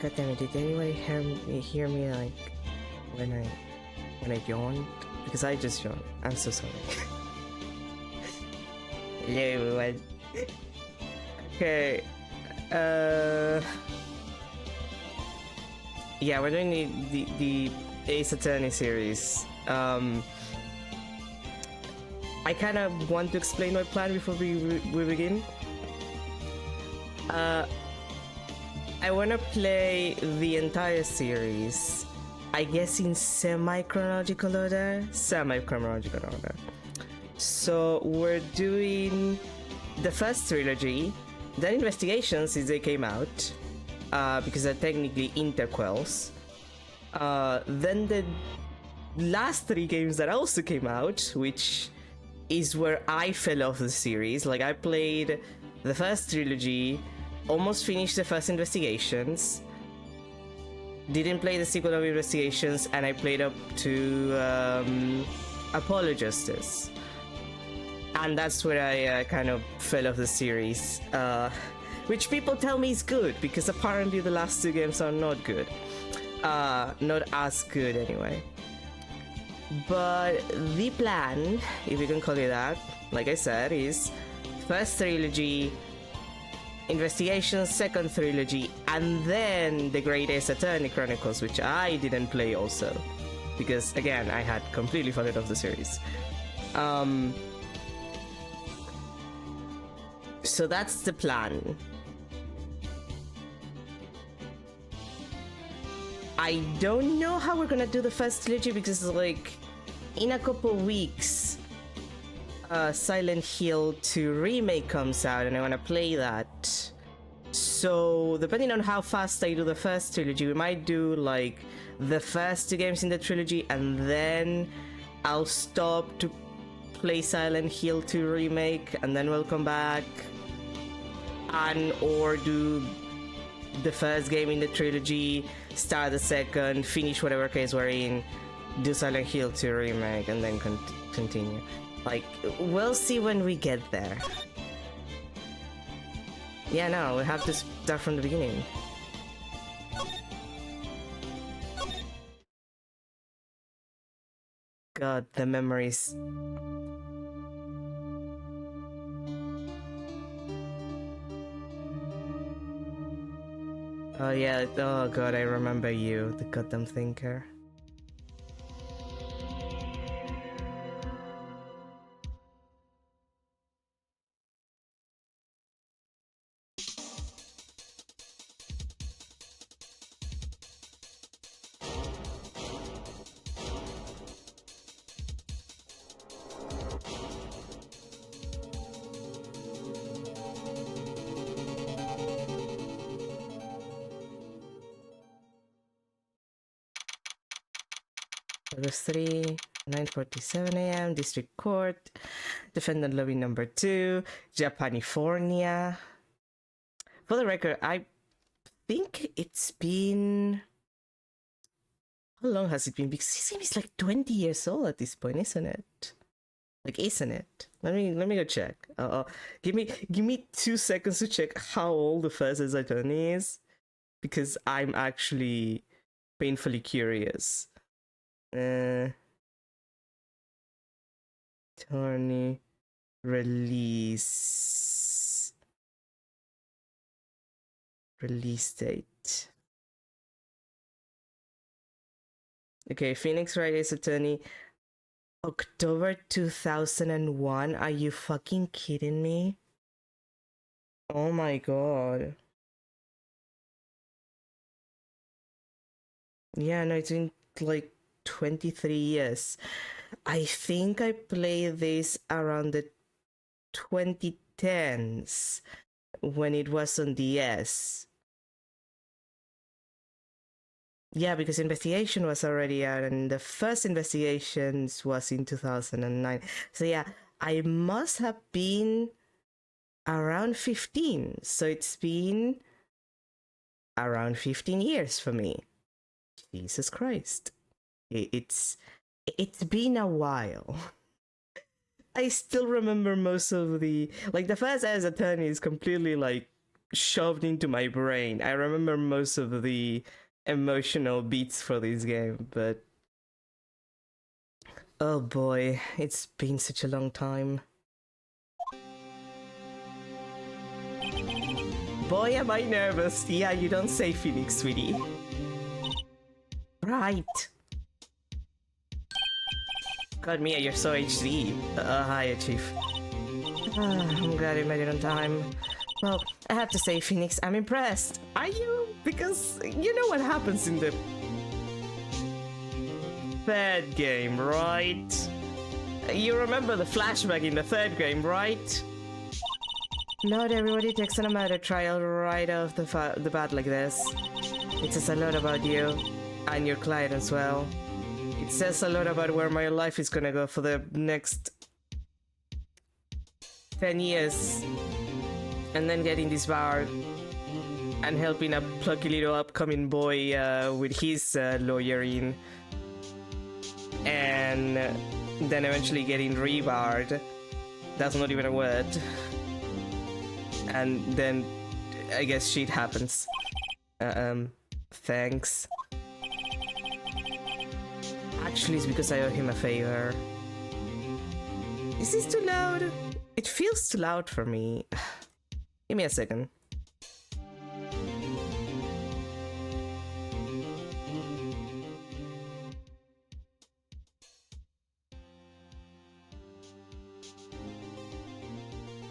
God damn it! Did anyone hear me like when I yawned? Because I just yawned. I'm so sorry. Hello everyone. Okay. Yeah, we're doing the Ace Attorney series. I kind of want to explain my plan before we begin. I want to play the entire series, I guess in semi-chronological order. So we're doing the first trilogy, then Investigations since they came out, because they're technically interquels. Then the last 3 games that also came out, which is where I fell off the series. Like, I played the first trilogy, almost finished the first Investigations, didn't play the sequel of Investigations, and I played up to Apollo Justice. And that's where I kind of fell off the series, which people tell me is good, because apparently the last 2 games are not good. Not as good anyway. But the plan, if you can call it that, like I said, is first trilogy, Investigations, second trilogy, and then the Great Ace Attorney Chronicles, which I didn't play also, because again, I had completely fallen off the series. So that's the plan. I don't know how we're gonna do the first trilogy, because like in a couple weeks Silent Hill 2 remake comes out and I want to play that. So depending on how fast I do the first trilogy, we might do like the first 2 games in the trilogy and then I'll stop to play Silent Hill 2 remake and then we'll come back, and or do the first game in the trilogy, start the second, finish whatever case we're in, do Silent Hill 2 remake, and then continue. Like, we'll see when we get there. Yeah, no, we have to start from the beginning. God, the memories. Oh yeah, oh god, I remember you, the goddamn thinker. August 3, 9:47 a.m. District Court, Defendant Lobby number 2, Japanifornia. For the record, I think it's been... How long has it been? Because this game is like 20 years old at this point, isn't it? Like, isn't it? Let me go check. Give me 2 seconds to check how old the first Ace Attorney is, because I'm actually painfully curious. Attorney release date. Okay, Phoenix Wright Ace Attorney, October 2001. Are you fucking kidding me? Oh my god. Yeah, no, it's been like 23 years. I think I played this around the 2010s when it was on DS. Yeah, because Investigation was already out and the first Investigations was in 2009. So yeah, I must have been around 15. So it's been around 15 years for me. Jesus Christ. It's been a while. I still remember most of the... Like, the first Ace Attorney is completely, like, shoved into my brain. I remember most of the emotional beats for this game, but oh boy, it's been such a long time. Boy, am I nervous. Yeah, you don't say Phoenix, sweetie. Right. God, Mia, you're so HD. Hi, Chief. I'm glad you made it on time. Well, I have to say, Phoenix, I'm impressed. Are you? Because you know what happens in the third game, right? You remember the flashback in the third game, right? Not everybody takes an amateur trial right off the bat like this. It says a lot about you and your client as well. It says a lot about where my life is gonna go for the next 10 years. And then getting disbarred and helping a plucky little upcoming boy with his lawyering. And then eventually getting rebarred. That's not even a word. And then I guess shit happens. Thanks. Actually, it's because I owe him a favor. Is this too loud? It feels too loud for me. Give me a second.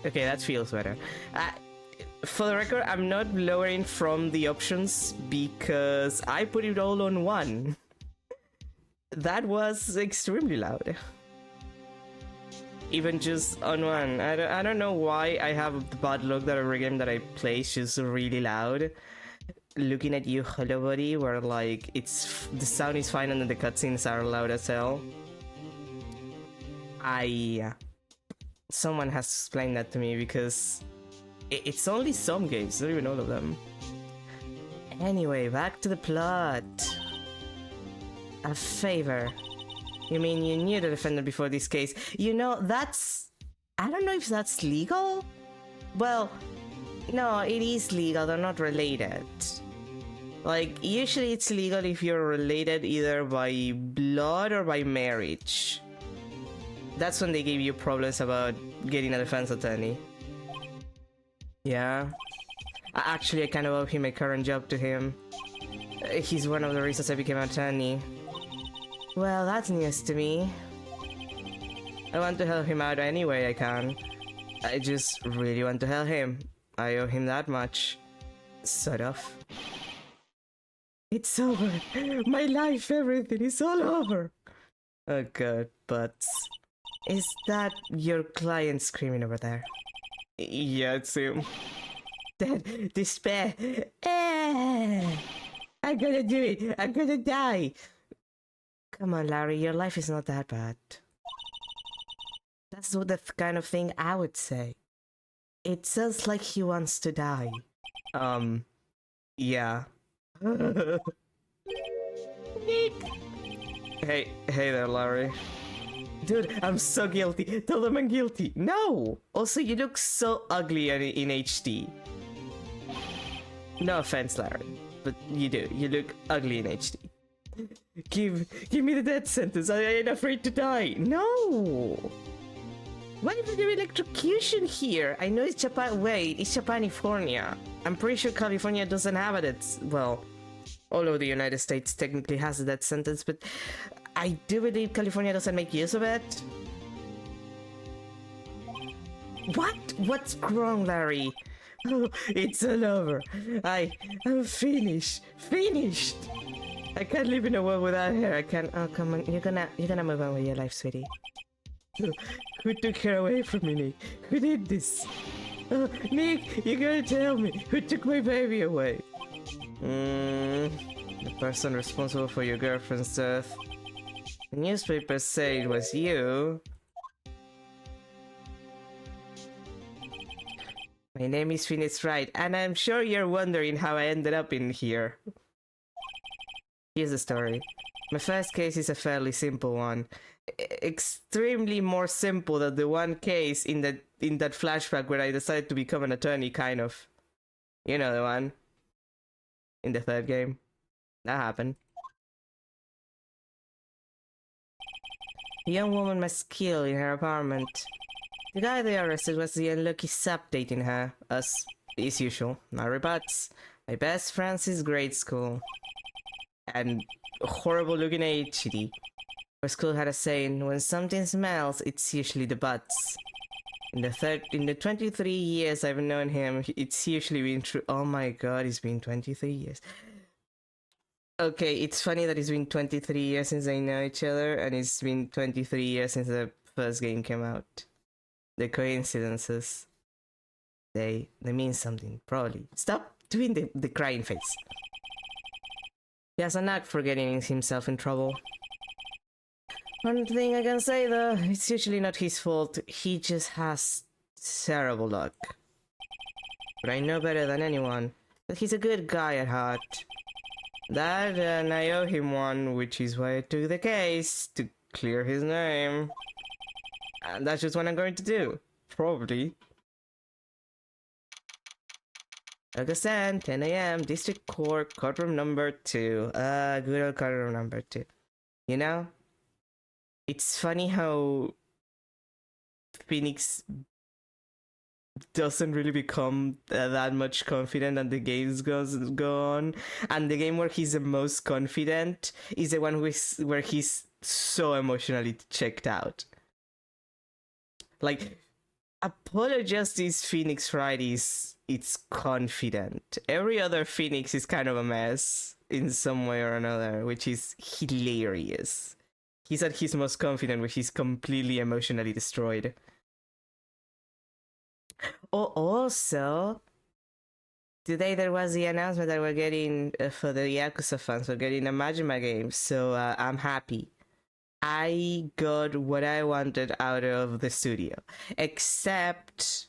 Okay, that feels better. For the record, I'm not lowering from the options because I put it all on one. That was extremely loud. Even just on one. I don't know why I have the bad luck that every game that I play is just really loud. Looking at you, hello buddy, where like the sound is fine and then the cutscenes are loud as hell. Someone has to explain that to me because it's only some games, not even all of them. Anyway, back to the plot. A favor. You mean you knew the defendant before this case? You know, that's... I don't know if that's legal? Well, no, it is legal, they're not related. Like, usually it's legal if you're related either by blood or by marriage. That's when they give you problems about getting a defense attorney. Yeah. Actually, I kind of owe him a current job to him. He's one of the reasons I became an attorney. Well, that's news to me. I want to help him out any way I can. I just really want to help him. I owe him that much. Sort of. It's over. My life, everything is all over. Oh god, but... Is that your client screaming over there? Yeah, it's him. Dead. Despair. I'm gonna do it. I'm gonna die. Come on, Larry, your life is not that bad. That's the kind of thing I would say. It sounds like he wants to die. Yeah. Nick! Hey there, Larry. Dude, I'm so guilty. Tell them I'm guilty. No! Also, you look so ugly in HD. No offense, Larry, but you do. You look ugly in HD. Give me the death sentence. I ain't afraid to die. No! Why is there electrocution here? I know it's Japan. Wait, it's Japanifornia. I'm pretty sure California doesn't have it. Well, all over the United States technically has a death sentence, but I do believe California doesn't make use of it. What? What's wrong, Larry? Oh, it's all over. I'm finished. Finished! I can't live in a world without her. I can't. Oh, come on. You're gonna move on with your life, sweetie. Who took her away from me, Nick? Who did this? Oh, Nick, you gotta tell me. Who took my baby away? The person responsible for your girlfriend's death. The newspapers say it was you. My name is Phoenix Wright, and I'm sure you're wondering how I ended up in here. Here's the story. My first case is a fairly simple one. Extremely more simple than the one case in that flashback where I decided to become an attorney, kind of. You know the one. In the third game. That happened. The young woman must kill in her apartment. The guy they arrested was the unlucky sap dating her, as is usual. No rebuts. My best friend's is grade school. And horrible looking HD. Our school had a saying, when something smells, it's usually the butts. In the 23 years I've known him, it's usually been true. Oh my god, it's been 23 years. Okay, it's funny that it's been 23 years since they know each other, and it's been 23 years since the first game came out. The coincidences, they mean something, probably. Stop doing the crying face. He has a knack for getting himself in trouble. One thing I can say though, it's usually not his fault, he just has terrible luck. But I know better than anyone that he's a good guy at heart. That and I owe him one, which is why I took the case, to clear his name. And that's just what I'm going to do. Probably. August 10, 10 AM, District Court, courtroom number 2. Good old courtroom number 2. You know? It's funny how Phoenix doesn't really become that much confident and the games go on, and the game where he's the most confident is the one where he's so emotionally checked out. Like, Apollo Justice Phoenix Fridays, it's confident. Every other Phoenix is kind of a mess in some way or another, which is hilarious. He's at his most confident when he's completely emotionally destroyed. Oh, also, today there was the announcement that we're getting, for the Yakuza fans, we're getting a Majima game, so I'm happy. I got what I wanted out of the studio, except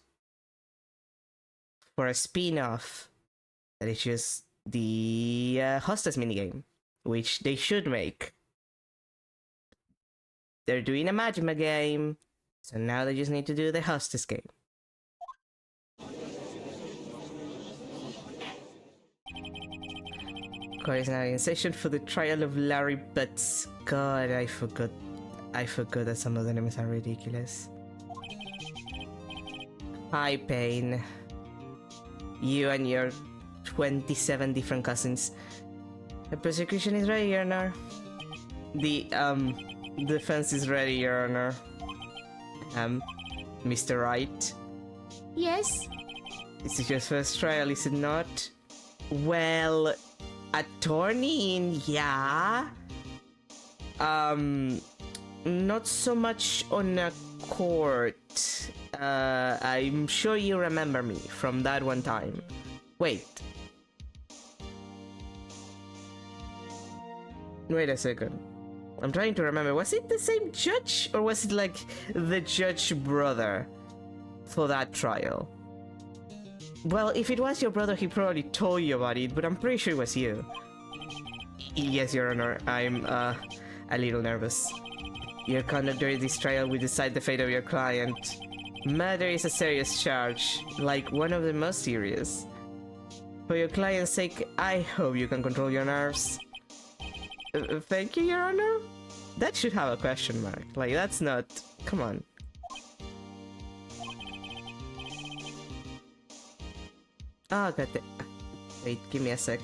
for a spin-off that is just the Hostess minigame, which they should make. They're doing a Majima game, so now they just need to do the Hostess game. Court is now in session for the trial of Larry Butts. God, I forgot that some of the names are ridiculous. Hi, Payne. You and your 27 different cousins. The prosecution is ready, Your Honor. The defense is ready, Your Honor. Mr. Wright? Yes? This is your first trial, is it not? Well, attorney, yeah. Not so much on a court. I'm sure you remember me from that one time. Wait. Wait a second. I'm trying to remember. Was it the same judge, or was it like the judge brother for that trial? Well, if it was your brother, he probably told you about it, but I'm pretty sure it was you. Yes, Your Honor. I'm a little nervous. Your conduct during this trial will decide the fate of your client. Murder is a serious charge, like one of the most serious. For your client's sake, I hope you can control your nerves. Thank you, Your Honor? That should have a question mark. Like, that's not... Come on. Oh, got it. Wait, give me a sec.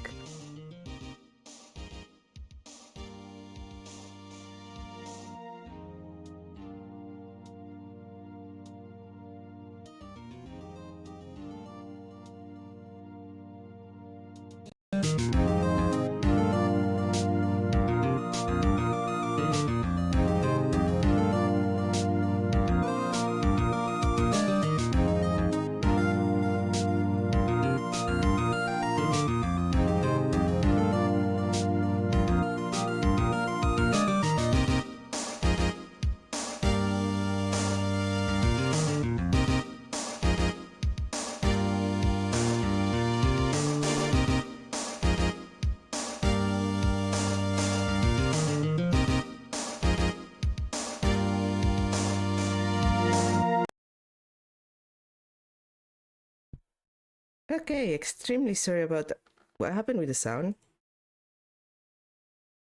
Okay, extremely sorry about that. What happened with the sound?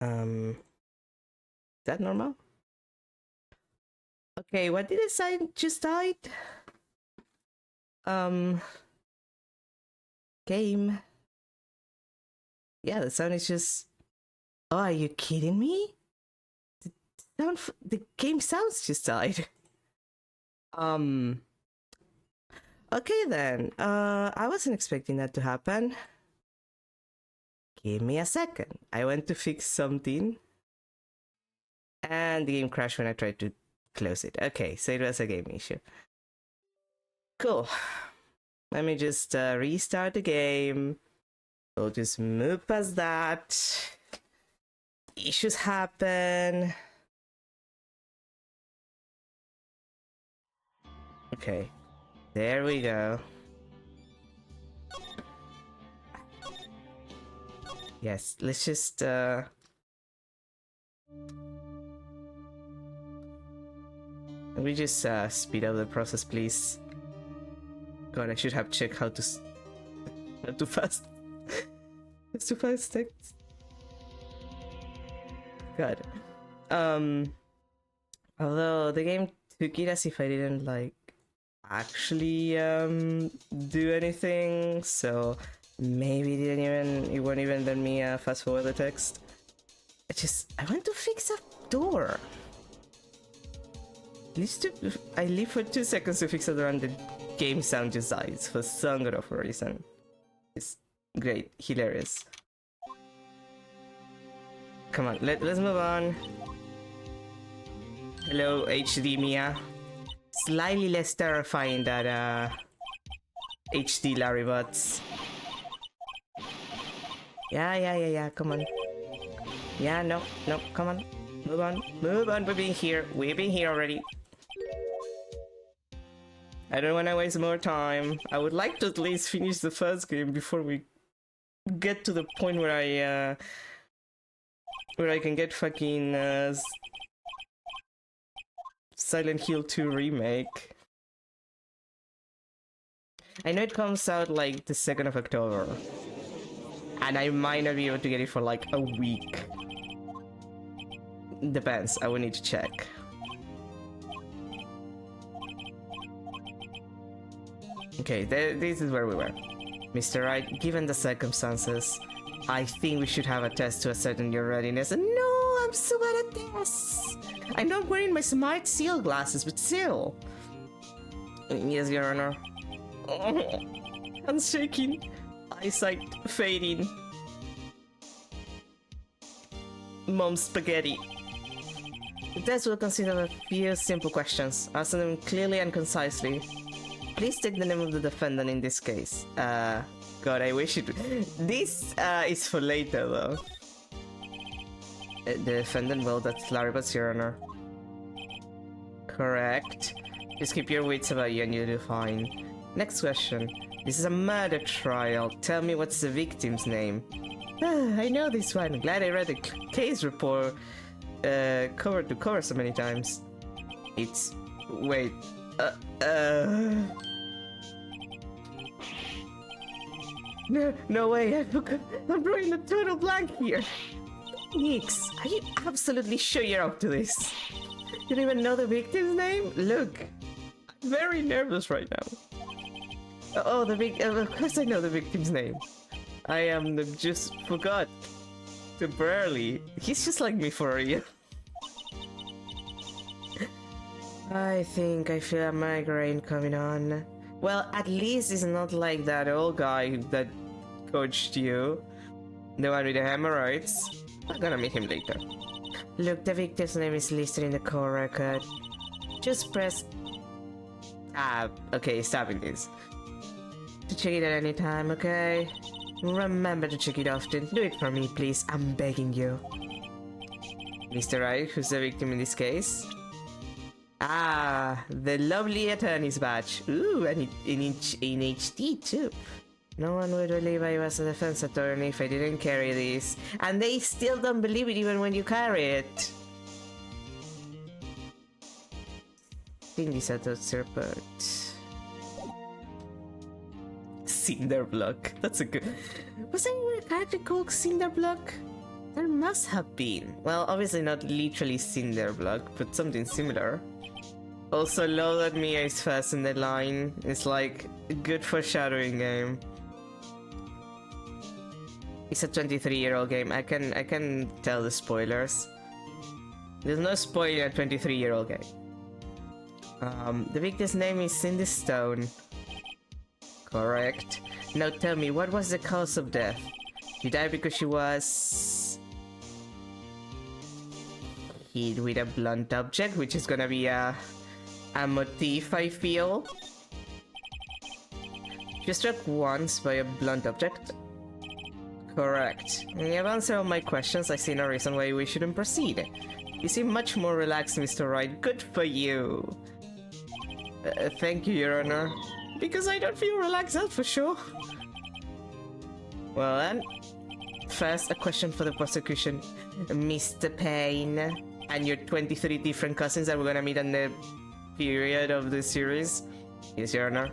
Is that normal? Okay, what did I say just died? Game. Yeah, the sound is just... Oh, are you kidding me? The game sounds just died. Okay then. I wasn't expecting that to happen. Give me a second. I went to fix something. And the game crashed when I tried to close it. Okay, so it was a game issue. Cool. Let me just restart the game. We'll just move past that. Issues happen. Okay, there we go. Yes, let's just we just speed up the process, please. God, I should have checked how to fast. It's too fast text. God. Although the game took it as if I didn't like actually do anything, so maybe it won't even let me fast forward the text. I want to fix a door. I leave for 2 seconds to fix a door and the game sound just dies for some good of a reason. It's great, hilarious. Come on, let's move on. Hello, HD Mia. Slightly less terrifying than HD Larry Butts. Yeah, come on. Yeah, no, come on. Move on, we've been here already. I don't want to waste more time. I would like to at least finish the first game before we get to the point where I can get fucking Silent Hill 2 remake. I know it comes out like the 2nd of October. And I might not be able to get it for like a week. Depends, I will need to check. Okay, this is where we were. Mr. Wright, given the circumstances, I think we should have a test to ascertain your readiness. And no, I'm so bad at tests. I know I'm wearing my smart seal glasses, but still. Yes, Your Honor. I'm shaking. Eyesight fading. Mom's spaghetti. The test will consist of a few simple questions. Answer them clearly and concisely. Please take the name of the defendant in this case. God, I wish it... This is for later, though. The defendant, well, that's Larry, but Your Honor. Correct. Just keep your wits about you and you'll do fine. Next question. This is a murder trial. Tell me what's the victim's name. I know this one. Glad I read the case report cover to cover so many times. It's... Wait. No way, I'm drawing a total blank here. Nix, are you absolutely sure you're up to this? You don't even know the victim's name? Look, I'm very nervous right now. Oh, of course I know the victim's name. I just forgot. Temporarily. He's just like me for a year. I think I feel a migraine coming on. Well, at least it's not like that old guy that coached you. The one with the hemorrhoids. I'm gonna meet him later. Look, the victim's name is listed in the call record. Just press tab. Okay, stopping this. To check it at any time, okay? Remember to check it often. Do it for me, please. I'm begging you. Mr. Wright, who's the victim in this case? Ah, the lovely attorney's badge. Ooh, and in HD too. No one would believe I was a defense attorney if I didn't carry this. And they still don't believe it even when you carry it. I think this is report. Cinderblock. That's a good... Was there a character called Cinderblock? There must have been. Well, obviously not literally Cinderblock, but something similar. Also, Load Mia is first in the line. It's like a good foreshadowing game. It's a 23-year-old game. I can tell the spoilers. There's no spoiler a 23-year-old game. The victim's name is Cindy Stone. Correct. Now tell me, what was the cause of death? She died because she was hit with a blunt object, which is gonna be a motif, I feel. She was struck once by a blunt object. Correct. You have answered all my questions. I see no reason why we shouldn't proceed. You seem much more relaxed, Mr. Wright. Good for you. Thank you, Your Honor. Because I don't feel relaxed, that's for sure. Well then, first a question for the prosecution. Mr. Payne and your 23 different cousins that we're gonna meet in the period of the series. Yes, Your Honor.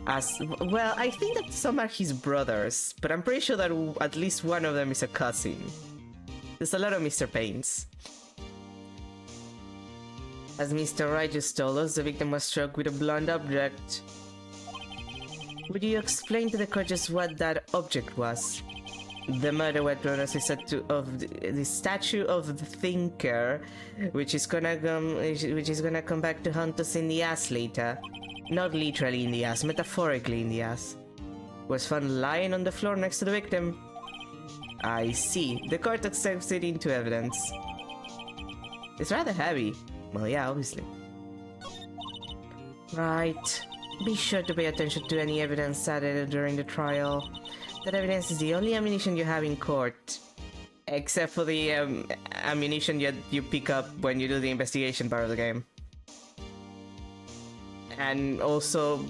As well, I think that some are his brothers, but I'm pretty sure that at least one of them is a cousin. There's a lot of Mr. Paynes. As Mr. Wright just told us, the victim was struck with a blunt object. Would you explain to the court just what that object was? The murder weapon was a statue of the statue of the thinker, which is gonna come back to haunt us in the ass later. Not literally in the ass, metaphorically in the ass. Was found lying on the floor next to the victim. I see. The court accepts it into evidence. It's rather heavy. Well, yeah, obviously. Right. Be sure to pay attention to any evidence added during the trial. That evidence is the only ammunition you have in court. Except for the ammunition you pick up when you do the investigation part of the game. And also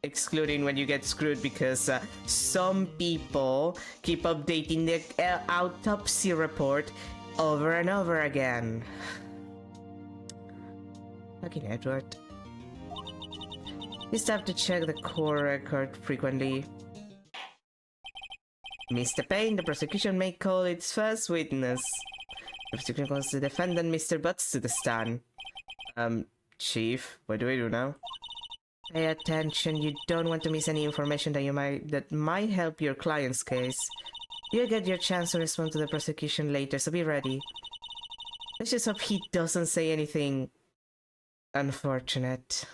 excluding when you get screwed because some people keep updating the autopsy report over and over again. Fucking Edward. You still have to check the court record frequently. Mr. Payne, the prosecution may call its first witness. The prosecution calls the defendant, Mr. Butts, to the stand. Chief, what do we do now? Pay attention, you don't want to miss any information that might help your client's case. You'll get your chance to respond to the prosecution later, so be ready. Let's just hope he doesn't say anything unfortunate.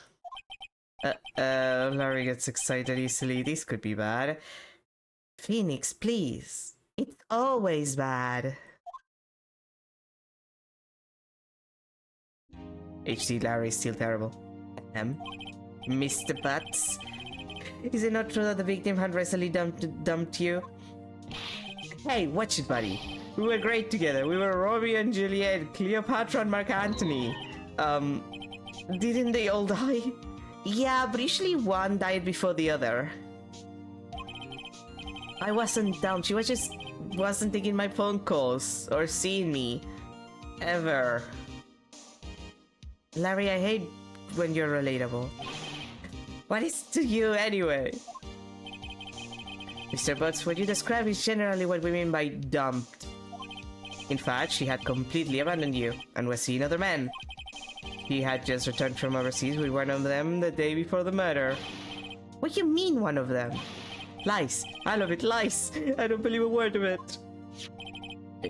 Larry gets excited easily. This could be bad. Phoenix, please. It's always bad. HD Larry is still terrible. Mr. Butts? Is it not true that the victim had recently dumped you? Hey, watch it, buddy. We were great together. We were Romeo and Juliet, Cleopatra and Mark Antony. Didn't they all die? Yeah, but usually one died before the other. I wasn't dumped. She wasn't taking my phone calls or seeing me. Ever. Larry, I hate when you're relatable. What is to you anyway? Mr. Butts, what you describe is generally what we mean by dumped. In fact, she had completely abandoned you and was seeing other men. He had just returned from overseas with one of them the day before the murder. What do you mean, one of them? Lies. I love it, lies. I don't believe a word of it.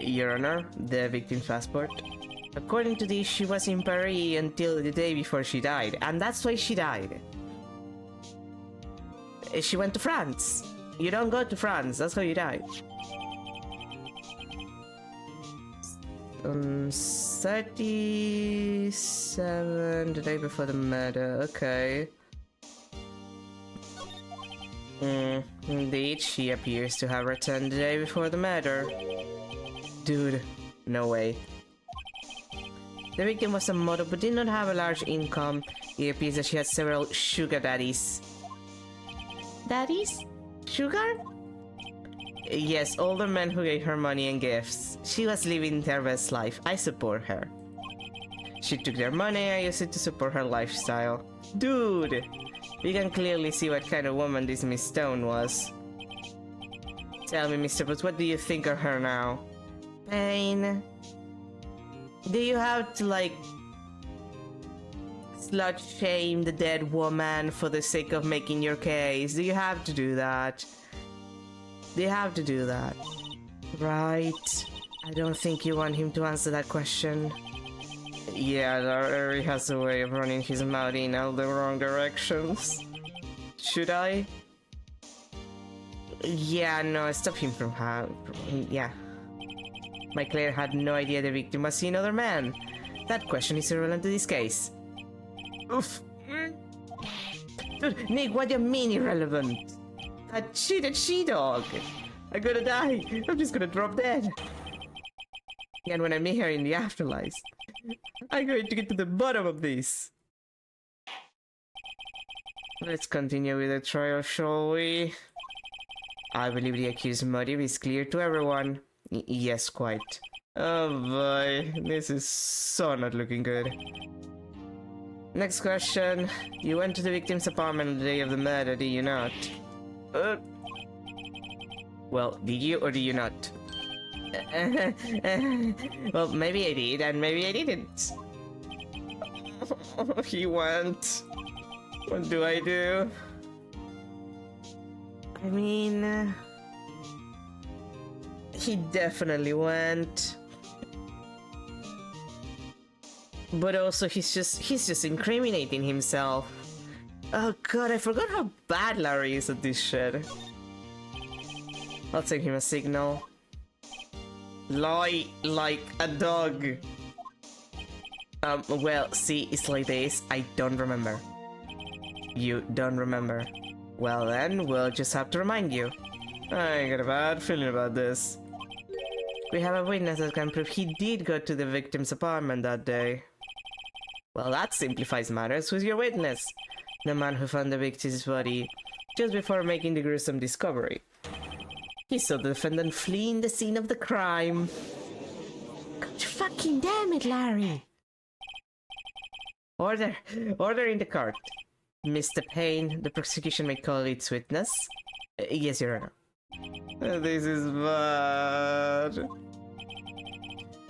Your Honor, the victim's passport. According to this, she was in Paris until the day before she died, and that's why she died. She went to France. You don't go to France, that's how you die. 37, the day before the murder, okay. Indeed, she appears to have returned the day before the murder. Dude, no way. The victim was a model but did not have a large income. It appears that she had several sugar daddies. Daddies? Sugar? Yes, older men who gave her money and gifts. She was living their best life. I support her. She took their money and used it to support her lifestyle. Dude! We can clearly see what kind of woman this Miss Stone was. Tell me, Mr. Booth, what do you think of her now? Pain. Do you have to, like, slut shame the dead woman for the sake of making your case? Do you have to do that? Do you have to do that? Right. I don't think you want him to answer that question. Yeah, Larry has a way of running his mouth in all the wrong directions. Should I? Yeah, no, stop him from yeah. My Claire had no idea the victim was another man. That question is irrelevant to this case. Oof. Dude, Nick, what do you mean irrelevant? That cheated she-dog. I'm gonna die. I'm just gonna drop dead. And when I meet her in the afterlife, I'm going to get to the bottom of this. Let's continue with the trial, shall we? I believe the accused's motive is clear to everyone. Yes, quite. Oh boy, this is so not looking good. Next question. You went to the victim's apartment on the day of the murder, did you not? Well, did you or did you not? Well, maybe I did, and maybe I didn't. He went. What do I do? I mean... he definitely went. But also he's just incriminating himself. Oh god, I forgot how bad Larry is at this shit. I'll send him a signal. Lie like a dog. Well, see, it's like this. I don't remember. You don't remember. Well then, we'll just have to remind you. I got a bad feeling about this. We have a witness that can prove he did go to the victim's apartment that day. Well, that simplifies matters. Who's your witness? The man who found the victim's body just before making the gruesome discovery. He saw the defendant fleeing the scene of the crime. God fucking damn it, Larry! Order in the court. Mr. Payne, the prosecution may call its witness. Yes, Your Honor. This is bad.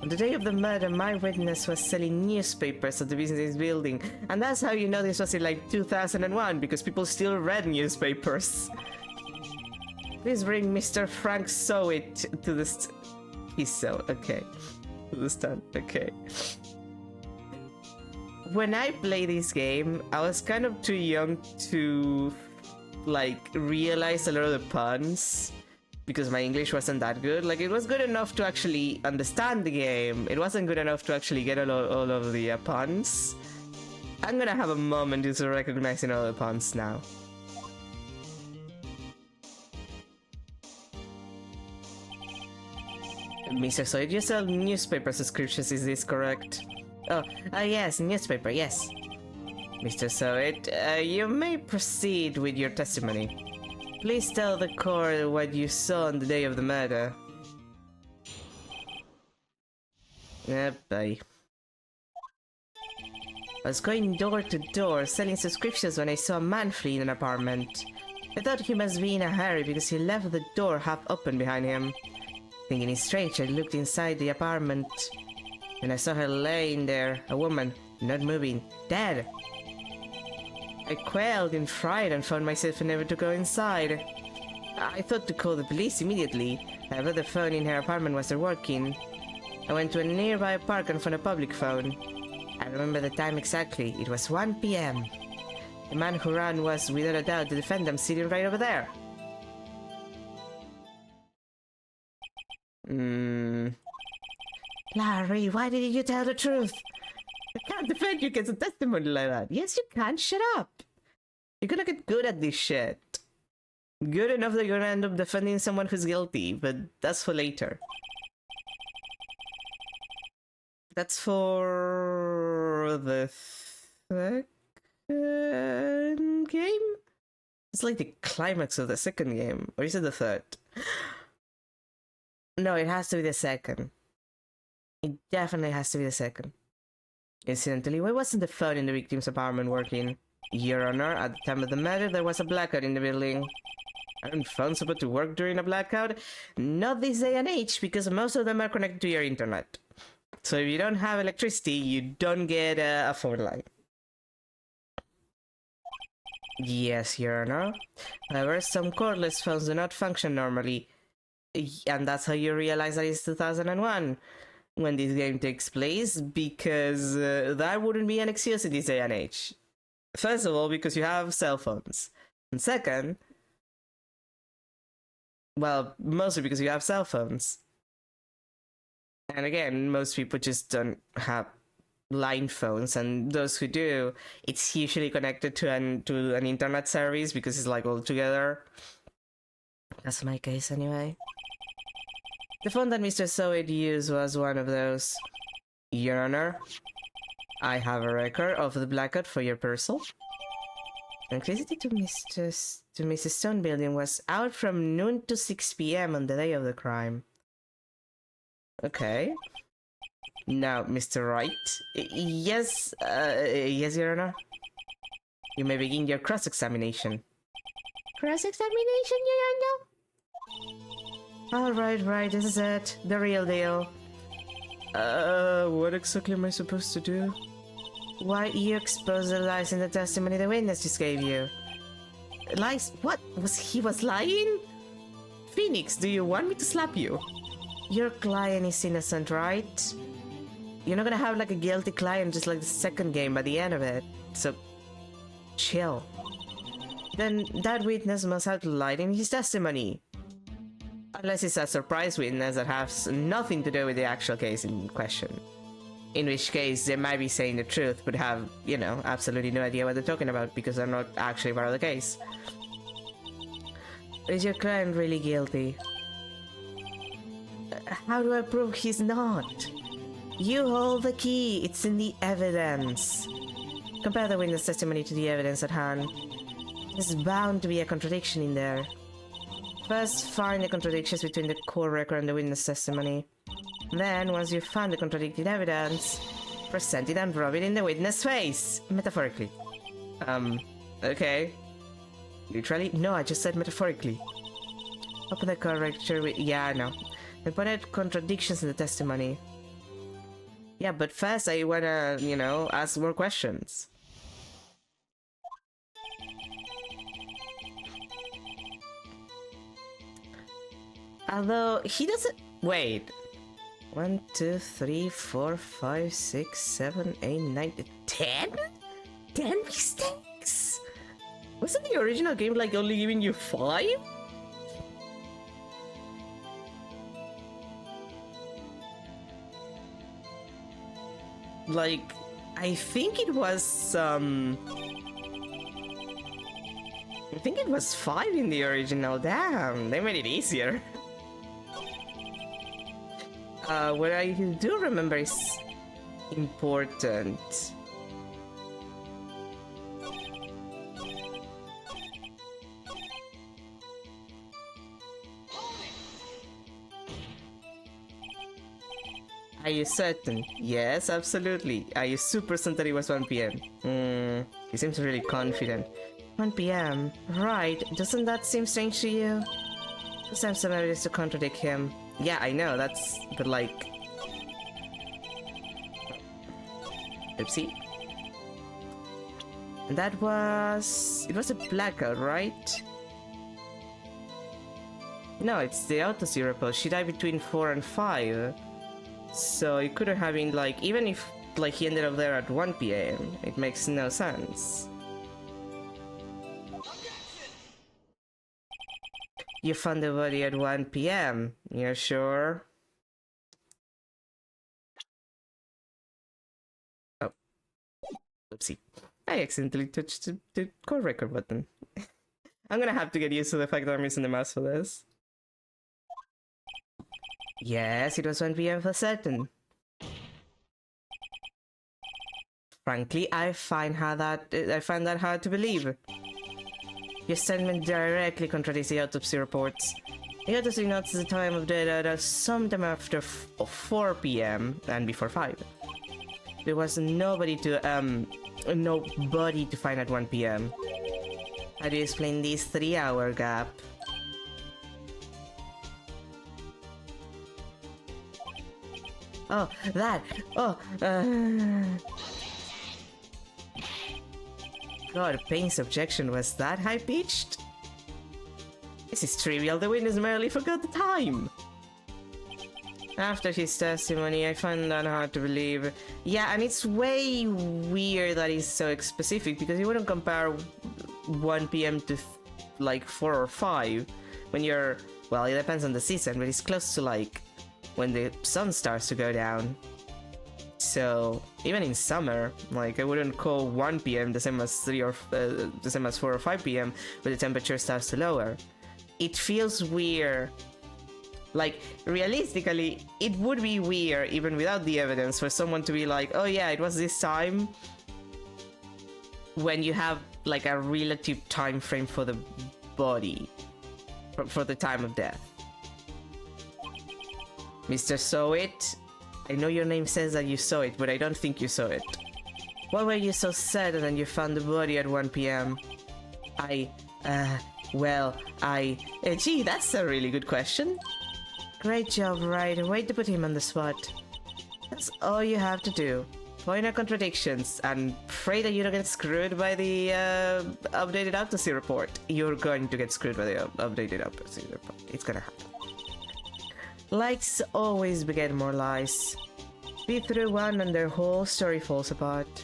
On the day of the murder, my witness was selling newspapers at the business building. And that's how you know this was in like 2001, because people still read newspapers. Please bring Mr. Frank Sowit to the okay. To the stand, okay. When I played this game, I was kind of too young to, like, realize a lot of the puns. Because my English wasn't that good. Like, it was good enough to actually understand the game. It wasn't good enough to actually get all of the puns. I'm gonna have a moment just recognizing all the puns now. Mr. Soy, you sell newspaper subscriptions, is this correct? Oh, yes, newspaper, yes. Mr. Soet, you may proceed with your testimony. Please tell the court what you saw on the day of the murder. Bye. I was going door to door selling subscriptions when I saw a man flee in an apartment. I thought he must be in a hurry because he left the door half open behind him. Thinking it's strange, I looked inside the apartment and I saw her laying there, a woman, not moving, dead. I quailed in fright and found myself unable to go inside. I thought to call the police immediately, however the phone in her apartment wasn't working. I went to a nearby park and found a public phone. I remember the time exactly, it was 1 PM. The man who ran was, without a doubt, the defendant sitting right over there. Larry, why didn't you tell the truth? I can't defend you against a testimony like that. Yes, you can. Shut up. You're gonna get good at this shit. Good enough that you're gonna end up defending someone who's guilty, but that's for later. That's for the second game? It's like the climax of the second game. Or is it the third? No, it has to be the second. It definitely has to be the second. Incidentally, why wasn't the phone in the victim's apartment working? Your Honor, at the time of the matter, there was a blackout in the building. Aren't phones supposed to work during a blackout? Not this day and age, because most of them are connected to your internet. So if you don't have electricity, you don't get a phone line. Yes, Your Honor. However, some cordless phones do not function normally. And that's how you realize that it's 2001 when this game takes place, because that wouldn't be an excuse in this day and age. First of all, because you have cell phones. And second, well, mostly because you have cell phones. And again, most people just don't have line phones, and those who do, it's usually connected to an internet service because it's like all together. That's my case anyway. The phone that Mr. Soed used was one of those. Your Honor, I have a record of the blackout for your parcel. Electricity to Mrs. Stone building was out from noon to 6 p.m. on the day of the crime. Okay. Now, Mr. Wright. Yes, yes, Your Honor. You may begin your cross-examination. Cross-examination, Your Honor? Right, this is it. The real deal. What exactly am I supposed to do? Why, you expose the lies in the testimony the witness just gave you. Lies? What? He was lying? Phoenix, do you want me to slap you? Your client is innocent, right? You're not gonna have like a guilty client just like the second game by the end of it. So, chill. Then that witness must have lied in his testimony. Unless it's a surprise witness that has nothing to do with the actual case in question. In which case, they might be saying the truth, but have, you know, absolutely no idea what they're talking about because they're not actually part of the case. Is your client really guilty? How do I prove he's not? You hold the key, it's in the evidence. Compare the witness testimony to the evidence at hand. There's bound to be a contradiction in there. First, find the contradictions between the court record and the witness testimony. Then, once you've found the contradicting evidence, present it and rub it in the witness' face! Metaphorically. Okay. Literally? No, I just said metaphorically. Open the court record with... Yeah, I know. Then point out contradictions in the testimony. Yeah, but first I wanna, you know, ask more questions. Although, he doesn't... Wait. 1, 2, 3, 4, 5, 6, 7, 8, 9, 10? 10 mistakes? Wasn't the original game like only giving you 5? Like, I think it was, I think it was 5 in the original. Damn, they made it easier. What I do remember is important. Are you certain? Yes, absolutely. Are you super certain that it was 1 p.m.? He seems really confident. 1 p.m. Right, doesn't that seem strange to you? Just have some evidence to contradict him. Yeah, I know, that's... but like... Oopsie. And that was... it was a blackout, right? No, it's the autopsy report. She died between 4 and 5. So it couldn't have been like... even if like he ended up there at 1 p.m. It makes no sense. You found the body at 1 p.m. You're sure? Oh. Oopsie. I accidentally touched the call record button. I'm gonna have to get used to the fact that I'm using the mouse for this. Yes, it was 1 p.m. for certain. Frankly, I find that hard to believe. Your statement directly contradicts the autopsy reports. The autopsy notes the time of death sometime after 4 p.m. and before 5. There was nobody to no body to find at 1 p.m. How do you explain this 3-hour gap? Oh, that! Oh, God, Payne's objection was that high-pitched? This is trivial, the witness merely forgot the time! After his testimony, I find that hard to believe. Yeah, and it's way weird that he's so specific, because you wouldn't compare 1 p.m. to like 4 or 5 when you're, well, it depends on the season, but it's close to like when the sun starts to go down. So even in summer, like I wouldn't call 1 p.m. the same as 4 or 5 p.m. when the temperature starts to lower. It feels weird. Like, realistically, it would be weird, even without the evidence, for someone to be like, oh yeah, it was this time, when you have, like, a relative time frame for the body, for the time of death. Mr. Saw It, I know your name says that you saw it, but I don't think you saw it. Why were you so sad when you found the body at 1 p.m.? Gee, that's a really good question. Great job, Ryder. Way to put him on the spot. That's all you have to do. Point out contradictions and pray that you don't get screwed by the updated autopsy report. You're going to get screwed by the updated autopsy report. It's gonna happen. Lies always beget more lies. Be through one and their whole story falls apart.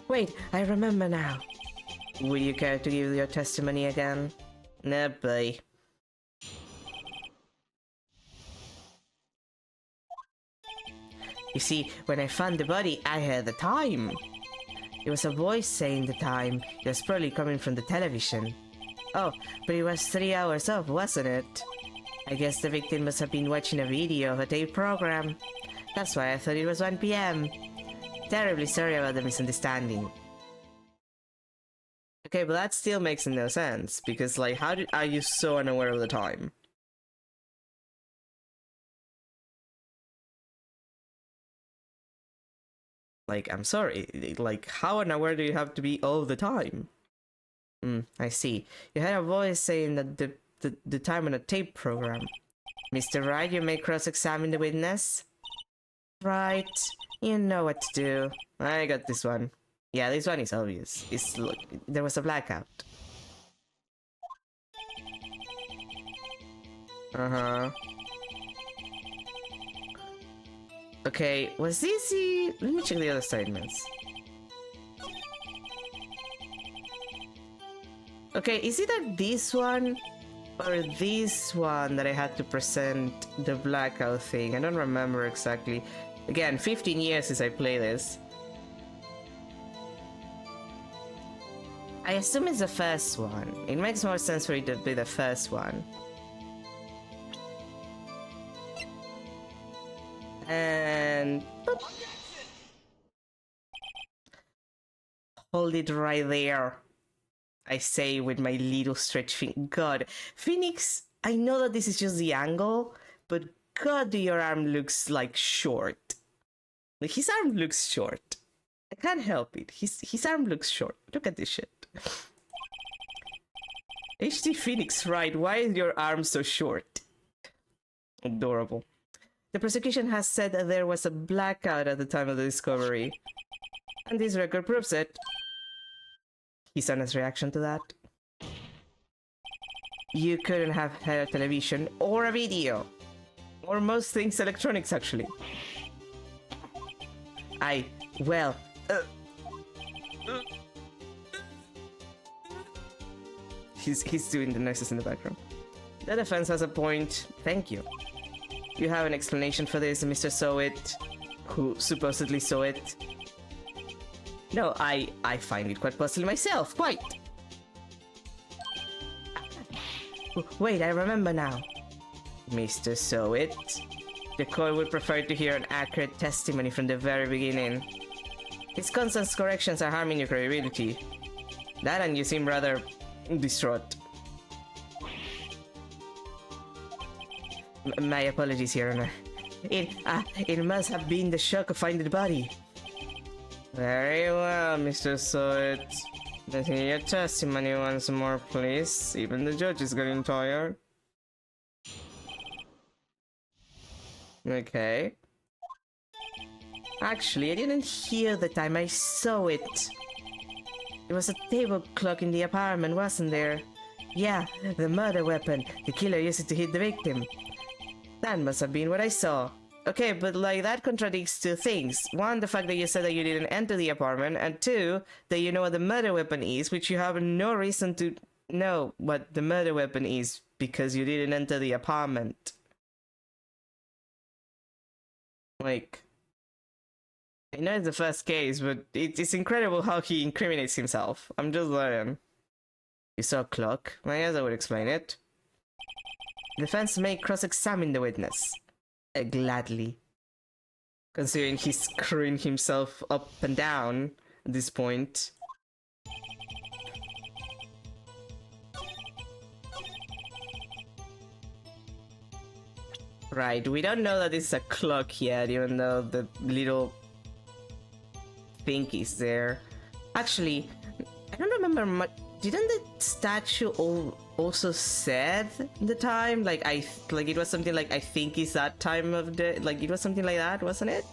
Wait, I remember now. Would you care to give your testimony again? Nah, boy. You see, when I found the body, I heard the time. It was a voice saying the time. It was probably coming from the television. Oh, but it was 3 hours off, wasn't it? I guess the victim must have been watching a video of a tape program. That's why I thought it was 1 p.m. Terribly sorry about the misunderstanding. Okay, but that still makes no sense, because, like, are you so unaware of the time? Like, I'm sorry, like, how unaware do you have to be all the time? I see. You had a voice saying that the time on a tape program. Mr. Wright, you may cross-examine the witness? Right. You know what to do. I got this one. Yeah, this one is obvious. Look, there was a blackout. Okay, was this the... Let me check the other statements. Okay, is it that this one or this one that I had to present the blackout thing? I don't remember exactly. Again, 15 years since I played this. I assume it's the first one. It makes more sense for it to be the first one. And... boop. Hold it right there. I say with my little stretch finger. God, Phoenix, I know that this is just the angle, but God, your arm looks like short. Like, his arm looks short. I can't help it. His arm looks short. Look at this shit. HD Phoenix, right? Why is your arm so short? Adorable. The prosecution has said that there was a blackout at the time of the discovery. And this record proves it. His honest reaction to that? You couldn't have had a television or a video. Or most things electronics, actually. He's doing the noises in the background. The defense has a point. Thank you. You have an explanation for this, Mr. Saw It, who supposedly saw it. No, I find it quite puzzling myself, quite. Wait, I remember now. Mr. Saw It, the court would prefer to hear an accurate testimony from the very beginning. His constant corrections are harming your credibility. That and you seem rather distraught. My apologies, Your Honor. It must have been the shock of finding the body. Very well, Mr. Sawit. Let's hear your testimony once more, please. Even the judge is getting tired. Okay. Actually, I didn't hear the time I saw it. There was a table clock in the apartment, wasn't there? Yeah, the murder weapon. The killer used it to hit the victim. That must have been what I saw. Okay, but like that contradicts two things. One, the fact that you said that you didn't enter the apartment, and two, that you know what the murder weapon is, which you have no reason to know what the murder weapon is because you didn't enter the apartment. Like, I know it's the first case, but it's incredible how he incriminates himself. I'm just learning. You saw a clock? I guess I would explain it. The defense may cross-examine the witness. Gladly. Considering he's screwing himself up and down at this point. Right, we don't know that it's a clock yet, even though the little thing is there. Actually, I don't remember much. Didn't the statue also said the time? Like it was something like I think it's that time of the it was something like that, wasn't it?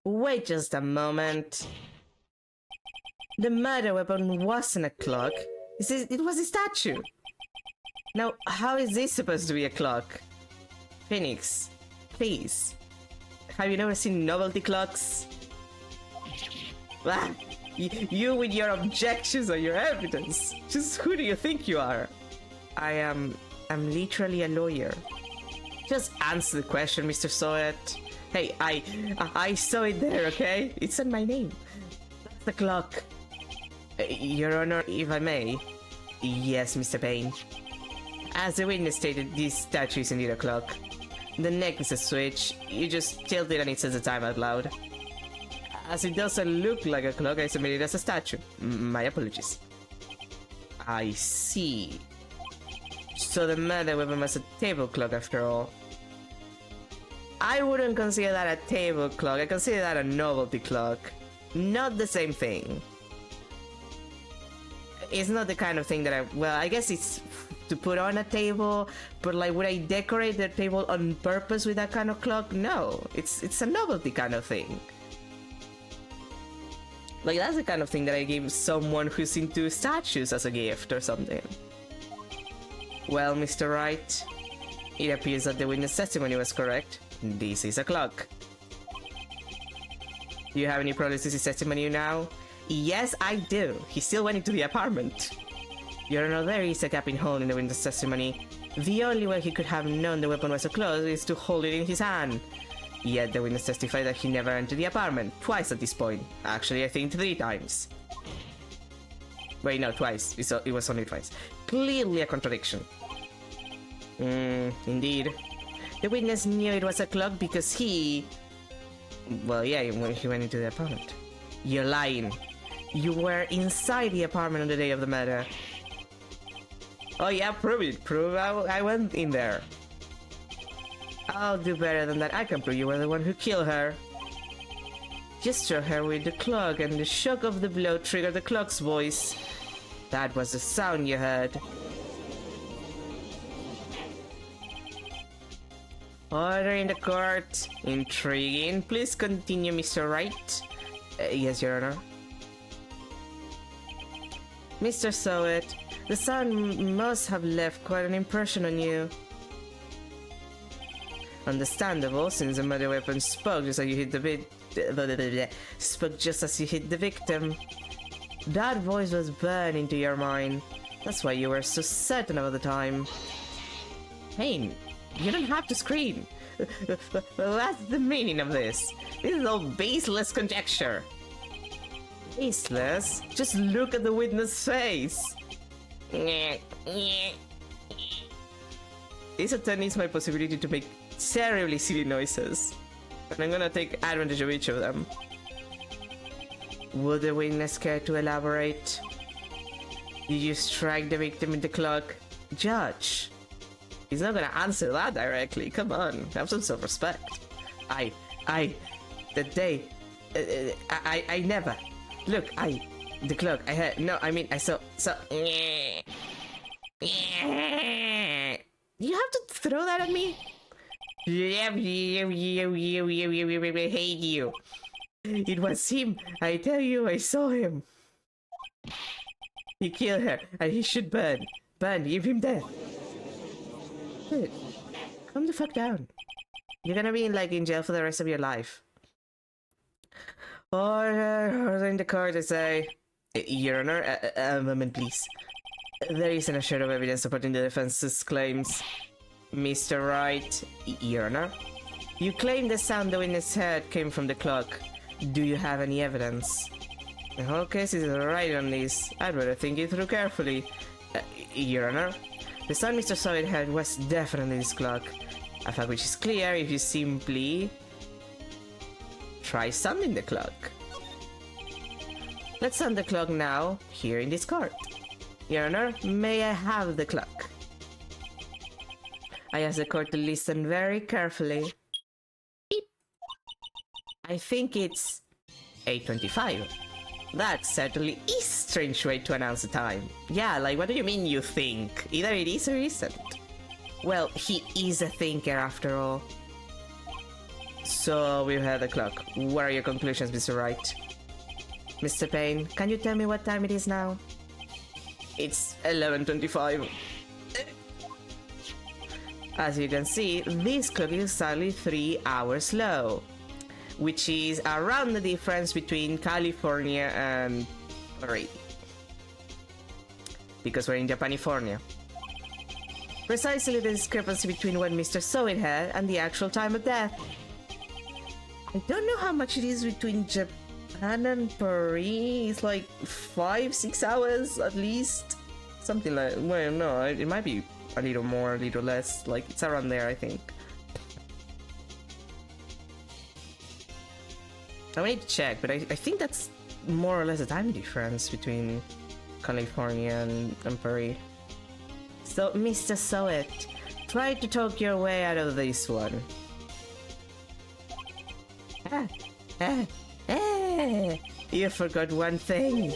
Wait just a moment. The murder weapon wasn't a clock. It was a statue. Now, how is this supposed to be a clock? Phoenix, please. Have you never seen novelty clocks? Ah, you with your objections or your evidence. Just who do you think you are? I'm literally a lawyer. Just answer the question, Mr. Sawit. Hey, I saw it there, okay? It's in my name. That's the clock. Your Honor, if I may. Yes, Mr. Payne. As the witness stated, this statue is indeed a clock. The neck is a switch. You just tilt it and it says the time out loud. As it doesn't look like a clock, I submit it as a statue. My apologies. I see. So the murder weapon was a table clock after all. I wouldn't consider that a table clock. I consider that a novelty clock. Not the same thing. It's not the kind of thing that I guess it's to put on a table, but like, would I decorate the table on purpose with that kind of clock? No, it's a novelty kind of thing. Like, that's the kind of thing that I give someone who's into statues as a gift or something. Well, Mr. Wright, it appears that the witness testimony was correct. This is a clock. Do you have any problems with his testimony now? Yes, I do. He still went into the apartment. Your Honor, there is a gaping hole in the witness testimony. The only way he could have known the weapon was a clock is to hold it in his hand. Yet the witness testified that he never entered the apartment. Twice at this point. Actually, I think 3 times. Wait, no, twice. It was only twice. Clearly a contradiction. Indeed. The witness knew it was a clock because he... Well, yeah, when he went into the apartment. You're lying. You were inside the apartment on the day of the murder. Oh yeah, prove it. Prove I went in there. I'll do better than that. I can prove you were the one who killed her. Just struck her with the clock, and the shock of the blow triggered the clock's voice. That was the sound you heard. Order in the court. Intriguing. Please continue, Mr. Wright. Yes, Your Honor. Mr. Sawit, the sound must have left quite an impression on you. Understandable, since the murder weapon spoke just as you hit the victim. That voice was burned into your mind. That's why you were so certain about the time. Payne, you don't have to scream. That's the meaning of this. This is all baseless conjecture. Baseless? Just look at the witness' face. This attorney is my possibility to make terribly silly noises, and I'm gonna take advantage of each of them. Would the witness care to elaborate? Did you strike the victim with the clock? Judge. He's not gonna answer that directly. Come on, have some self-respect. That day, I never. Look, the clock. I had no. I mean, I saw. You have to throw that at me. I hate you. It was him. I tell you, I saw him. He killed her, and he should burn. Burn, give him death. Dude, calm the fuck down. You're gonna be in jail for the rest of your life. Order in the court, I say. Your Honor, a moment, please. There isn't a shred of evidence supporting the defense's claims. Mr. Wright, Your Honor. You claim the sound the witness heard came from the clock. Do you have any evidence? The whole case is right on this. I'd rather think it through carefully. Your Honor, the sound Mr. Sawyer heard was definitely this clock. A fact which is clear if you simply try sounding the clock. Let's sound the clock now, here in this court. Your Honor, may I have the clock? I ask the court to listen very carefully. Beep. I think it's 8:25. That certainly is a strange way to announce the time. Yeah, what do you mean you think? Either it is or isn't. Well, he is a thinker after all. So we've had the clock. What are your conclusions, Mr. Wright? Mr. Payne, can you tell me what time it is now? It's 11:25. As you can see, this clock is exactly 3 hours slow, which is around the difference between California and Paris. Because we're in Japanifornia. Precisely the discrepancy between what Mr. Sowit had and the actual time of death. I don't know how much it is between Japan and Paris. It's 5-6 hours at least. Something like, well, no, it might be a little more, a little less. It's around there, I think. I need to check, but I think that's more or less a time difference between California and Paris. So, Mr. Sowet, try to talk your way out of this one. You forgot one thing.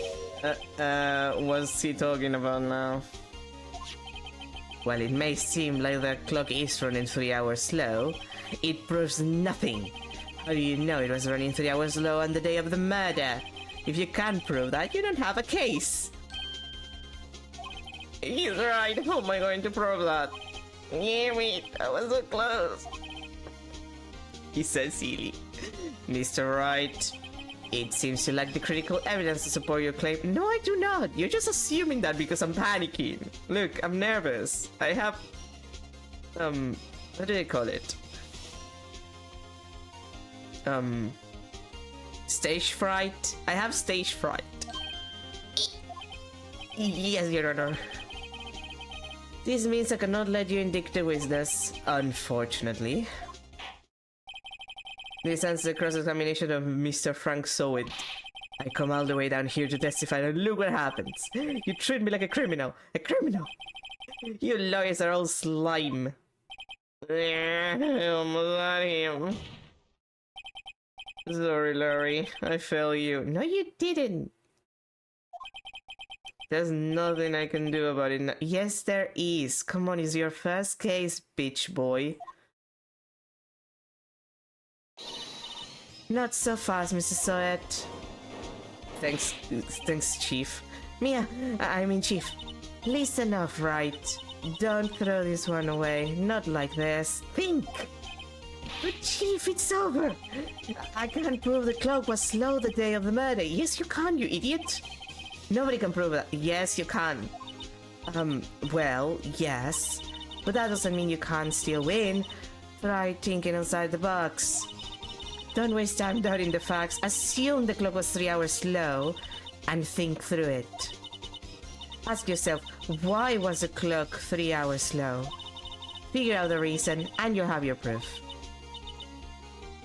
What's he talking about now? While it may seem like the clock is running 3 hours slow, it proves nothing. How do you know it was running 3 hours slow on the day of the murder? If you can't prove that, you don't have a case. He's right. How am I going to prove that? Damn it, I was so close. He says silly. Mr. Wright, it seems you lack the critical evidence to support your claim. No, I do not. You're just assuming that because I'm panicking. Look, I'm nervous. I have... what do they call it? Stage fright? I have stage fright. Yes, Your Honor. This means I cannot let you indict the witness, unfortunately. This ends the cross-examination of Mr. Frank Sowit. I come all the way down here to testify, and look what happens. You treat me like a criminal. A criminal! You lawyers are all slime. Almost got him. Sorry, Larry. I failed you. No, you didn't. There's nothing I can do about it. Yes, there is. Come on, it's your first case, bitch boy. Not so fast, Mr. Sowet. Thanks, Chief. Mia, I mean Chief. Listen up, right? Don't throw this one away. Not like this. Think! But Chief, it's over! I can't prove the clock was slow the day of the murder. Yes, you can, you idiot! Nobody can prove that. Yes, you can. Well, yes. But that doesn't mean you can't still win. Try thinking outside the box. Don't waste time doubting the facts. Assume the clock was 3 hours slow and think through it. Ask yourself, why was the clock 3 hours slow? Figure out the reason and you'll have your proof.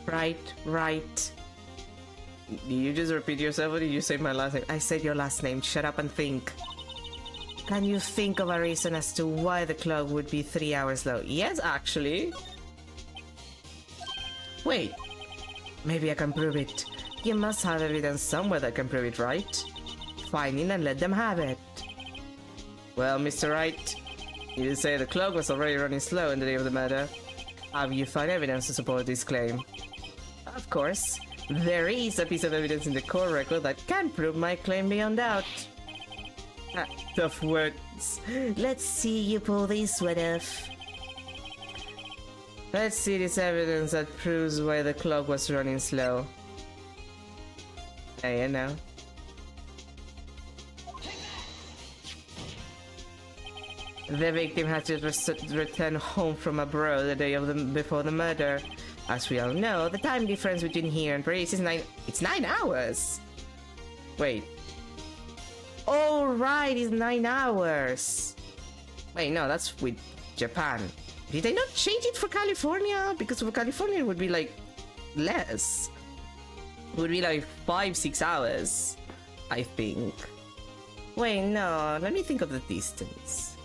Right. Did you just repeat yourself or did you say my last name? I said your last name. Shut up and think. Can you think of a reason as to why the clock would be 3 hours low? Yes, actually. Wait. Maybe I can prove it. You must have evidence somewhere that can prove it, right? Find it and let them have it. Well, Mr. Wright, you say the clock was already running slow on the day of the murder. Have you found evidence to support this claim? Of course. There is a piece of evidence in the court record that can prove my claim beyond doubt. Tough words. Let's see you pull this one off. Let's see this evidence that proves why the clock was running slow. Hey, you know. The victim had to return home from abroad the day of before the murder. As we all know, the time difference between here and Paris is 9 hours! Wait. Oh right, it's 9 hours! Wait, no, that's with Japan. Did they not change it for California? Because for California it would be like less. It would be like 5-6 hours, I think. Wait, no, let me think of the distance.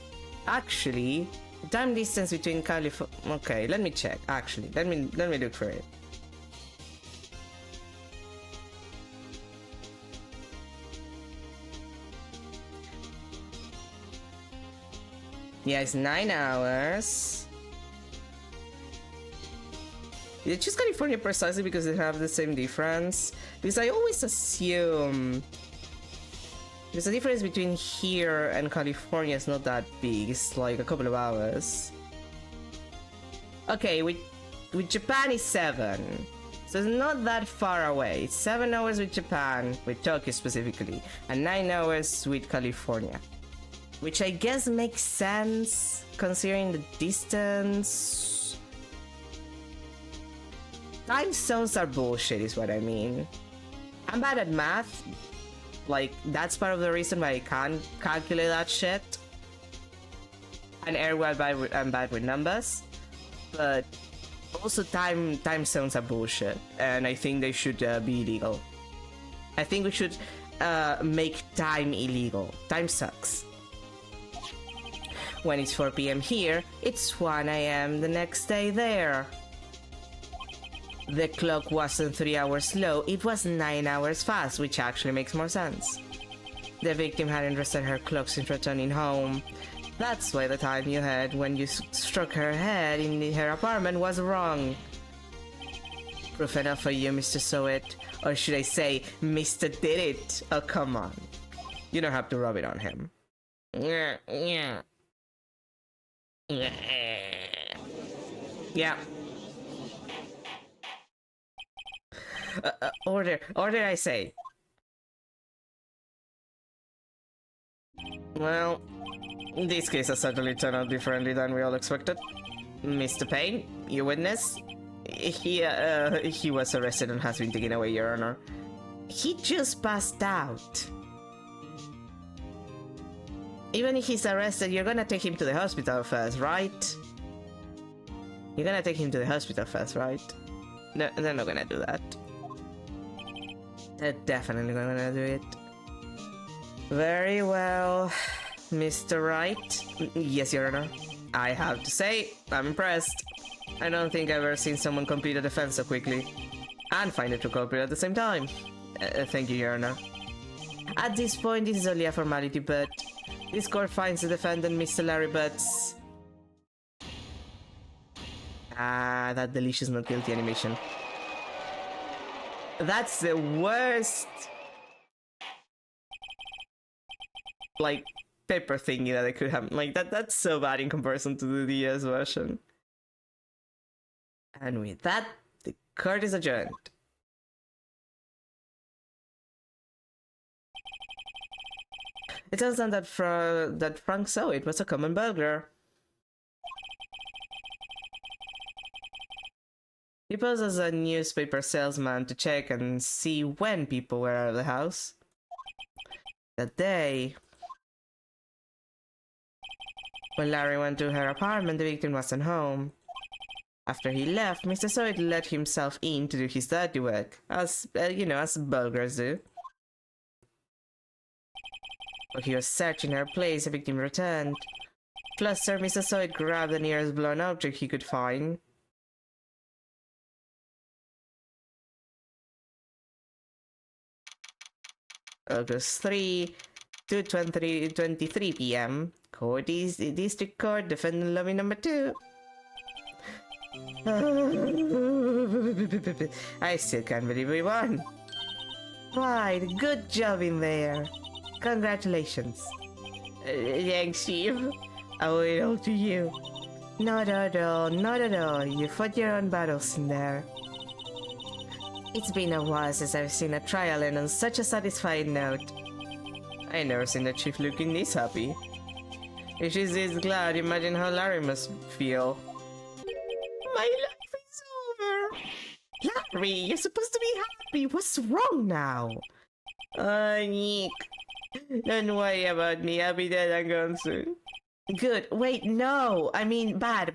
Actually, time distance between California. Okay, let me check. Actually, let me look for it. Yeah, it's 9 hours. Did I choose California precisely because they have the same difference? Because I always assume because the difference between here and California is not that big. It's like a couple of hours. Okay, with Japan is 7. So it's not that far away. It's 7 hours with Japan, with Tokyo specifically, and 9 hours with California. Which I guess makes sense, considering the distance. Time zones are bullshit, is what I mean. I'm bad at math. Like, that's part of the reason why I can't calculate that shit. And I'm bad with numbers. But also time zones are bullshit. And I think they should be illegal. I think we should make time illegal. Time sucks. When it's 4 PM here, it's 1 AM the next day there. The clock wasn't 3 hours slow, it was 9 hours fast, which actually makes more sense. The victim hadn't reset her clock since returning home. That's why the time you had when you struck her head in her apartment was wrong. Proof enough for you, Mr. Soet. Or should I say, Mr. Did It? Oh, come on. You don't have to rub it on him. Yeah. Order, I say. Well, this case has certainly turned out differently than we all expected. Mr. Payne, your witness, he was arrested and has been taken away, Your Honor. He just passed out. Even if he's arrested, you're gonna take him to the hospital first, right? You're gonna take him to the hospital first, right? No, they're not gonna do that. They're definitely not gonna do it. Very well, Mr. Wright. Yes, Your Honor. I have to say, I'm impressed. I don't think I've ever seen someone complete a defense so quickly. And find the true culprit at the same time. Thank you, Your Honor. At this point, this is only a formality, but this court finds the defendant, Mr. Larry Butts. Ah, that delicious not guilty animation. That's the worst, like, paper thingy that I could have. Like, that's so bad in comparison to the DS version. And with that, the court is adjourned. It turns out that Frank Soet was a common burglar. He posed as a newspaper salesman to check and see when people were out of the house. That day, when Larry went to her apartment, the victim wasn't home. After he left, Mr. Soet let himself in to do his dirty work, as, as burglars do. While he was searching her place, a victim returned. Flustered, Mr. Zoid grabbed the nearest blown object he could find. August 3, 2:23 p.m. Court District Court, defendant lobby number 2. I still can't believe we won. Right, good job in there. Congratulations. Thanks, Chief. I owe it all to you. Not at all, not at all. You fought your own battles in there. It's been a while since I've seen a trial end on such a satisfying note. I never seen the Chief looking this happy. If she's this glad, imagine how Larry must feel. My life is over! Larry, you're supposed to be happy! What's wrong now? Nick. Don't worry about me, I'll be dead and gone soon. Good. Wait, no! I mean bad.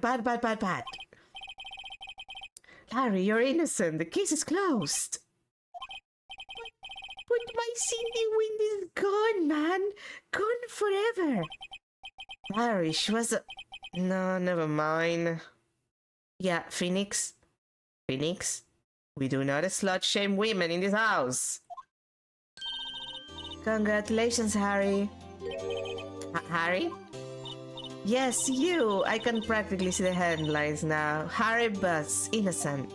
Larry, you're innocent. The case is closed. But my Cindy Wind is gone, man. Gone forever. Larry, she was a... No, never mind. Yeah, Phoenix. Phoenix, we do not slut-shame women in this house. Congratulations, Harry. Harry? Yes, you! I can practically see the headlines now. Harry Butts, innocent.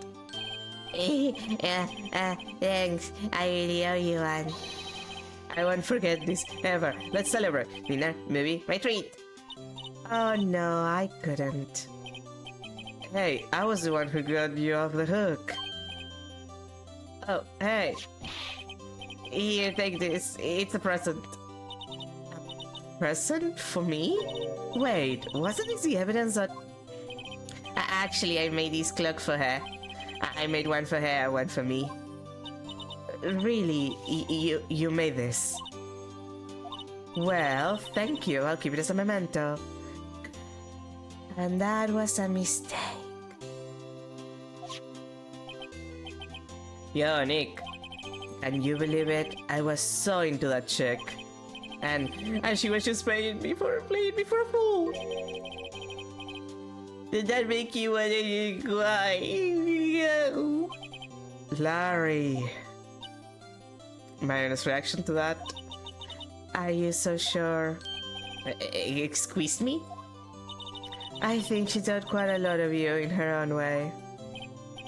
Thanks. I really owe you one. I won't forget this, ever. Let's celebrate. Dinner, movie, my treat. Oh no, I couldn't. Hey, I was the one who got you off the hook. Oh, hey. Here, take this. It's a present. Present for me? Wait, wasn't this the evidence that... Actually, I made this cloak for her. I made one for her, one for me. Really? You made this? Well, thank you. I'll keep it as a memento. And that was a mistake. Yo, Nick. Can you believe it? I was so into that chick. And she was just playing me for a fool. Did that make you want to cry? Larry. My honest reaction to that? Are you so sure? Excuse me? I think she thought quite a lot of you in her own way.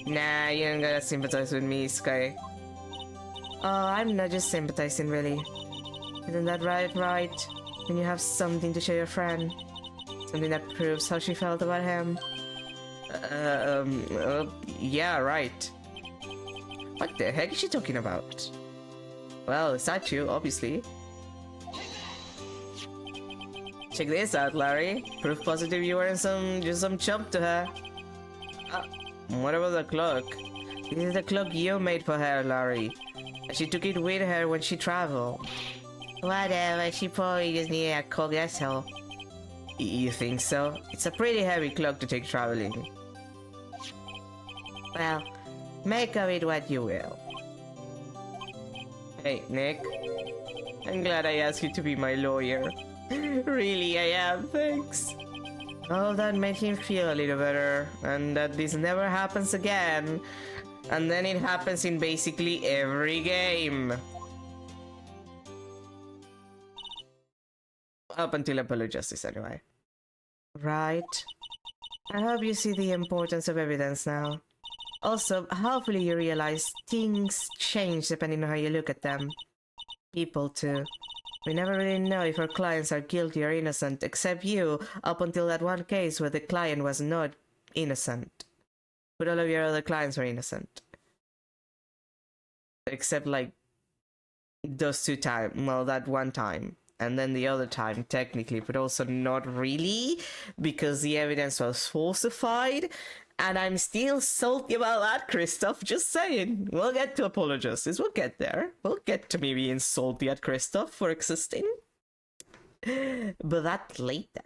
Nah, you don't gotta sympathize with me, Sky. Oh, I'm not just sympathizing, really. Isn't that right? When you have something to show your friend. Something that proves how she felt about him. Yeah, right. What the heck is she talking about? Well, it's not you, obviously. Check this out, Larry. Proof positive you weren't just some chump to her. What about the cloak? This is the cloak you made for her, Larry. She took it with her when she traveled. Whatever, she probably just needed a cloak, that's all. You think so? It's a pretty heavy cloak to take traveling. Well, make of it what you will. Hey, Nick. I'm glad I asked you to be my lawyer. Really, I am, thanks. Oh, that made him feel a little better, and that this never happens again. And then it happens in basically every game. Up until Apollo Justice, anyway. Right. I hope you see the importance of evidence now. Also, hopefully you realize things change depending on how you look at them. People too. We never really know if our clients are guilty or innocent, except you, up until that one case where the client was not innocent. But all of your other clients were innocent. Except, like, those 2 times. Well, that one time. And then the other time, technically, but also not really, because the evidence was falsified. And I'm still salty about that, Christoph, just saying. We'll get to Apollo Justice, we'll get there. We'll get to me being salty at Christoph for existing. But that later.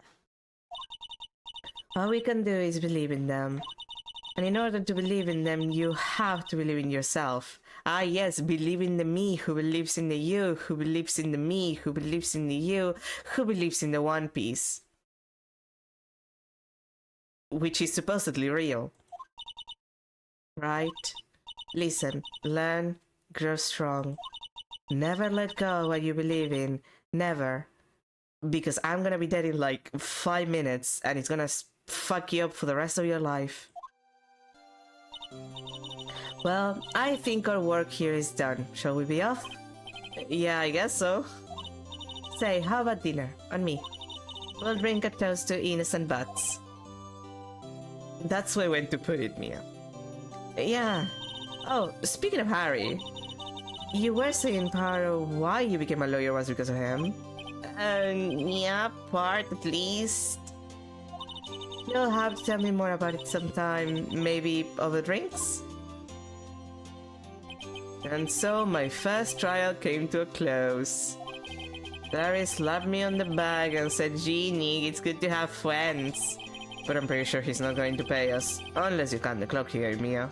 All we can do is believe in them. And in order to believe in them, you have to believe in yourself. Ah, yes, believe in the me who believes in the you, who believes in the me, who believes in the you, who believes in the One Piece. Which is supposedly real. Right? Listen, learn, grow strong. Never let go what you believe in. Never. Because I'm gonna be dead in like 5 minutes and it's gonna fuck you up for the rest of your life. Well, I think our work here is done. Shall we be off? Yeah, I guess so. Say, how about dinner? On me. We'll drink a toast to innocent butts. That's where I went to put it, Mia. Yeah. Oh, speaking of Harry, you were saying part of why you became a lawyer was because of him. Yeah, part at least. You'll have to tell me more about it sometime, maybe over drinks? And so my first trial came to a close. Larry slapped me on the back and said, "Genie, it's good to have friends." But I'm pretty sure he's not going to pay us, unless you count the clock here, Mia.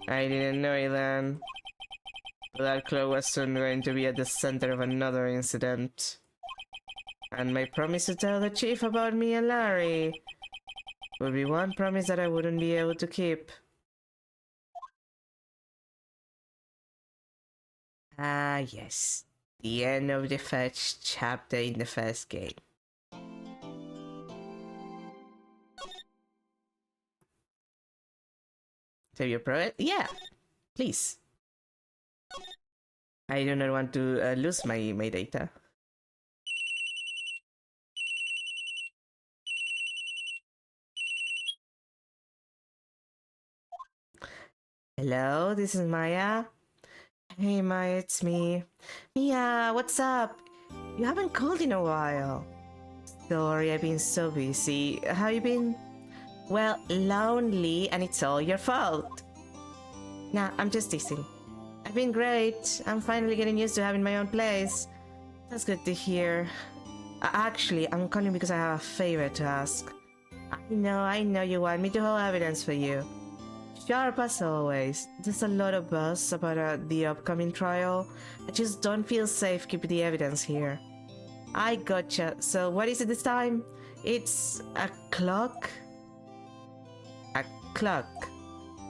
I didn't know it then. But that clock was soon going to be at the center of another incident. And my promise to tell the chief about me and Larry would be one promise that I wouldn't be able to keep. Ah, yes. The end of the first chapter in the first game. So you pro it? Yeah, please. I do not want to lose my data. Hello, this is Maya. Hey Maya, it's me. Mia, what's up? You haven't called in a while. Sorry, I've been so busy. How you been? Well, lonely, and it's all your fault. Nah, I'm just teasing. I've been great. I'm finally getting used to having my own place. That's good to hear. Actually, I'm calling because I have a favor to ask. I know you want me to hold evidence for you. Sharp as always. There's a lot of buzz about the upcoming trial. I just don't feel safe keeping the evidence here. I gotcha. So what is it this time? It's a clock? A clock.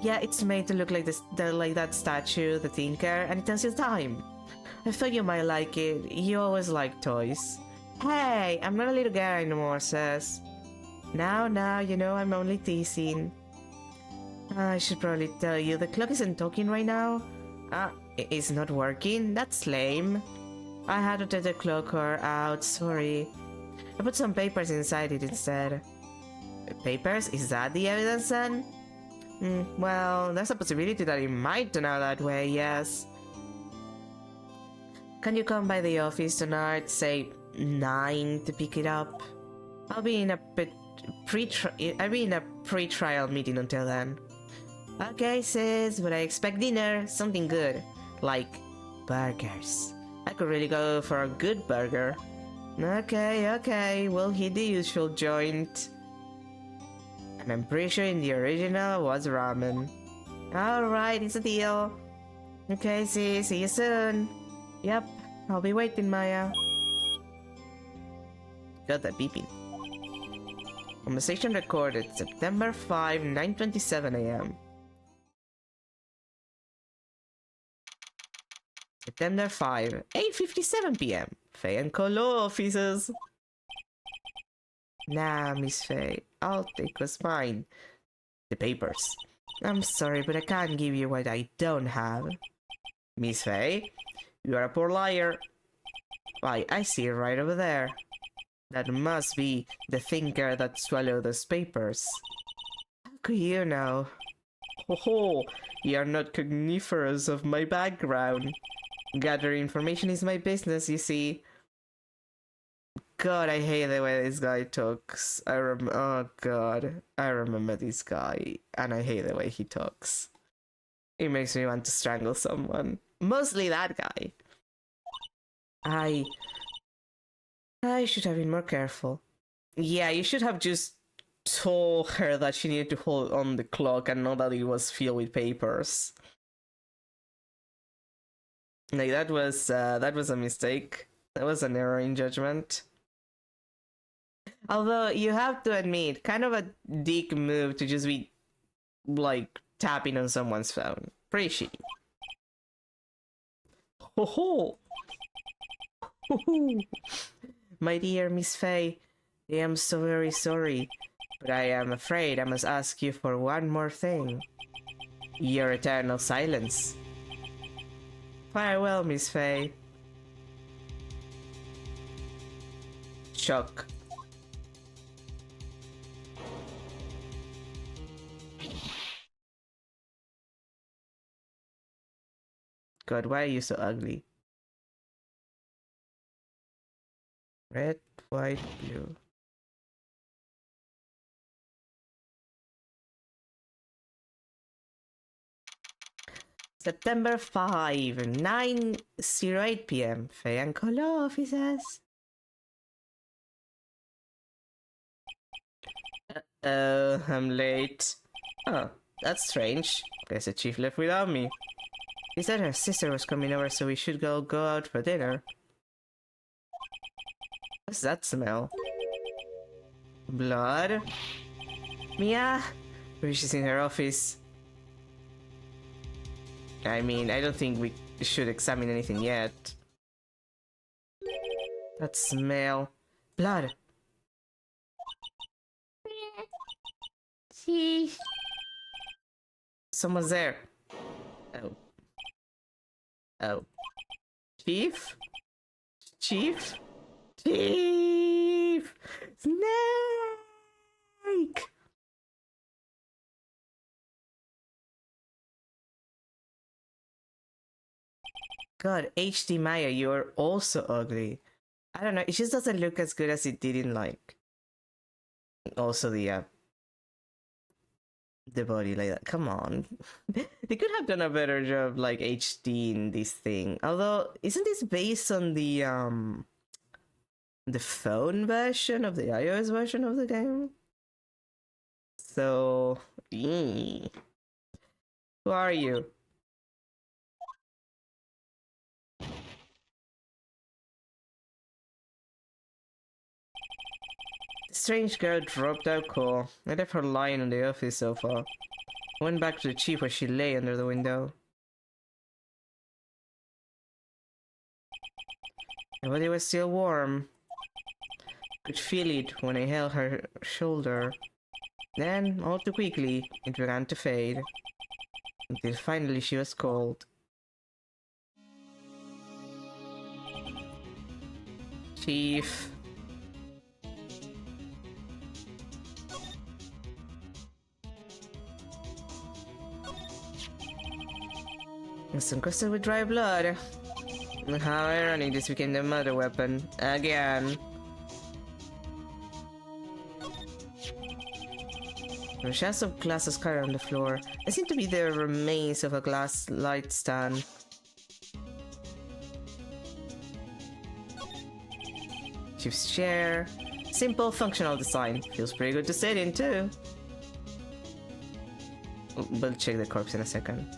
Yeah, it's made to look like like that statue, the Thinker, and it tells you time. I thought you might like it. You always like toys. Hey, I'm not a little girl anymore, sis. Now, you know I'm only teasing. I should probably tell you, the clock isn't talking right now. It's not working? That's lame. I had to take the clock out, sorry. I put some papers inside it instead. Papers? Is that the evidence then? Well, there's a possibility that it might turn out that way, yes. Can you come by the office tonight, say 9 to pick it up? I'll be in a pre-trial meeting until then. Okay, sis, but I expect dinner, something good, like burgers. I could really go for a good burger. Okay, we'll hit the usual joint. And I'm pretty sure in the original was ramen. Alright, it's a deal. Okay, sis, see you soon. Yep, I'll be waiting, Maya. Got that beeping. Conversation recorded September 5, 9:27 a.m. September 5, 8:57 p.m. Faye and Colo offices. Nah, Miss Faye, I'll take what's mine. The papers. I'm sorry, but I can't give you what I don't have. Miss Faye, you are a poor liar. Why, I see it right over there. That must be the Thinker that swallowed those papers. How could you know? Ho, you are not cogniferous of my background. Gathering information is my business, you see. God, I hate the way this guy talks. Oh god, I remember this guy, and I hate the way he talks. It makes me want to strangle someone. Mostly that guy. I should have been more careful. Yeah, you should have just told her that she needed to hold on the clock and not that it was filled with papers. Like that was a mistake. That was an error in judgment. Although you have to admit, kind of a dick move to just be like tapping on someone's phone. Pretty shitty. Ho ho! Ho ho! My dear Miss Faye, I am so very sorry, but I am afraid I must ask you for one more thing. Your eternal silence. Farewell, Miss Faye. Shock. God, why are you so ugly? Red, white, blue. September 5, 9:08 p.m. Faye and Colo offices. I'm late. Oh, that's strange. Guess the chief left without me. He said her sister was coming over, so we should go out for dinner. What's that smell? Blood? Mia? Maybe she's in her office. I mean, I don't think we should examine anything yet. That smell. Blood. See? Someone's there. Oh. Oh. Chief? Chief? Chief! Snake! God, HD Maya, you're also ugly. I don't know, it just doesn't look as good as it did in like... Also the body like that. Come on. They could have done a better job like HD in this thing. Although, isn't this based on the phone version of the iOS version of the game? So, who are you? The strange girl dropped out cool. I left her lying on the office sofa. I went back to the chief where she lay under the window. The body was still warm. Could feel it when I held her shoulder. Then, all too quickly, it began to fade. Until finally she was cold. Chief. Instant crystal with dry blood. How ironic this became the murder weapon. Again. There are shards of glass scattered on the floor. There seem to be the remains of a glass light stand. Chief's chair. Simple, functional design. Feels pretty good to sit in, too. We'll check the corpse in a second.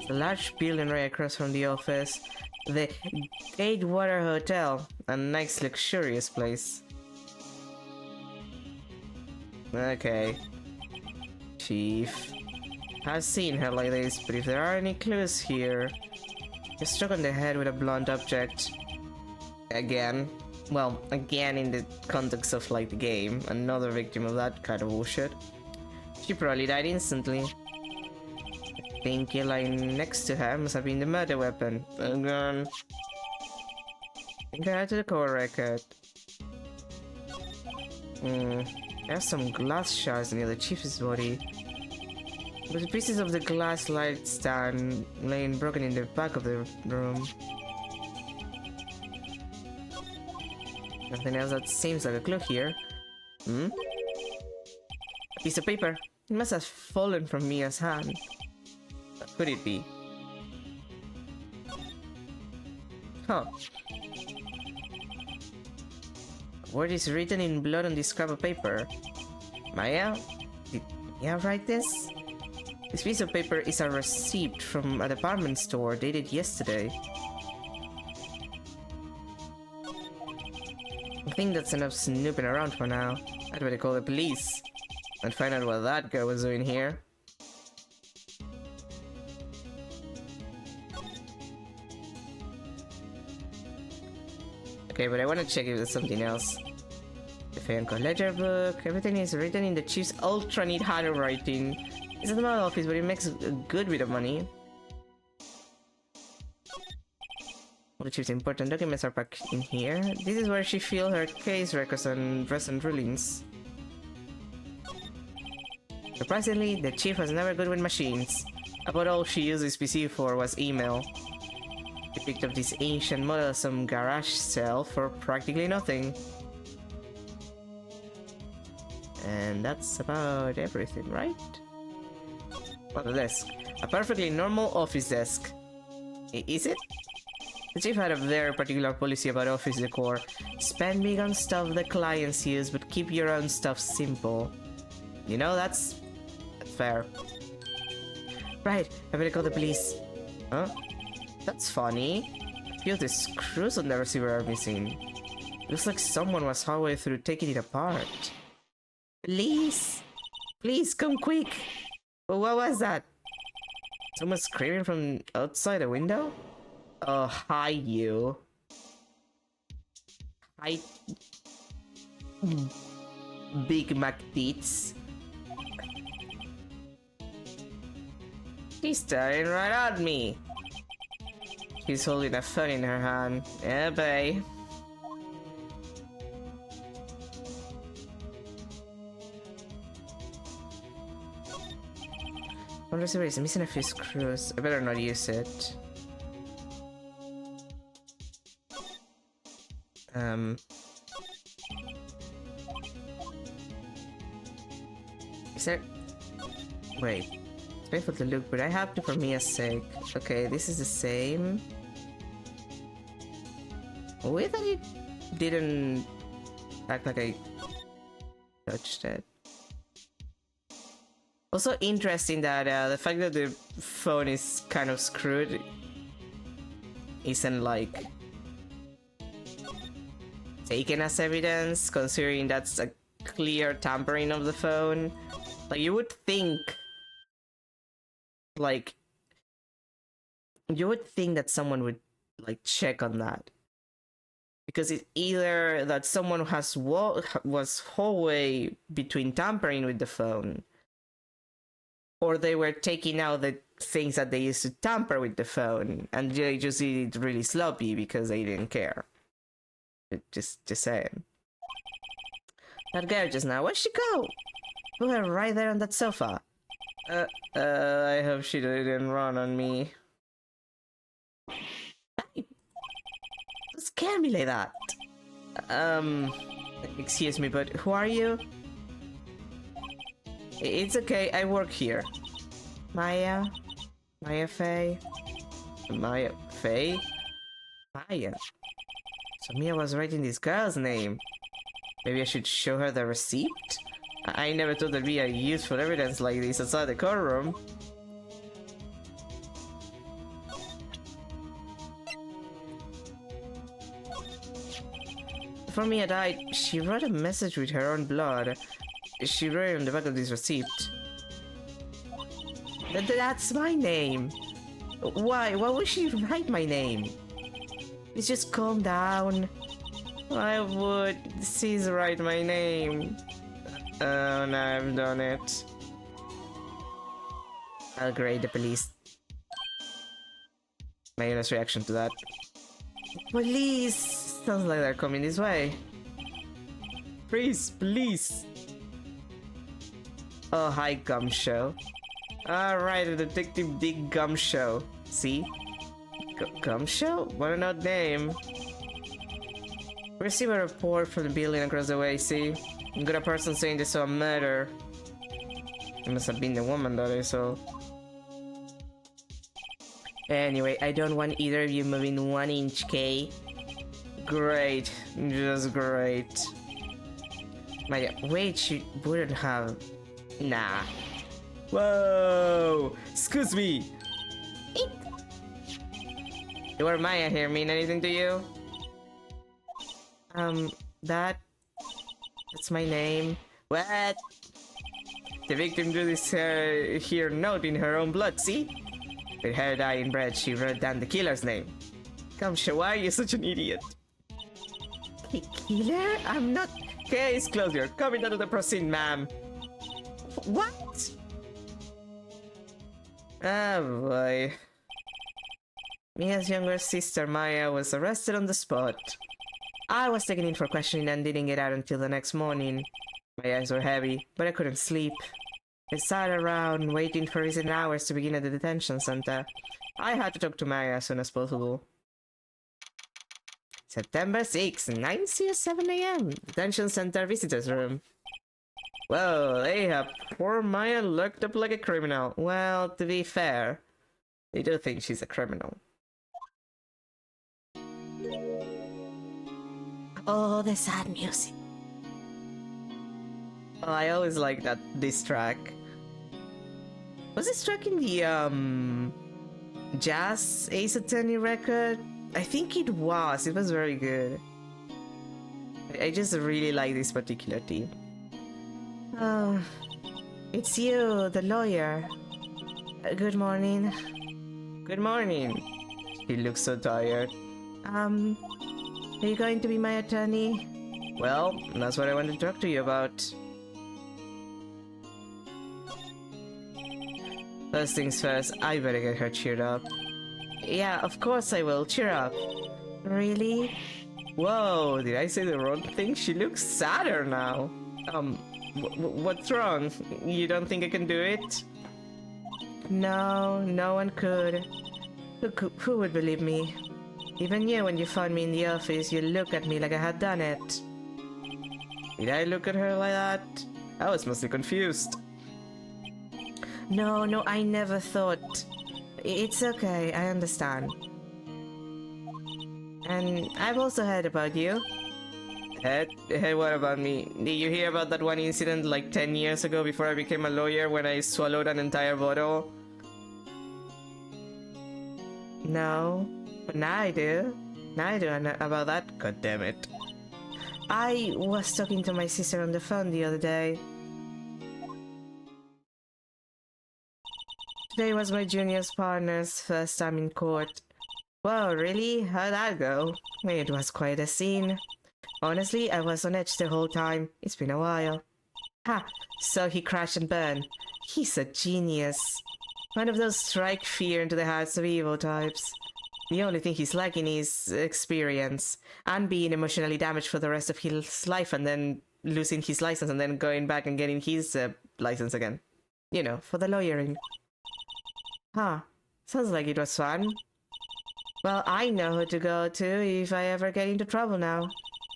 A large building right across from the office. The Gatewater Hotel. A nice, luxurious place. Okay. Chief. I've seen her like this, but if there are any clues here... You're struck on the head with a blunt object. Again. Well, again in the context of like the game. Another victim of that kind of bullshit. She probably died instantly. I think you lying next to her must have been the murder weapon. Again. Go to the core record. There's some glass shards near the chief's body. With pieces of the glass light stand laying broken in the back of the room. Nothing else that seems like a clue here. A piece of paper. It must have fallen from Mia's hand. What could it be? Huh. A word is written in blood on this scrap of paper. Maya? Did Mia write this? This piece of paper is a receipt from a department store dated yesterday. I think that's enough snooping around for now. I'd better call the police and find out what that girl was doing here. Okay, but I want to check if there's something else. The Fianco ledger book. Everything is written in the chief's ultra neat handwriting. It's at my office, but it makes a good bit of money. All the chief's important documents are packed in here. This is where she filed her case records and recent rulings. Surprisingly, the chief was never good with machines. About all she used his PC for was email. He picked up this ancient model of some garage sale for practically nothing. And that's about everything, right? Well, the desk. A perfectly normal office desk. Is it? The chief had a very particular policy about office decor. Spend big on stuff the clients use, but keep your own stuff simple. You know, that's fair. Right, I better call the police. Huh? That's funny. A few of the screws on the receiver are missing. Looks like someone was halfway through taking it apart. Please! Please, come quick! What was that? Someone screaming from outside the window? Oh, hi, you. Hi. Big Mac Teats. She's staring right at me. She's holding a phone in her hand. Yeah, bae. One receiver is missing a few screws. I better not use it. Is there... Wait. It's painful to look, but I have to for Mia's sake. Okay, this is the same. Wait, that it didn't act like I touched it. Also interesting that the fact that the phone is kind of screwed isn't like taken as evidence, considering that's a clear tampering of the phone. Like, you would think, like, you would think that someone would like check on that, because it's either that someone was halfway between tampering with the phone, or they were taking out the things that they used to tamper with the phone, and they just did it really sloppy because they didn't care. Just saying. That girl just now, where'd she go? Put her right there on that sofa. I hope she didn't run on me. Hey, don't scare me like that. Excuse me, but who are you? It's okay, I work here. Maya? Maya Faye? Maya Faye? Maya. So Mia was writing this girl's name. Maybe I should show her the receipt? I never thought there'd be a useful evidence like this outside the courtroom. Before Mia died, she wrote a message with her own blood. She wrote it on the back of this receipt. That's my name! Why? Why would she write my name? Please just calm down. I would. Please write my name. Oh, now I've done it. I'll grade the police. My honest reaction to that. Police! Sounds like they're coming this way. Please, please! Oh, hi, Gumshoe. Alright, a Detective Dick Gumshoe. See? Gumshoe? What an odd name. Receive a report from the building across the way, see? Got a person saying they saw a murder. It must have been the woman that I saw. Anyway, I don't want either of you moving 1 inch, K. Great. Just great. Maya, wait, she wouldn't have... Nah. Whoa! Excuse me! The word Maya here mean anything to you? That's my name. What? The victim drew this here note in her own blood, see? With her dye and bread, she wrote down the killer's name. Come, why are you such an idiot? The killer? I'm not... Case closed. You're coming out of the proceed, ma'am. What? Oh boy. Mia's younger sister Maya was arrested on the spot. I was taken in for questioning and didn't get out until the next morning. My eyes were heavy, but I couldn't sleep. I sat around waiting for recent hours to begin at the detention center. I had to talk to Maya as soon as possible. September 6, 9:07 a.m. Detention center visitors room. Well, Ahab, poor Maya looked up like a criminal. Well, to be fair, they do think she's a criminal. Oh, the sad music. Oh, I always like this track. Was this track in the Jazz Ace Attorney record? I think it was. It was very good. I just really like this particular theme. Oh, it's you, the lawyer. Good morning. Good morning. He looks so tired. Are you going to be my attorney? Well, that's what I wanted to talk to you about. First things first, I better get her cheered up. Yeah, of course I will. Cheer up. Really? Whoa, did I say the wrong thing? She looks sadder now. What's wrong? You don't think I can do it? No, no one could. Who would believe me? Even you, when you found me in the office, you looked at me like I had done it. Did I look at her like that? I was mostly confused. No, I never thought. It's okay, I understand. And I've also heard about you. Heard what about me? Did you hear about that one incident like 10 years ago before I became a lawyer when I swallowed an entire bottle? No, but now I do. Now I do know about that. God damn it. I was talking to my sister on the phone the other day. Today was my junior's partner's first time in court. Whoa, really? How'd that go? It was quite a scene. Honestly, I was on edge the whole time. It's been a while. Ha! So he crashed and burned. He's a genius. One of those strike fear into the hearts of evil types. The only thing he's lacking is experience. And being emotionally damaged for the rest of his life and then losing his license and then going back and getting his license again. You know, for the lawyering. Huh. Sounds like it was fun. Well, I know who to go to if I ever get into trouble now.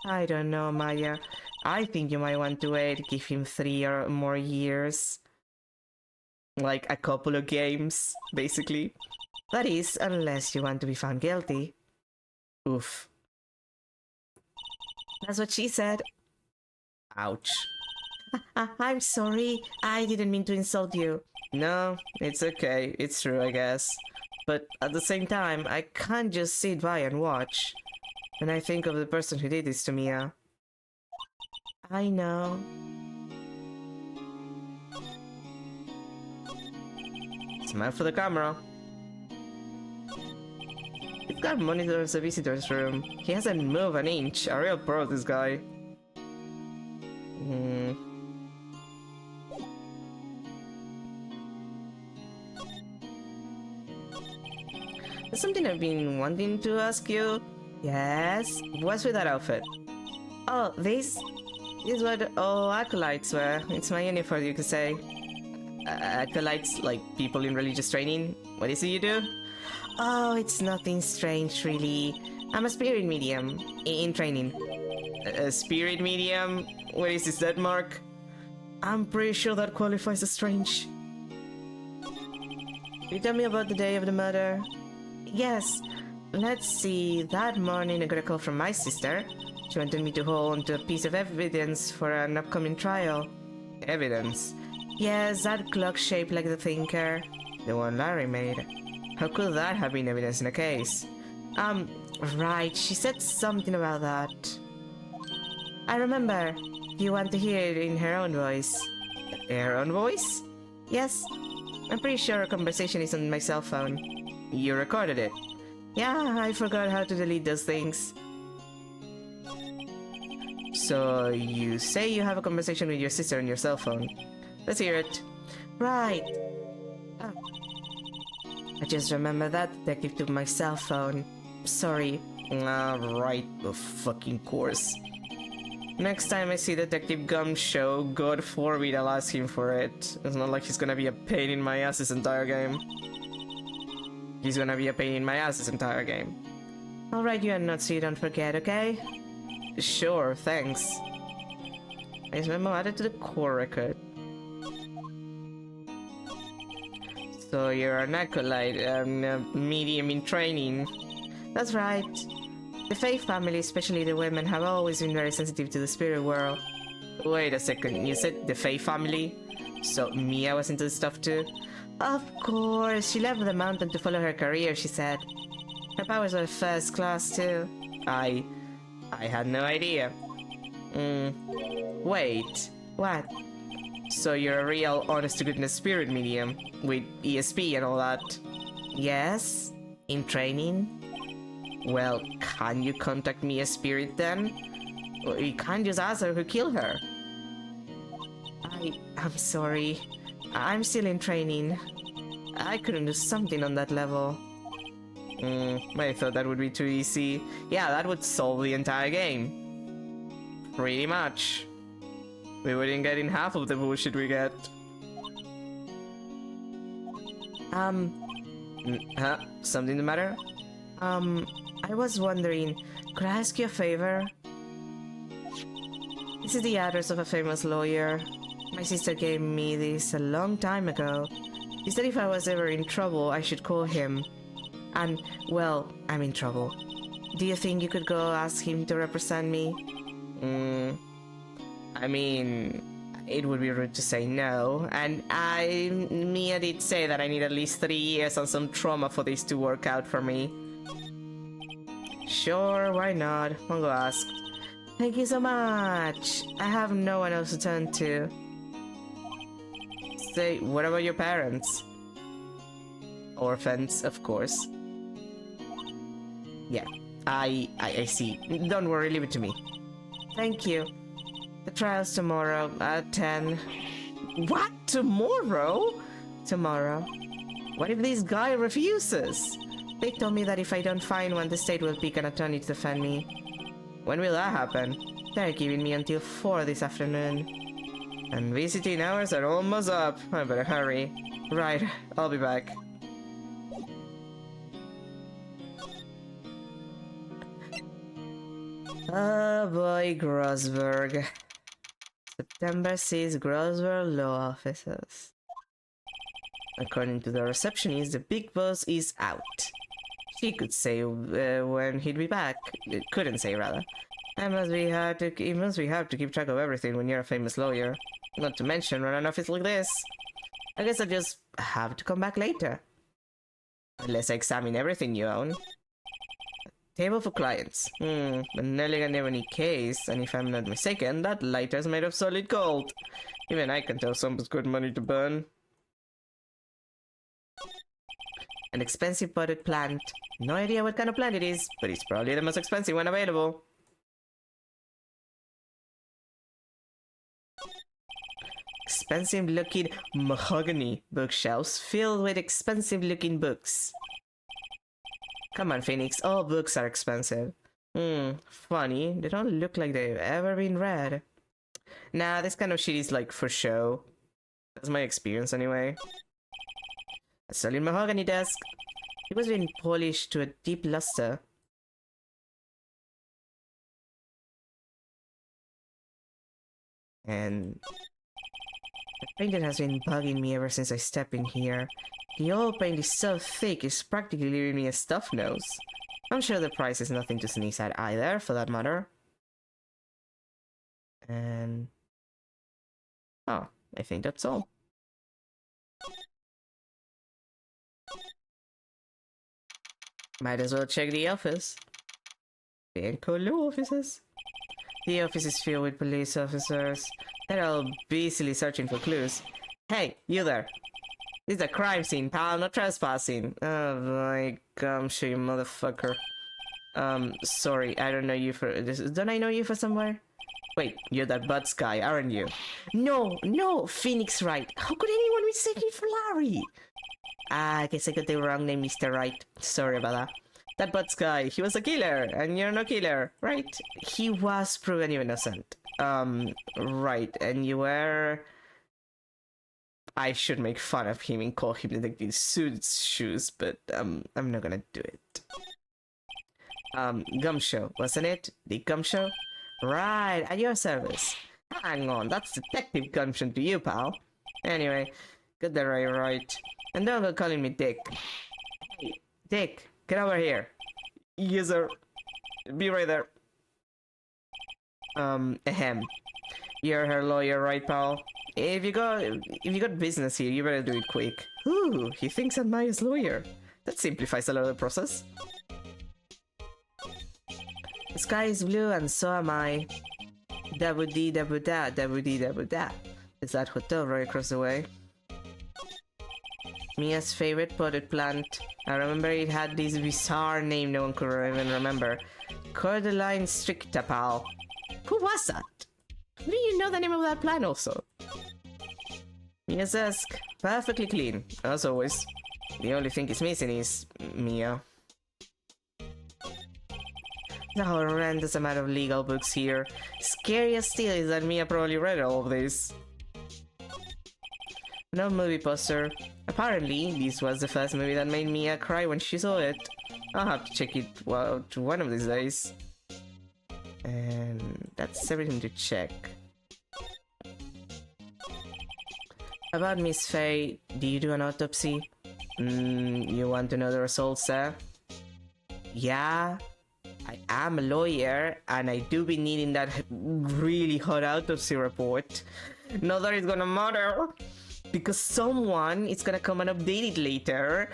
I don't know, Maya. I think you might want to wait, give him 3 or more years. Like a couple of games, basically. That is, unless you want to be found guilty. Oof. That's what she said. Ouch. I'm sorry. I didn't mean to insult you. No, it's okay. It's true, I guess. But at the same time, I can't just sit by and watch. When I think of the person who did this to Mia. I know. Smile for the camera. He's got monitors the visitor's room. He hasn't moved an inch. A real pro, this guy. There's something I've been wanting to ask you. Yes? What's with that outfit? Oh, this is what all acolytes wear. It's my uniform, you could say. Acolytes, like people in religious training? What is it you do? Oh, it's nothing strange, really. I'm a spirit medium in training. A spirit medium? What is this, that mark? I'm pretty sure that qualifies as strange. You tell me about the day of the murder? Yes. Let's see, that morning I got a call from my sister. She wanted me to hold onto a piece of evidence for an upcoming trial. Evidence? Yes, that clock shaped like the thinker. The one Larry made. How could that have been evidence in a case? Right, she said something about that. I remember. You want to hear it in her own voice. Her own voice? Yes. I'm pretty sure her conversation is on my cell phone. You recorded it? Yeah, I forgot how to delete those things. So, you say you have a conversation with your sister on your cell phone. Let's hear it. Right. Oh. I just remember that detective took my cell phone. Sorry. Right, of fucking course. Next time I see Detective Gumshoe, God forbid I'll ask him for it. It's not like he's gonna be a pain in my ass this entire game. He's gonna be a pain in my ass this entire game. I'll write you a note so you don't forget, okay? Sure, thanks. Is memo added to the core record? So you're an acolyte, medium in training. That's right. The Fae family, especially the women, have always been very sensitive to the spirit world. Wait a second, you said the Fae family? So Mia was into this stuff too? Of course, she left the mountain to follow her career, she said. Her powers were first class too. I had no idea. Wait, what? So you're a real honest-to-goodness spirit medium, with ESP and all that? Yes, in training. Well, can you contact me as spirit then? Or you can't just ask her who killed her. I'm sorry. I'm still in training. I couldn't do something on that level. I thought that would be too easy. Yeah, that would solve the entire game. Pretty much. We wouldn't get in half of the bullshit we get. Something the matter? I was wondering, could I ask you a favor? This is the address of a famous lawyer. My sister gave me this a long time ago. She said if I was ever in trouble, I should call him. And, well, I'm in trouble. Do you think you could go ask him to represent me? I mean, it would be rude to say no. And Mia did say that I need at least 3 years and some trauma for this to work out for me. Sure, why not? I'll go ask. Thank you so much. I have no one else to turn to. Say, what about your parents? Orphans, of course. Yeah, I see. Don't worry, leave it to me. Thank you. The trial's tomorrow at 10. What? Tomorrow? Tomorrow. What if this guy refuses? They told me that if I don't find one, the state will pick an attorney to defend me. When will that happen? They're giving me until 4 this afternoon. And visiting hours are almost up. I better hurry. Right, I'll be back. Oh boy, Grossberg. September 6, Grossberg Law Offices. According to the receptionist, the big boss is out. She could say when he'd be back. Couldn't say, rather. It must be hard to keep track of everything when you're a famous lawyer. Not to mention run an office like this. I guess I'll just have to come back later. Unless I examine everything you own. Table for clients. An elegant ebony case, and if I'm not mistaken, that lighter's made of solid gold. Even I can tell someone's good money to burn. An expensive potted plant. No idea what kind of plant it is, but it's probably the most expensive one available. Expensive looking mahogany bookshelves filled with expensive looking books. Come on, Phoenix, all books are expensive. Funny, they don't look like they've ever been read. Nah, this kind of shit is like for show. That's my experience anyway. A solid mahogany desk. It was being polished to a deep luster. And the painting has been bugging me ever since I stepped in here. The oil paint is so thick, it's practically leaving me a stuffed nose. I'm sure the price is nothing to sneeze at either, for that matter. And... oh, I think that's all. Might as well check the office. And call no offices. The office is filled with police officers. They're all busily searching for clues. Hey, you there. This is a crime scene, pal, not trespassing. Oh my gumshoe, you motherfucker. Sorry, I don't know you for this. Don't I know you for somewhere? Wait, you're that Butts guy, aren't you? No, Phoenix Wright. How could anyone mistake me for Larry? Ah, I guess I got the wrong name, Mr. Wright. Sorry about that. That Butts guy, he was a killer, and you're no killer, right? He was proven innocent. Right, and you were... I should make fun of him and call him Detective Suits Shoes, but, I'm not gonna do it. Gumshoe, wasn't it? The Gumshoe? Right, at your service. Hang on, that's Detective Gumshoe to you, pal. Anyway, got that right. And don't go calling me Dick. Hey, Dick, get over here. Yes, sir. Be right there. Ahem. You're her lawyer, right, pal? If you got business here, you better do it quick. Ooh, he thinks I'm Maya's lawyer. That simplifies a lot of the process. The sky is blue and so am I. Daboo-dee, daboo-da, daboo-dee, daboo-da. Is that hotel right across the way? Mia's favorite potted plant. I remember it had this bizarre name no one could even remember. Cordyline stricta, pal. Who was that? How do you know the name of that plant also? Mia's desk. Perfectly clean, as always. The only thing is missing is Mia. The horrendous amount of legal books here. Scariest still is that Mia probably read all of this. No movie poster. Apparently, this was the first movie that made Mia cry when she saw it. I'll have to check it out one of these days. And that's everything to check. About Miss Faye, do you do an autopsy? You want to know the results, sir? Yeah, I am a lawyer, and I do be needing that really hot autopsy report. Not that it's gonna matter, because someone is gonna come and update it later.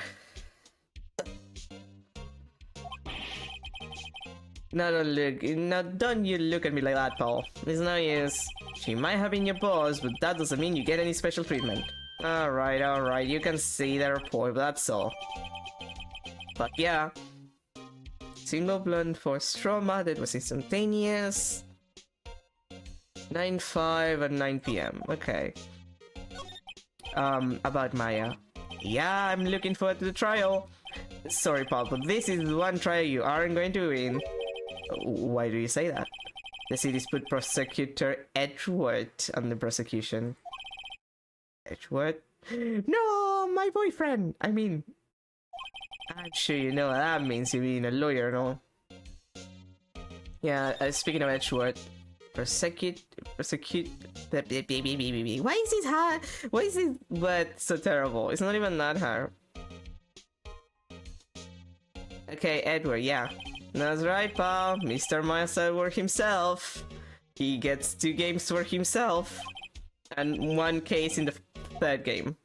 Don't you look at me like that, Paul. There's no use. She might have been your boss, but that doesn't mean you get any special treatment. Alright, you can see the report, but that's all. But yeah. Single blunt for trauma that was instantaneous. 9:05 and 9 PM. Okay. About Maya. Yeah, I'm looking forward to the trial. Sorry, Paul, but this is one trial you aren't going to win. Why do you say that? The city's put Prosecutor Edgeworth on the prosecution. Edgeworth? No, my boyfriend! I mean... I'm sure you know what that means, you being a lawyer and all. Yeah, speaking of Edgeworth, prosecute... Why is this hard? Why is this word so terrible? It's not even that hard. Okay, Edward, yeah. That's right, pal. Mr. Miles Edward himself. He gets 2 games for himself. And 1 case in the 3rd game.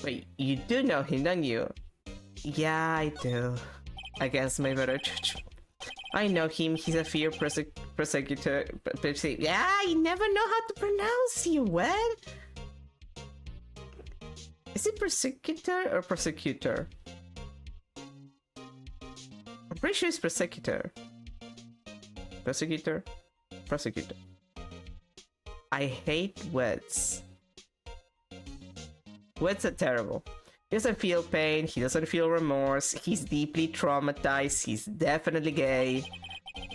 Wait, you do know him, don't you? Yeah, I do. Against my better judgment. I know him, he's a fear prosecutor. Yeah, I never know how to pronounce you, what? Is it prosecutor or prosecutor? I'm pretty sure it's prosecutor. Prosecutor? Prosecutor. I hate words. Words are terrible. He doesn't feel pain, he doesn't feel remorse, he's deeply traumatized, he's definitely gay.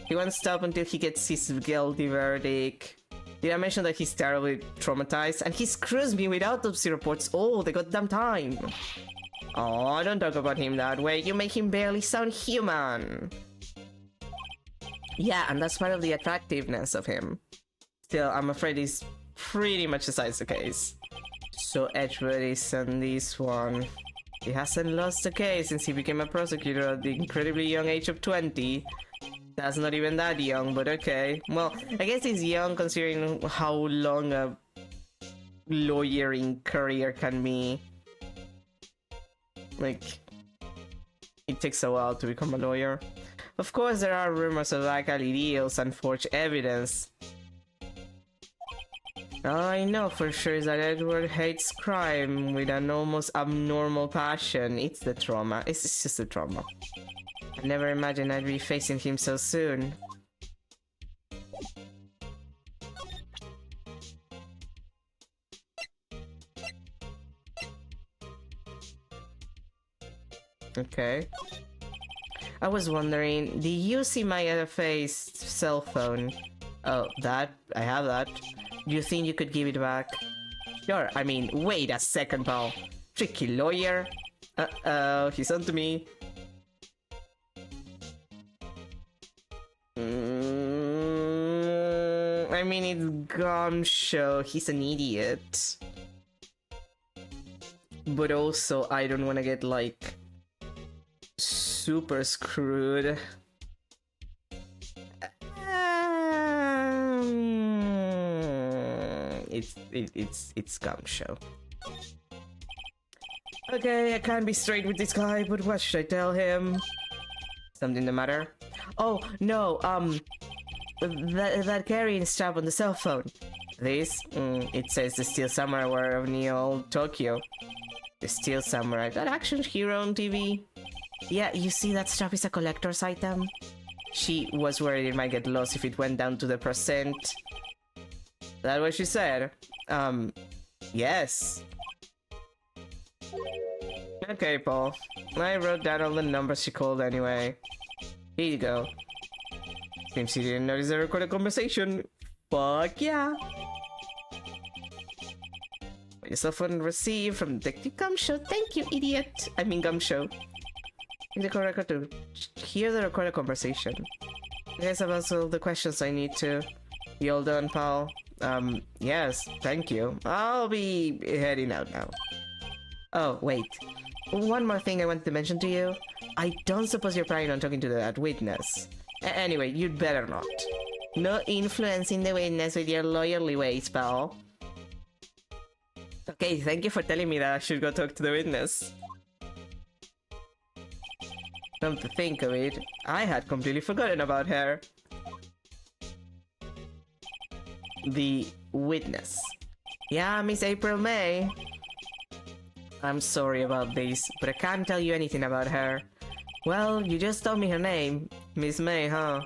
He won't stop until he gets his guilty verdict. Did I mention that he's terribly traumatized? And he screws me with autopsy reports all the goddamn time. Oh, don't talk about him that way, you make him barely sound human. Yeah, and that's part of the attractiveness of him. Still, I'm afraid he's pretty much besides the case. So Edgeworth is on this one. He hasn't lost a case since he became a prosecutor at the incredibly young age of 20. That's not even that young, but okay. Well, I guess he's young considering how long a lawyering career can be. Like, it takes a while to become a lawyer. Of course, there are rumors of ugly deals and forged evidence. All I know for sure is that Edward hates crime with an almost abnormal passion. It's the trauma. It's just the trauma. I never imagined I'd be facing him so soon. Okay. I was wondering, do you see my FA's cell phone? Oh, that? I have that. Do you think you could give it back? Sure, I mean, wait a second, pal. Tricky lawyer. Uh-oh, he's on to me. I mean, it's Gumshoe. He's an idiot. But also, I don't want to get, like, super screwed. It's Gumshoe. Okay, I can't be straight with this guy, but what should I tell him? Something the matter? Oh, no, that carrying strap on the cell phone. This? It says the Steel Samurai of Neo Tokyo. The Steel Samurai, that action hero on TV? Yeah, you see that strap is a collector's item? She was worried it might get lost if it went down to the %. That's what she said. Yes. Okay, Paul. I wrote down all the numbers she called anyway. Here you go. Seems you didn't notice the recorded conversation. Fuck yeah. Your cell phone received from Detective Gumshoe. Thank you, idiot. I mean Gumshoe. The record to hear the recorded conversation. You guys have answered all the questions I need to. You all done, pal? Yes, thank you. I'll be heading out now. Oh, wait. One more thing I wanted to mention to you. I don't suppose you're planning on talking to that witness. Anyway, you'd better not. No influencing the witness with your lawyerly ways, pal. Okay, thank you for telling me that I should go talk to the witness. Come to think of it, I had completely forgotten about her. The witness. Yeah, Miss April May. I'm sorry about this, but I can't tell you anything about her. Well, you just told me her name. Miss May, huh?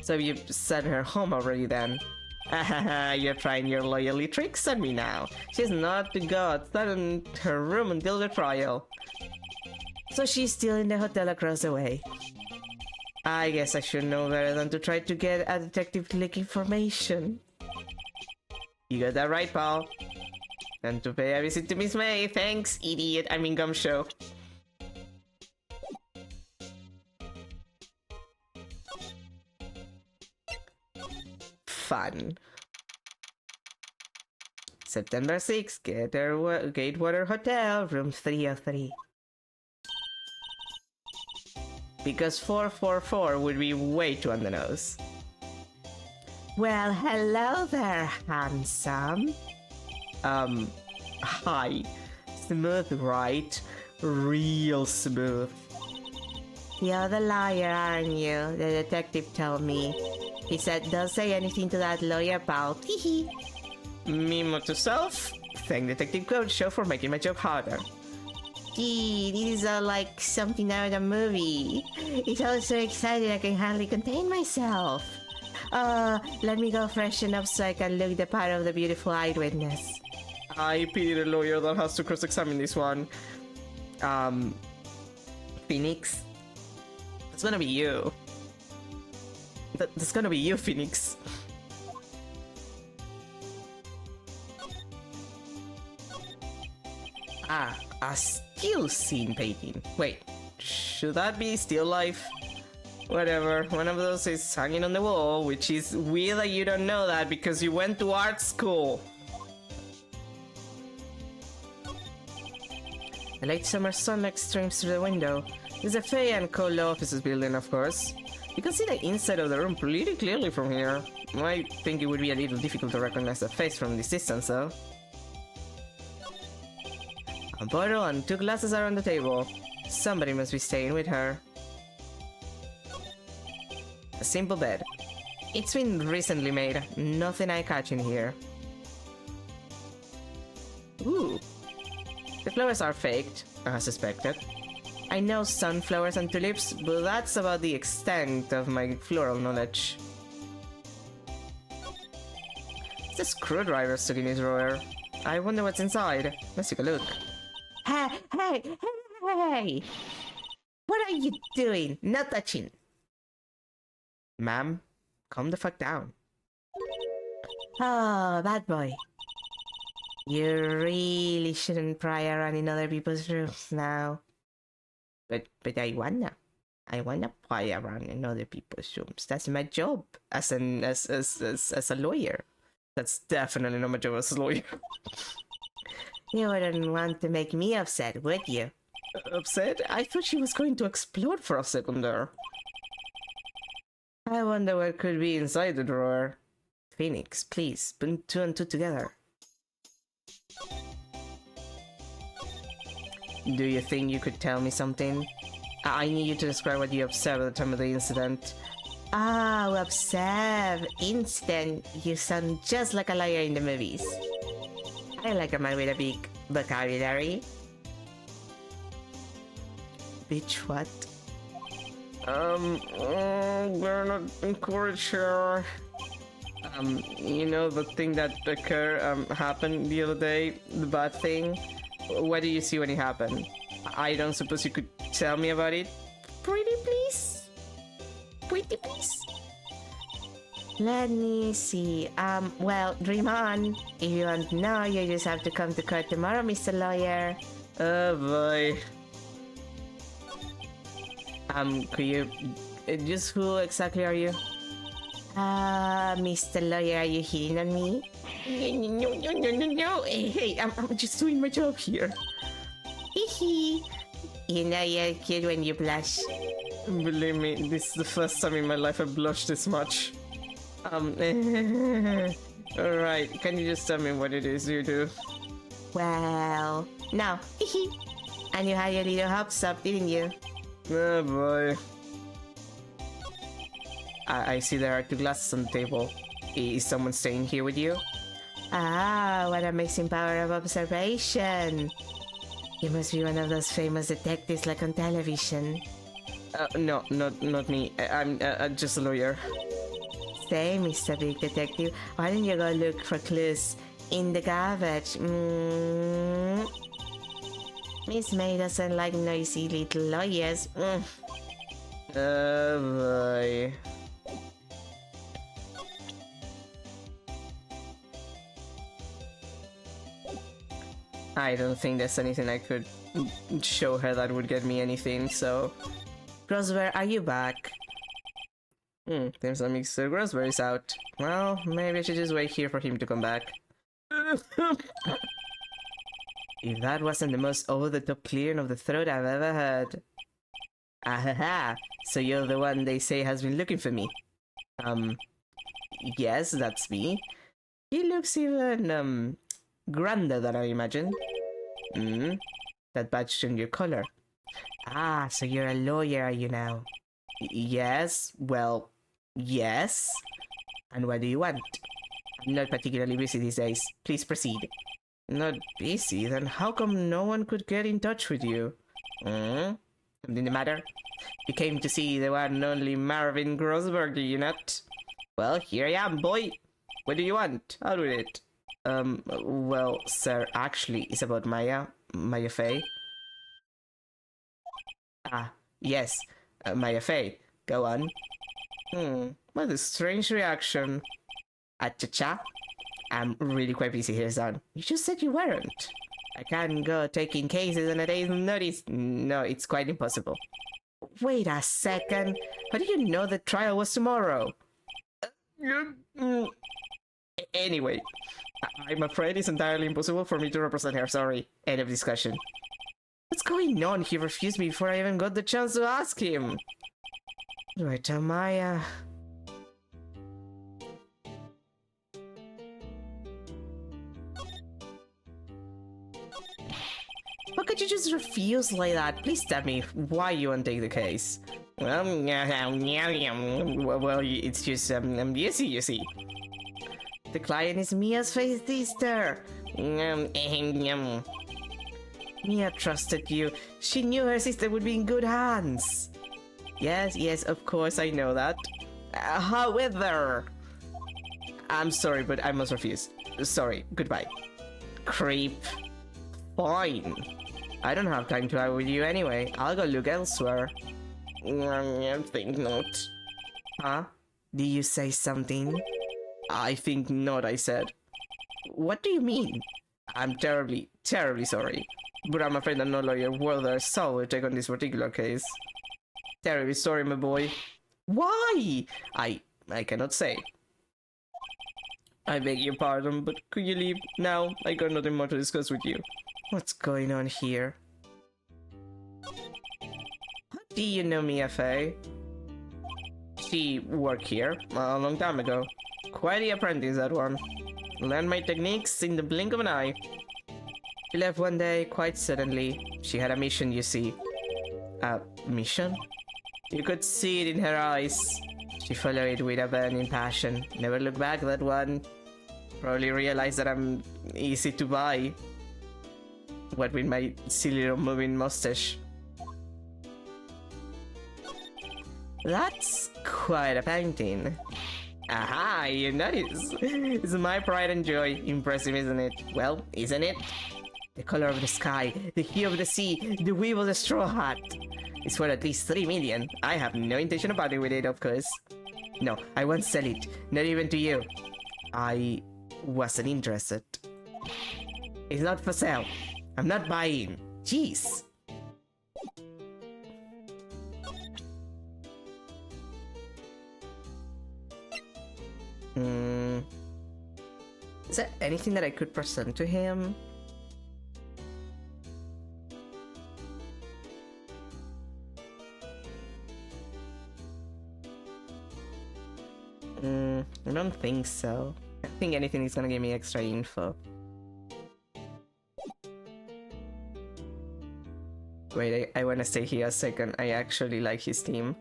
So you sent her home already then? Ahaha, you're trying your loyalty tricks on me now. She's not to go outside in her room until the trial. So she's still in the hotel across the way. I guess I should know better than to try to get a detective to leak information. You got that right, pal. And to pay a visit to Miss May, thanks, idiot. I mean Gumshoe. Fun. September 6th, Gatewater Hotel, room 303. Because 444 would be way too on the nose. Well, hello there, handsome. Hi. Smooth, right? Real smooth. You're the liar, aren't you? The detective told me. He said, don't say anything to that lawyer, pal. Teehee. Memo to self. Thank Detective Gumshoe for making my job harder. Gee, this is like something out of a movie. It's all so exciting I can hardly contain myself. Let me go freshen up so I can look the part of the beautiful eyewitness. I pity the lawyer that has to cross-examine this one. Phoenix? It's gonna be you. That's gonna be you, Phoenix. Ah, a still scene painting. Wait, should that be still life? Whatever, one of those is hanging on the wall, which is weird that you don't know that because you went to art school. The late summer sunlight streams through the window. It's a Fay and Co. Law Offices building, of course. You can see the inside of the room pretty clearly from here. I think it would be a little difficult to recognize the face from this distance, though. A bottle and 2 glasses are on the table. Somebody must be staying with her. A simple bed. It's been recently made. Nothing I catch in here. Ooh. The flowers are faked, as suspected. I know sunflowers and tulips, but that's about the extent of my floral knowledge. The screwdriver stuck in his drawer. I wonder what's inside. Let's take a look. Hey! What are you doing? No touching! Ma'am, calm the fuck down. Oh, bad boy. You really shouldn't pry around in other people's rooms now. But I wanna pry around in other people's rooms. That's my job as a lawyer. That's definitely not my job as a lawyer. You wouldn't want to make me upset, would you? Upset? I thought she was going to explode for a second there. I wonder what could be inside the drawer. Phoenix, please, put 2 and 2 together. Do you think you could tell me something? I need you to describe what you observed at the time of the incident. Oh, observe. Incident. You sound just like a liar in the movies. I like a man with a big vocabulary. Bitch, what? We're not encouraged here. You know the thing that happened the other day? The bad thing? What do you see when it happened? I don't suppose you could tell me about it? Pretty please? Pretty please? Let me see. Well, dream on. If you want to know, you just have to come to court tomorrow, Mr. Lawyer. Oh boy. Could you... just who exactly are you? Mr. Lawyer, are you hitting on me? No. Hey, I'm just doing my job here. Hee. You know you're cute when you blush. Believe me, this is the first time in my life I've blushed this much. Alright, can you just tell me what it is you do? Well, no. And you had your little hopes up, didn't you? Oh boy. I see there are 2 glasses on the table. Is someone staying here with you? Ah, what amazing power of observation. You must be one of those famous detectives like on television. No, not me. I'm just a lawyer. Say, Mr. Big Detective, why don't you go look for clues in the garbage? Miss May doesn't like noisy little lawyers. Oh boy. I don't think there's anything I could show her that would get me anything, so... Grossberry, are you back? Seems like Mr. Grossberry's out. Well, maybe I should just wait here for him to come back. If that wasn't the most over-the-top clearing of the throat I've ever heard. Ahaha, so you're the one they say has been looking for me. Yes, that's me. He looks even, grander than I imagined. That badge turned your color. Ah, so you're a lawyer, are you now? Yes, well, yes. And what do you want? I'm not particularly busy these days. Please proceed. Not busy? Then how come no one could get in touch with you? Something the matter? You came to see the one and only Marvin Grossberg, do you not? Well, here I am, boy. What do you want? Out with it. Well, sir, actually, it's about Maya Fey. Ah, yes, Maya Fey. Go on. What a strange reaction. Acha-cha? I'm really quite busy here, son. You just said you weren't. I can't go taking cases on a day's notice. No, it's quite impossible. Wait a second. How do you know the trial was tomorrow? Anyway, I'm afraid it's entirely impossible for me to represent her. Sorry. End of discussion. What's going on? He refused me before I even got the chance to ask him. What do I tell Maya? could you just refuse like that? Please tell me why you won't take the case. Well, it's just, you see. The client is Mia's faith sister. Mia trusted you. She knew her sister would be in good hands. Yes, of course I know that. However... I'm sorry, but I must refuse. Sorry, goodbye. Creep. Fine. I don't have time to argue with you anyway. I'll go look elsewhere. I think not. Huh? Did you say something? I think not, I said. What do you mean? I'm terribly sorry. But I'm afraid that no lawyer worth their salt will take on this particular case. Terribly sorry, my boy. Why? I cannot say. I beg your pardon, but could you leave now? I got nothing more to discuss with you. What's going on here? How do you know Mia Fey? She worked here a long time ago. Quite the apprentice, that one. Learned my techniques in the blink of an eye. She left one day, quite suddenly. She had a mission, you see. A mission? You could see it in her eyes. She followed it with a burning passion. Never looked back, that one. Probably realized that I'm easy to buy. What with my silly little moving mustache. That's quite a painting. Aha, you notice. It's my pride and joy. Impressive, isn't it? Well, isn't it? The color of the sky, the hue of the sea, the weave of the straw hat. It's worth at least 3 million. I have no intention of parting with it, of course. No, I won't sell it. Not even to you. I wasn't interested. It's not for sale. I'm not buying. Jeez. Is there anything that I could present to him? I don't think so. I think anything is gonna give me extra info. Wait, I wanna stay here a second. I actually like his team.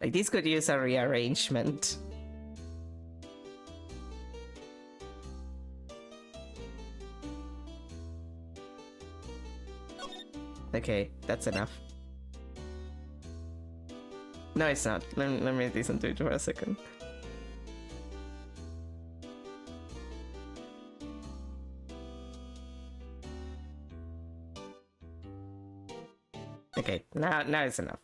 Like, this could use a rearrangement. Okay, that's enough. No, it's not. Let me listen to it for a second. Okay, now it's enough.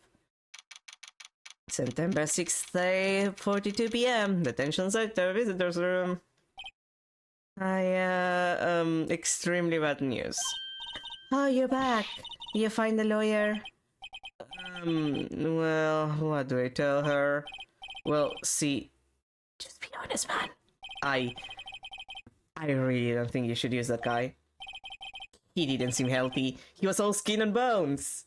September 6th, 42 p.m. Detention sector, visitors room. Extremely bad news. Oh, you're back. You find the lawyer? Well, what do I tell her? Well, see... Just be honest, man. I really don't think you should use that guy. He didn't seem healthy. He was all skin and bones.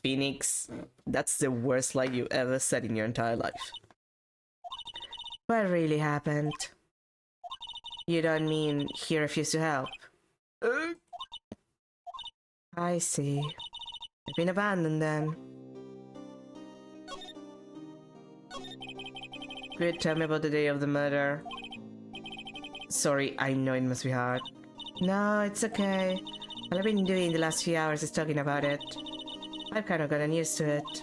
Phoenix, that's the worst lie you ever said in your entire life. What really happened? You don't mean he refused to help? I see. I've been abandoned then. Good, tell me about the day of the murder. Sorry, I know it must be hard. No, it's okay. All I've been doing the last few hours is talking about it. I've kind of gotten used to it.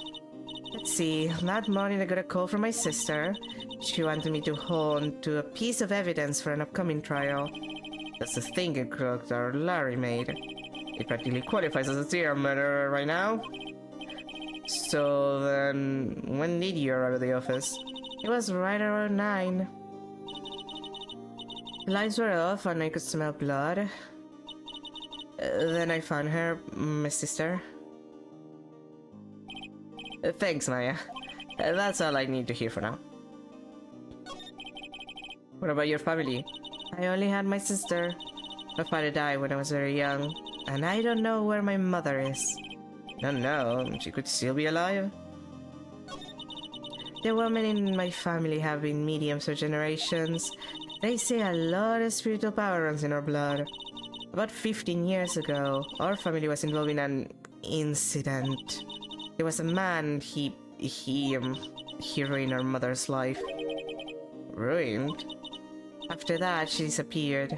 Let's see, that morning I got a call from my sister. She wanted me to hold on to a piece of evidence for an upcoming trial. That's the thinking clock that Larry made. It practically qualifies as a serial murderer right now. So then, when did you arrive at the office? It was right around 9. The lights were off and I could smell blood. Then I found her, my sister. Thanks, Maya. That's all I need to hear for now. What about your family? I only had my sister. My father died when I was very young, and I don't know where my mother is. No, she could still be alive. The women in my family have been mediums for generations. They say a lot of spiritual power runs in our blood. About 15 years ago, our family was involved in an incident. There was a man, he ruined our mother's life. Ruined? After that, she disappeared.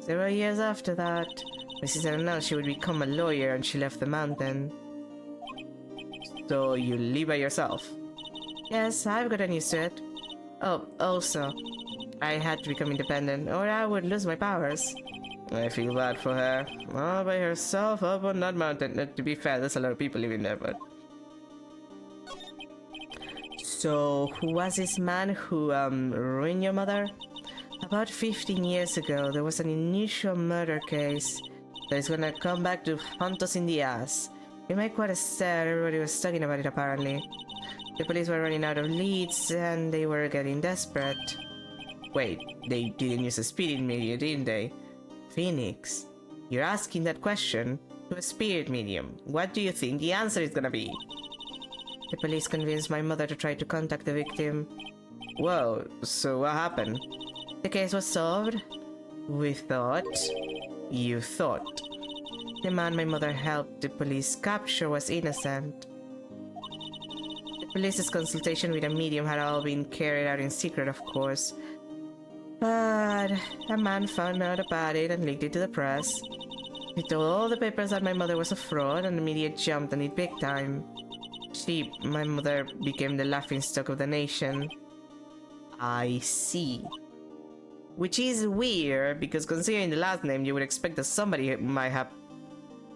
Several years after that, my sister announced she would become a lawyer and she left the mountain. So you live by yourself? Yes, I've gotten used to it. Oh, also, I had to become independent or I would lose my powers. I feel bad for her. All by herself up on that mountain. To be fair, there's a lot of people living there, but... So, who was this man who, ruined your mother? About 15 years ago, there was an unusual murder case that is gonna come back to hunt us in the ass. It made quite a stir, everybody was talking about it apparently. The police were running out of leads and they were getting desperate. Wait, they didn't use a speeding medium, didn't they? Phoenix, you're asking that question to a spirit medium. What do you think the answer is gonna be? The police convinced my mother to try to contact the victim. Whoa, so what happened? The case was solved? We thought. You thought. The man my mother helped the police capture was innocent. The police's consultation with a medium had all been carried out in secret, of course. But a man found out about it and leaked it to the press. He told all the papers that my mother was a fraud and the media jumped on it big time. My mother became the laughingstock of the nation. I see. Which is weird, because considering the last name, you would expect that somebody might have,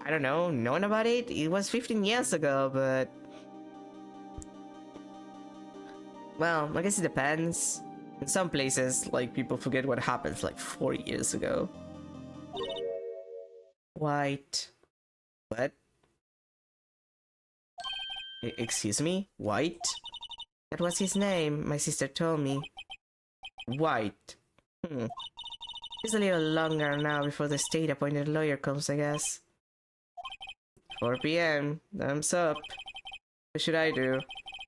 I don't know, known about it? It was 15 years ago, but... Well, I guess it depends. In some places, like, people forget what happened like 4 years ago. White. What? Excuse me? White? That was his name, my sister told me. White. It's a little longer now before the state-appointed lawyer comes, I guess. 4 PM. Thumbs up. What should I do?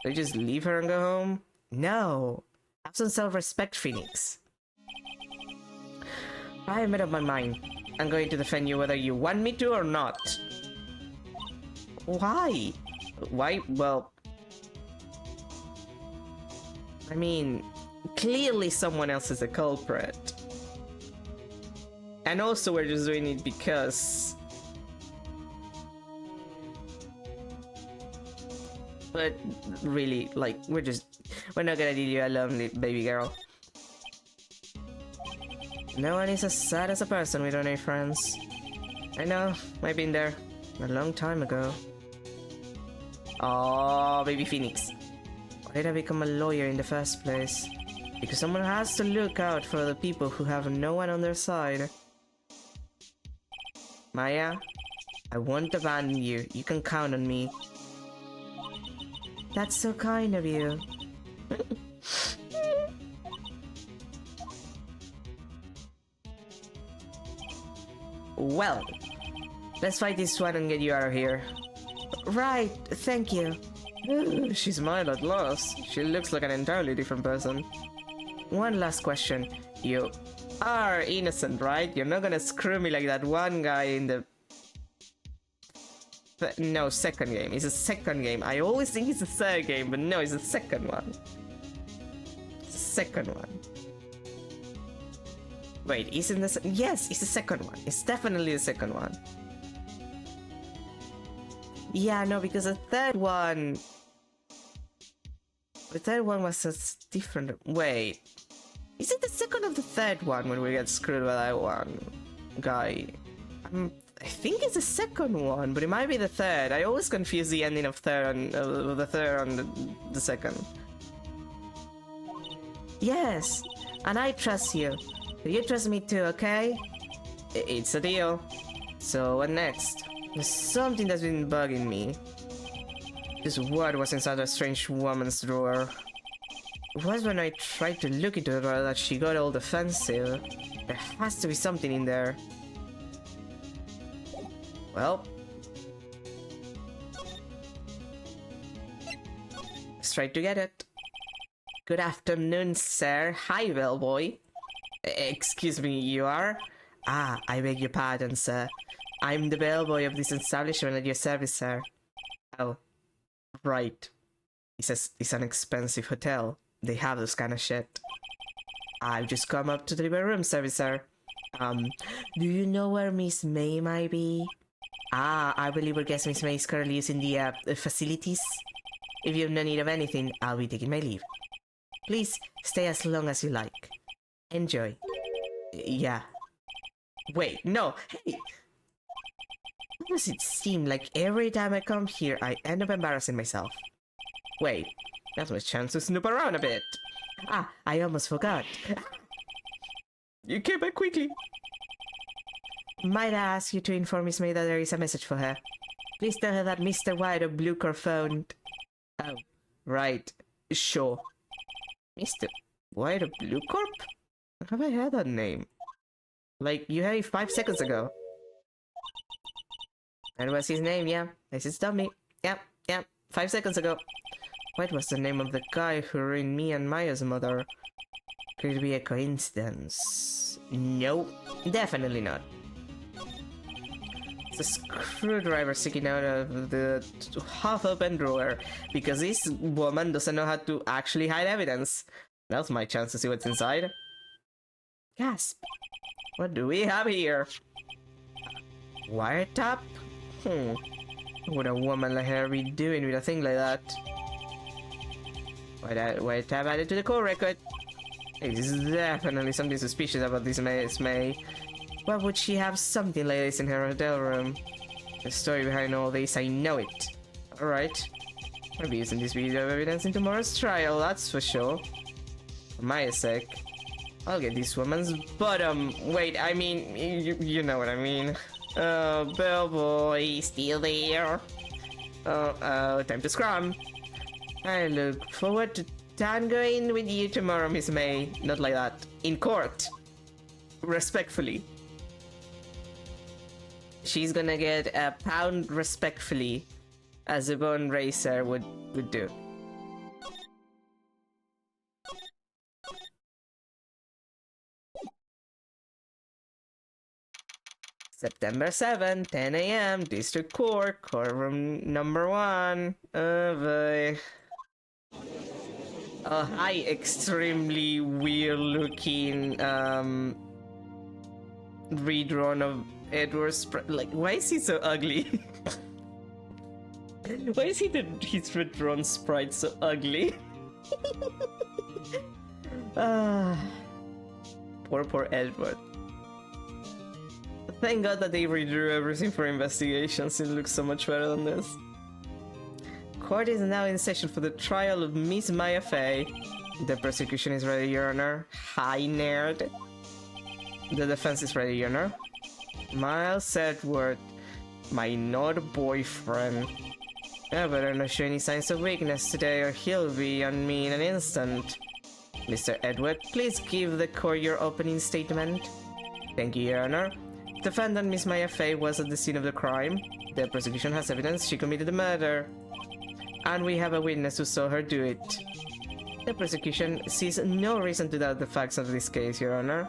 Do I just leave her and go home? No! Have some self-respect, Phoenix. I made up my mind. I'm going to defend you whether you want me to or not. Why? Why? Well... I mean... Clearly someone else is a culprit. And also we're just doing it because... But really, like, we're not gonna leave you alone, baby girl. No one is as sad as a person with no friends. I know, I've been there. A long time ago. Oh, baby Phoenix. Why did I become a lawyer in the first place? Because someone has to look out for the people who have no one on their side. Maya, I won't abandon you. You can count on me. That's so kind of you. Well, let's fight this one and get you out of here. Right, thank you. She smiled at last. She looks like an entirely different person. One last question. You are innocent, right? You're not gonna screw me like that one guy in the... No, second game. It's a second game. I always think it's a third game, but no, it's the second one. It's the second one. Wait, isn't this... Yes, it's the second one. It's definitely the second one. Yeah, no, because the third one... The third one was a different... Wait. Is it the second or the third one when we get screwed by that one guy? I think it's the second one, but it might be the third. I always confuse the ending of the third and the second. Yes, and I trust you. You trust me too, okay? It's a deal. So what next? There's something that's been bugging me. This word was inside a strange woman's drawer. It was when I tried to look into her that she got all defensive. There has to be something in there. Well, let's try to get it. Good afternoon, sir. Hi, bellboy. Excuse me, you are? Ah, I beg your pardon, sir. I'm the bellboy of this establishment at your service, sir. Oh, right. It's an expensive hotel. They have this kind of shit. I've just come up to the living room service, sir. Do you know where Miss May might be? Ah, I believe our guest Miss May is currently using the facilities. If you have no need of anything, I'll be taking my leave. Please, stay as long as you like. Enjoy. Yeah. Wait, no! Hey! Why does it seem like every time I come here, I end up embarrassing myself? Wait, that's my chance to snoop around a bit. Ah, I almost forgot. You came back quickly. Might I ask you to inform Miss May that there is a message for her? Please tell her that Mr. White of Blue Corp phoned. Oh, right. Sure. Mr. White of Blue Corp? Have I heard that name? Like, you had it 5 seconds ago. And what's his name? Yeah, this is dummy. Yep, 5 seconds ago. What was the name of the guy who ruined me and Maya's mother? Could it be a coincidence? No, definitely not. It's a screwdriver sticking out of the half-open drawer because this woman doesn't know how to actually hide evidence. Now's my chance to see what's inside. Gasp! What do we have here? Wiretap? What would a woman like her be doing with a thing like that? Wiretap added to the call record. Hey, this is definitely something suspicious about this Miss May. Why would she have something like this in her hotel room? The story behind all this, I know it. Alright. I'll be using this video of evidence in tomorrow's trial, that's for sure. For my sake. I'll get this woman's bottom. Wait, I mean, you know what I mean. Oh, bellboy, still there. Oh, time to scrum. I look forward to tangoing with you tomorrow, Miss May. Not like that. In court. Respectfully. She's gonna get a pound respectfully, as a bone racer would do. September 7, 10 a.m. District Court, courtroom number 1. Oh boy. Oh, hi, extremely weird looking redrawn of Edward's like, why is he so ugly? Why is his redrawn sprite so ugly? Poor Edward. Thank God that they redrew everything for investigations. It looks so much better than this. Court is now in session for the trial of Miss Maya Fey. The prosecution is ready, Your Honor. Hi, nerd. The defense is ready, Your Honor. Miles Edward, my not boyfriend. I better not show any signs of weakness today or he'll be on me in an instant. Mr. Edward, please give the court your opening statement. Thank you, Your Honor. Defendant Miss Maya Fey was at the scene of the crime. The prosecution has evidence she committed the murder. And we have a witness who saw her do it. The prosecution sees no reason to doubt the facts of this case, Your Honor.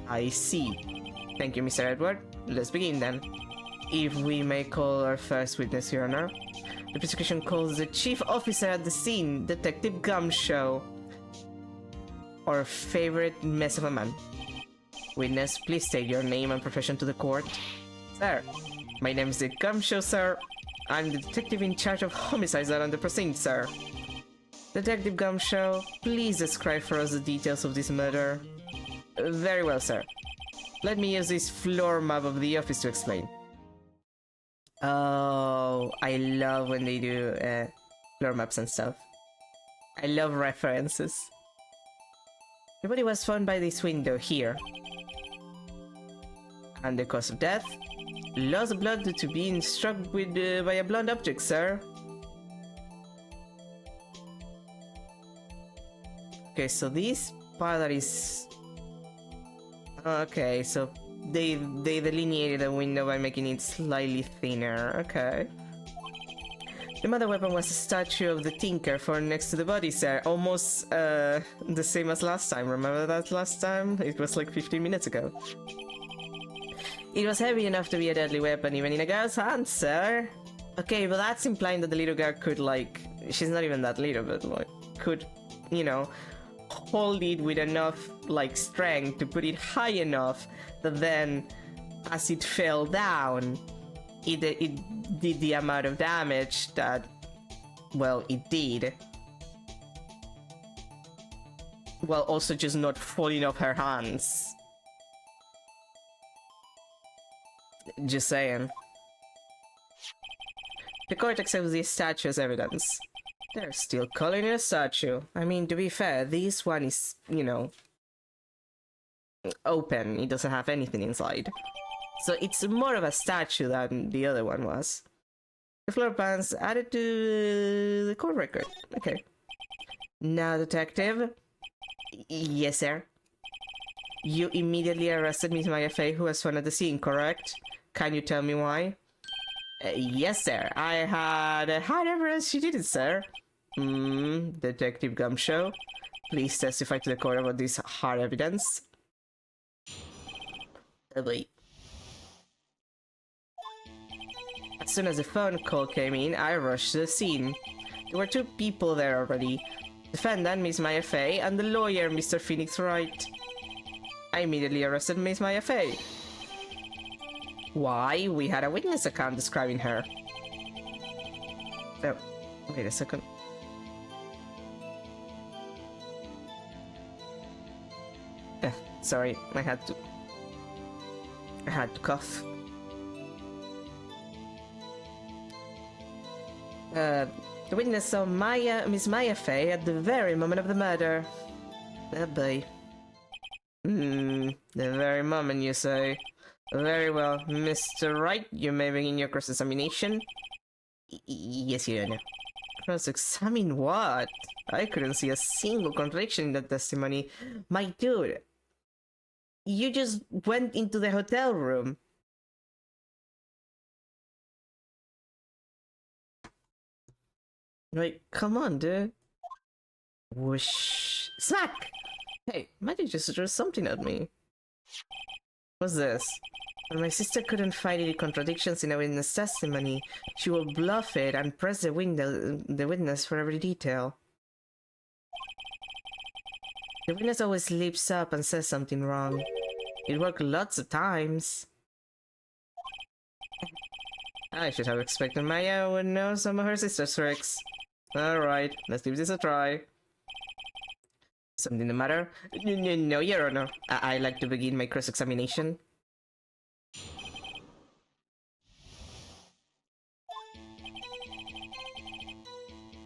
I see. Thank you, Mr. Edward. Let's begin then. If we may call our first witness, Your Honor. The prosecution calls the chief officer at the scene, Detective Gumshoe. Our favorite mess of a man. Witness, please state your name and profession to the court. Sir, my name is Dick Gumshoe, sir. I'm the detective in charge of homicides on the precinct, sir. Detective Gumshoe, please describe for us the details of this murder. Very well, sir. Let me use this floor map of the office to explain. Oh, I love when they do floor maps and stuff. I love references. The body was found by this window here. And the cause of death? Lost blood due to being struck with by a blunt object, sir. Okay, so this part that is... Okay, so they delineated the window by making it slightly thinner. Okay. The mother weapon was a statue of the Tinker found next to the body, sir. Almost the same as last time. Remember that last time? It was like 15 minutes ago. It was heavy enough to be a deadly weapon, even in a girl's hands, sir. Okay, but that's implying that the little girl could, like... She's not even that little, but, like, could, you know, hold it with enough, like, strength to put it high enough that then, as it fell down, it did the amount of damage that, well, it did. While also just not falling off her hands. Just saying. The court accepts the statue as evidence. They're still calling it a statue. I mean, to be fair, this one is, you know, open. It doesn't have anything inside. So it's more of a statue than the other one was. The floor plans added to the court record. Okay. Now, detective. Yes, sir. You immediately arrested Miss Maya Fey, who was found at the scene, correct? Can you tell me why? Yes, sir. I had evidence she did it, sir. Detective Gumshoe. Please testify to the court about this hard evidence. Wait. As soon as the phone call came in, I rushed to the scene. There were 2 people there already. Defendant, Miss Maya Fey, and the lawyer, Mr. Phoenix Wright. I immediately arrested Miss Maya Fey. Why? We had a witness account describing her. Oh, wait a second. Sorry, I had to cough. The witness saw Miss Maya Fey at the very moment of the murder. Oh boy. The very moment, you say. Very well, Mr. Wright, you may begin your cross-examination. Yes, Your Honor. Cross-examine what? I couldn't see a single contradiction in that testimony. My dude, you just went into the hotel room. Like, come on, dude. Whoosh. Smack! Hey, Maddie just threw something at me. What's this? When my sister couldn't find any contradictions in a witness testimony, she will bluff it and press the witness for every detail. The witness always leaps up and says something wrong. It worked lots of times. I should have expected Maya would know some of her sister's tricks. Alright, let's give this a try. Something the matter? No, Your Honor. I'd like to begin my cross-examination.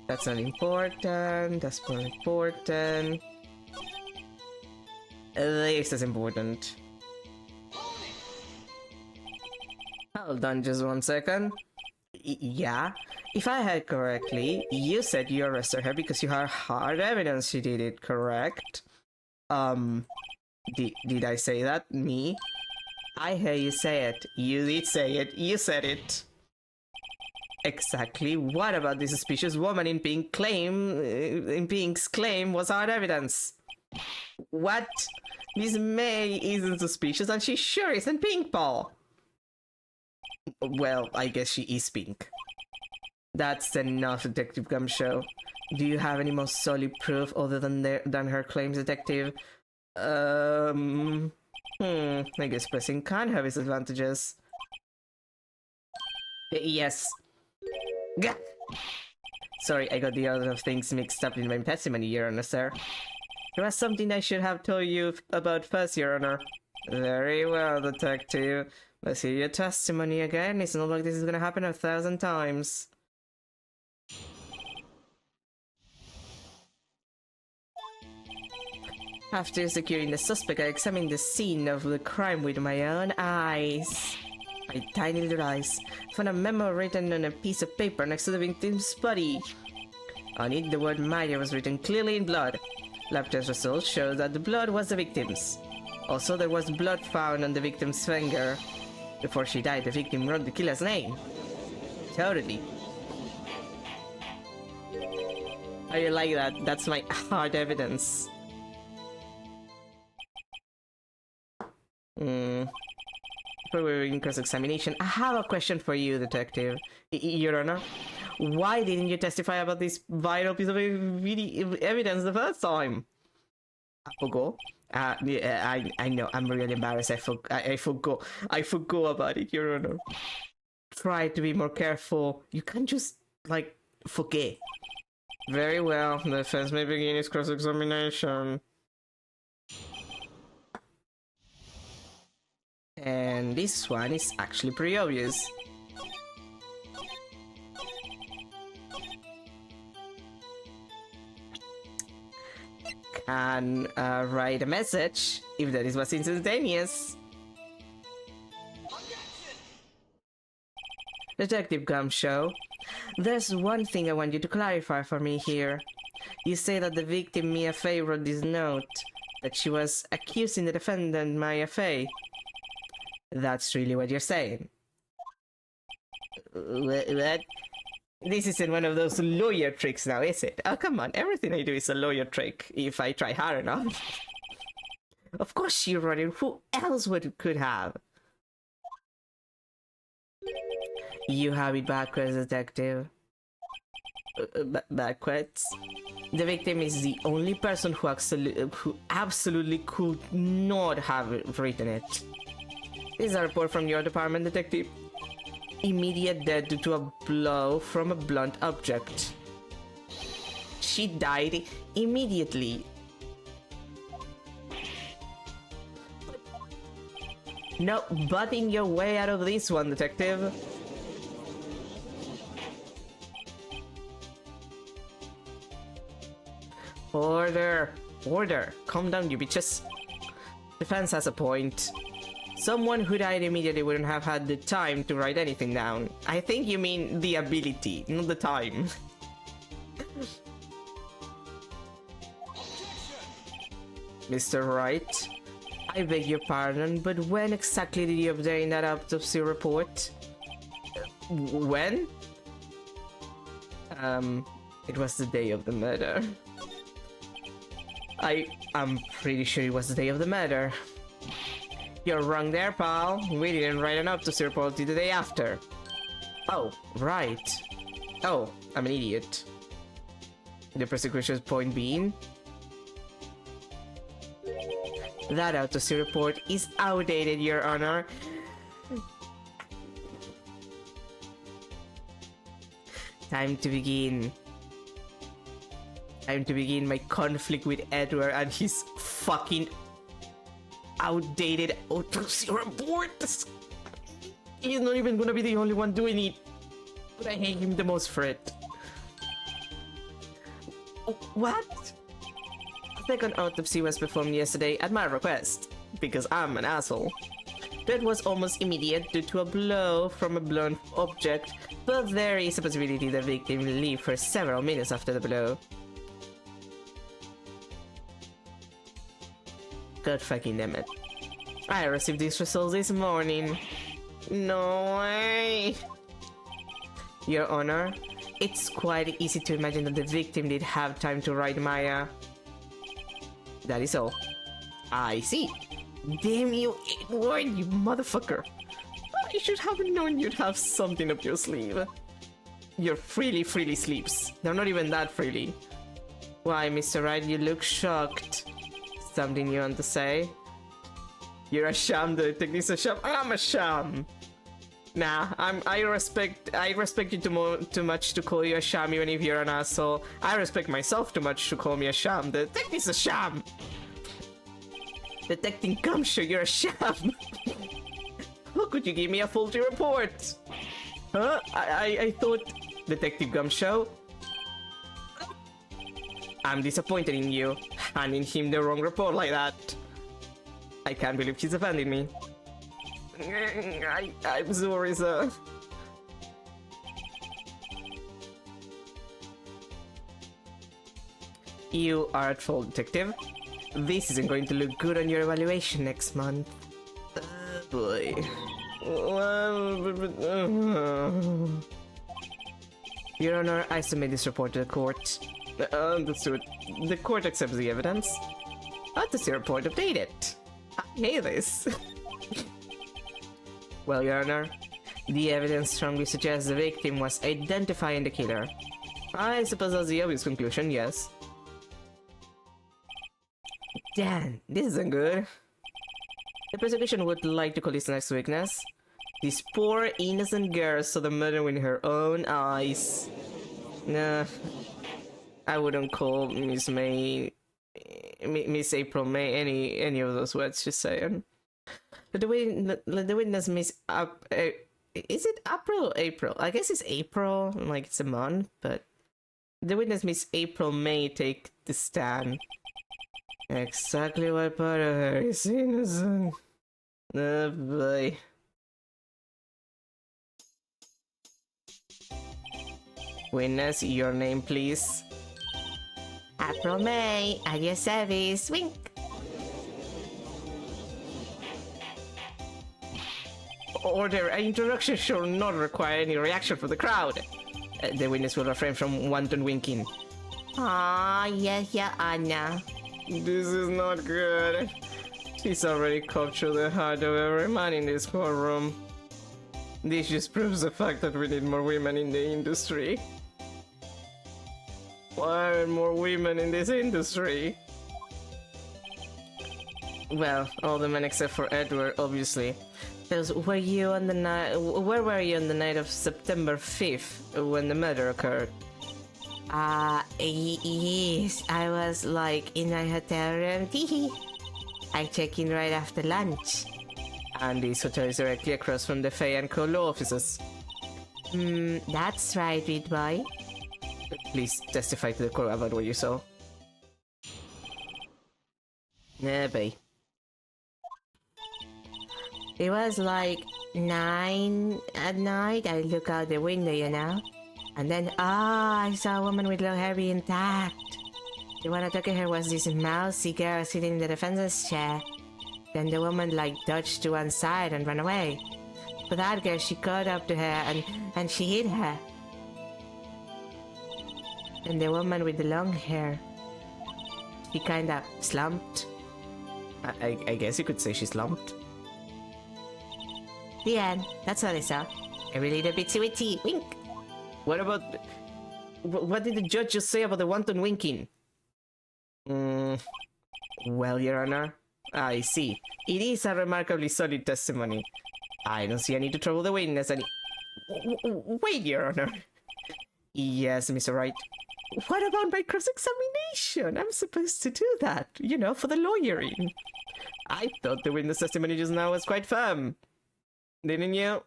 That's not important. That's not important. This is important. Hold on just 1 second. Yeah? If I heard correctly, you said you arrested her because you had hard evidence she did it, correct? Did I say that? Me? I heard you say it. You did say it. You said it. Exactly. What about the suspicious woman in Pink's claim was hard evidence? What? Miss May isn't suspicious and she sure isn't Pink, Paul. Well, I guess she is Pink. That's enough, Detective Gumshoe. Do you have any more solid proof other than her claims, Detective? I guess pressing can have its advantages. Yes. Gah! Sorry, I got the order of things mixed up in my testimony, Your Honor, sir. There was something I should have told you about first, Your Honor. Very well, Detective. Let's hear your testimony again. It's not like this is gonna happen 1,000 times. After securing the suspect, I examined the scene of the crime with my own eyes. My tiny little eyes found a memo written on a piece of paper next to the victim's body. On it, the word Maya was written clearly in blood. Lab test results showed that the blood was the victim's. Also, there was blood found on the victim's finger. Before she died, the victim wrote the killer's name. Totally. I like that. That's my hard evidence. Following cross-examination, I have a question for you, Detective. Your Honor, why didn't you testify about this vital piece of evidence the first time? I forgot. Yeah, I know. I'm really embarrassed. I forgot. I forgot about it, Your Honor. Try to be more careful. You can't just like forget. Very well. The defense may begin its cross-examination. And this one is actually pretty obvious. Can write a message if that is what's instantaneous. Detective Gumshoe, there's one thing I want you to clarify for me here. You say that the victim Mia Fey wrote this note, that she was accusing the defendant Maya Fey. That's really what you're saying. What? This isn't one of those lawyer tricks now, is it? Oh, come on. Everything I do is a lawyer trick if I try hard enough. Of course she wrote it. Who else could have? You have it backwards, Detective. Backwards? The victim is the only person who absolutely could not have written it. This is a report from your department, Detective. Immediate death due to a blow from a blunt object. She died immediately. No butting your way out of this one, Detective. Order. Order. Calm down, you bitches. Defense has a point. Someone who died immediately wouldn't have had the time to write anything down. I think you mean the ability, not the time. Mr. Wright, I beg your pardon, but when exactly did you obtain that autopsy report? When? It was the day of the murder. I'm pretty sure it was the day of the murder. You're wrong there, pal. We didn't write an autopsy report the day after. Oh, right. Oh, I'm an idiot. The prosecution's point being? That autopsy report is outdated, Your Honor. Time to begin. Time to begin my conflict with Edward and his fucking outdated autopsy report. He's not even gonna be the only one doing it, but I hate him the most for it. What? A second autopsy was performed yesterday at my request, because I'm an asshole. That was almost immediate due to a blow from a blunt object, but there is a possibility the victim lived for several minutes after the blow. God fucking damn it. I received these results this morning. No way. Your Honor, it's quite easy to imagine that the victim did have time to write Maya. That is all. I see. Damn you, Edward, you motherfucker. I should have known you'd have something up your sleeve. Your freely sleeps. They're not even that freely. Why, Mr. Wright, you look shocked. Something you want to say? You're a sham, the technique's a sham. I'm a sham. Nah, I respect you too much to call you a sham even if you're an asshole. I respect myself too much to call me a sham. The technique's a sham. Detecting Gumshoe, you're a sham. How could you give me a faulty report? Huh? I thought... Detective Gumshoe? I'm disappointed in you, handing him the wrong report like that. I can't believe he's offending me. I'm sorry, sir. You are at fault, Detective. This isn't going to look good on your evaluation next month. Boy. Your Honor, I submit this report to the court. Understood. The court accepts the evidence. How does your report update it? I hate this. Well, Your Honor, the evidence strongly suggests the victim was identifying the killer. I suppose that's the obvious conclusion, yes. Damn, this isn't good. The prosecution would like to call this next witness. This poor innocent girl saw the murder with her own eyes. Nah, I wouldn't call Miss May, Miss April May any of those words she's saying. The witness Miss is it April or April? I guess it's April, like it's a month, but the witness Miss April May take the stand. Exactly what part of her is innocent. Oh boy. Witness, your name please. April May, at your service, wink. Order, an introduction shall not require any reaction from the crowd. The witness will refrain from wanton winking. Ah, yes, Your Honor. This is not good. She's already captured the heart of every man in this courtroom. This just proves the fact that we need more women in the industry. Why are more women in this industry? Well, all the men except for Edward, obviously. Because were you on the night? Where were you on the night of September 5th when the murder occurred? Yes, I was like in my hotel room. I checked in right after lunch. And this hotel is directly across from the Fay and Co. law offices. That's right, big boy. Please testify to the court about what you saw. Yeah, boy. It was like 9 at night. I look out the window, you know. And then, I saw a woman with long hair be intact. The one I took her was this mousy girl sitting in the defense's chair. Then the woman like dodged to one side and ran away. But that girl, she caught up to her and she hit her. And the woman with the long hair, she kinda slumped. I guess you could say she slumped. The end. That's all I saw. Every little bitty witty wink. What about... What did the judge just say about the wanton winking? Well, Your Honor, I see. It is a remarkably solid testimony. I don't see any to trouble the witness any... Wait, Your Honor. Yes, Mr. Wright. What about my cross-examination? I'm supposed to do that, you know, for the lawyering. I thought the witness testimony just now was quite firm. Didn't you?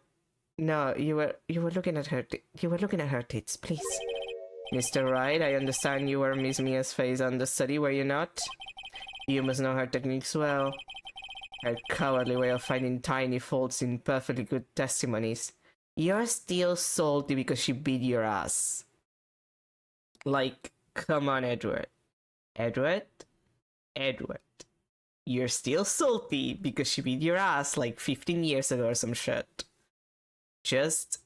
No, you were looking at her. You were looking at her tits, please. Mr. Wright, I understand you were Miss Mia's face understudy, were you not? You must know her techniques well. Her cowardly way of finding tiny faults in perfectly good testimonies. You're still salty because she beat your ass. Like, come on, Edward. Edward? Edward. You're still salty because she beat your ass like 15 years ago or some shit. Just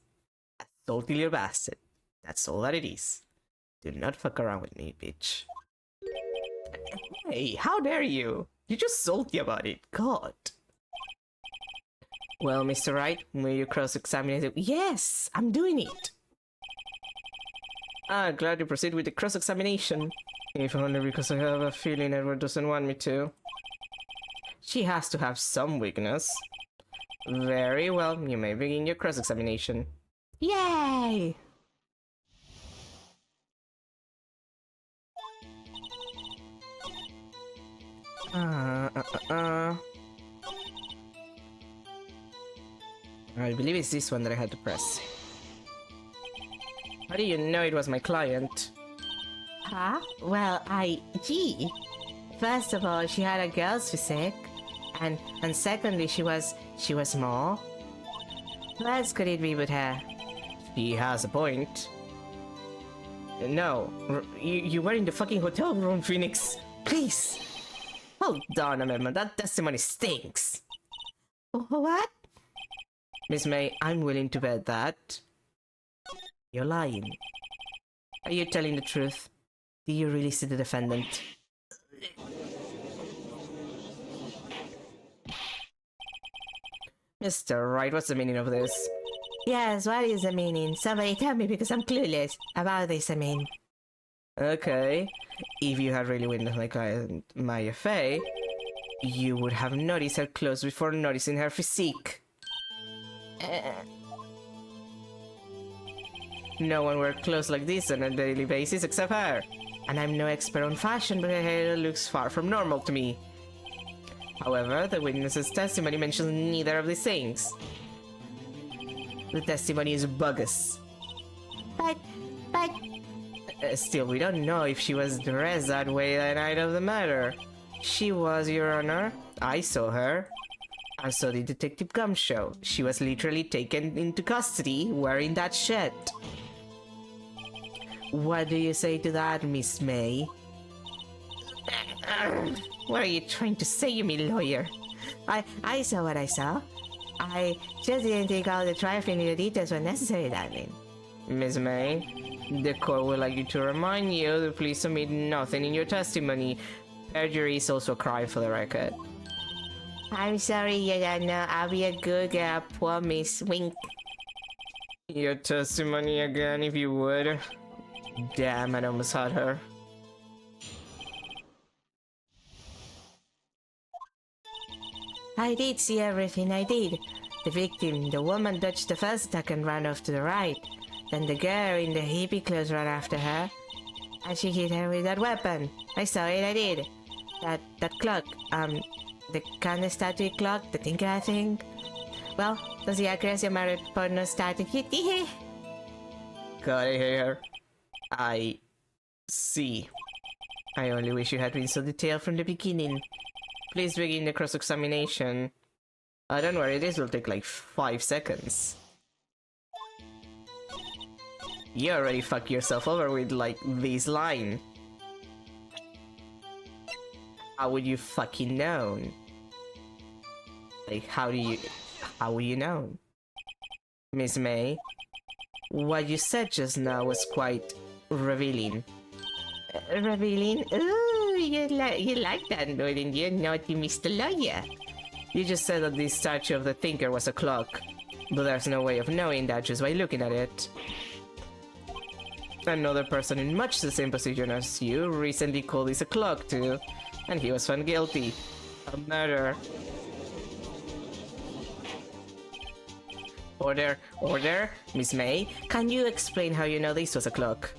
a salty little bastard. That's all that it is. Do not fuck around with me, bitch. Hey, how dare you? You're just salty about it. God. Well, Mr. Wright, will you cross-examine it? Yes, I'm doing it. Glad to proceed with the cross-examination. If only because I have a feeling Edward doesn't want me to. She has to have some weakness. Very well, you may begin your cross-examination. Yay! I believe it's this one that I had to press. How do you know it was my client? Huh? Well, gee. First of all, she had a girl's physique. And secondly, she was small. What else could it be with her? She has a point. No, you were in the fucking hotel room, Phoenix. Please. Hold on a minute, that testimony stinks. What? Miss May, I'm willing to bet that you're lying. Are you telling the truth? Do you really see the defendant? Mr. Wright, what's the meaning of this? Yes, what is the meaning? Somebody tell me because I'm clueless about this, I mean. Okay, if you had really witnessed my client Maya Fey, you would have noticed her clothes before noticing her physique. No one wears clothes like this on a daily basis except her. And I'm no expert on fashion, but her hair looks far from normal to me. However, the witness's testimony mentions neither of these things. The testimony is bogus. But... Still, we don't know if she was dressed that way the night of the murder. She was, Your Honor. I saw her. And so did Detective Gumshoe. She was literally taken into custody wearing that shirt. What do you say to that, Miss May? What are you trying to say, you mean lawyer? I saw what I saw. I just didn't think all the trifling little details were necessary, darling. Miss May, the court would like you to remind you to please omit nothing in your testimony. Perjury is also a crime for the record. I'm sorry, Your Honor. I'll be a good girl, promise. Wink. Your testimony again, if you would. Damn, I almost had her. I did see everything, I did. The victim, the woman, dodged the first attack and ran off to the right. Then the girl in the hippie clothes ran after her. And she hit her with that weapon. I saw it, I did. That clock, the kind of statue clock, the thinker thing. Well, does the accuracy of my report not start to hit? Got it here. I see. I only wish you had been so detailed from the beginning. Please begin the cross-examination. Don't worry, this will take like 5 seconds. You already fucked yourself over with like this line. How would you fucking know? Like, how would you know? Miss May, what you said just now was quite revealing. Revealing? Ooh, you like that, didn't you, naughty Mr. Lawyer? You just said that the statue of the thinker was a clock, but there's no way of knowing that just by looking at it. Another person in much the same position as you recently called this a clock too, and he was found guilty. A murder. Order, Miss May, can you explain how you know this was a clock?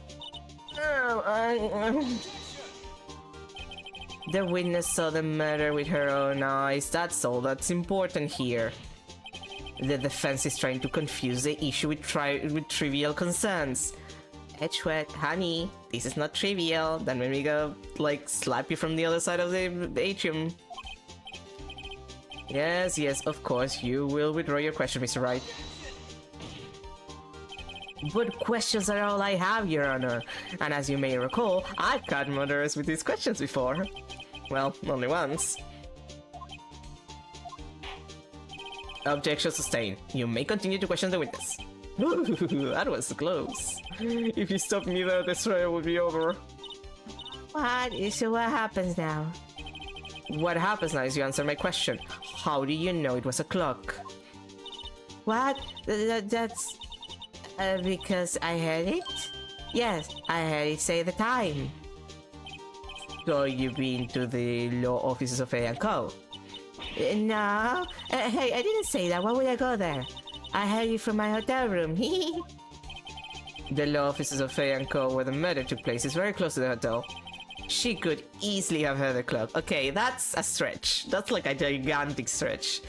The witness saw the murder with her own eyes, that's all that's important here. The defense is trying to confuse the issue with trivial concerns. Edgeworth, honey, this is not trivial. Then when we go, like, slap you from the other side of the atrium. Yes, of course, you will withdraw your question, Mr. Wright. But questions are all I have, Your Honor. And as you may recall, I've caught murderers with these questions before. Well, only once. Objection sustained. You may continue to question the witness. Ooh, that was close. If you stop me there, this trial will be over. So what happens now? What happens now is you answer my question. How do you know it was a clock? What? That's... because I heard it? Yes, I heard it say the time. So you've been to the law offices of A&Co? No. Hey, I didn't say that. Why would I go there? I heard you from my hotel room. The law offices of A&Co where the murder took place is very close to the hotel. She could easily have heard the clock. Okay, that's a stretch. That's like a gigantic stretch.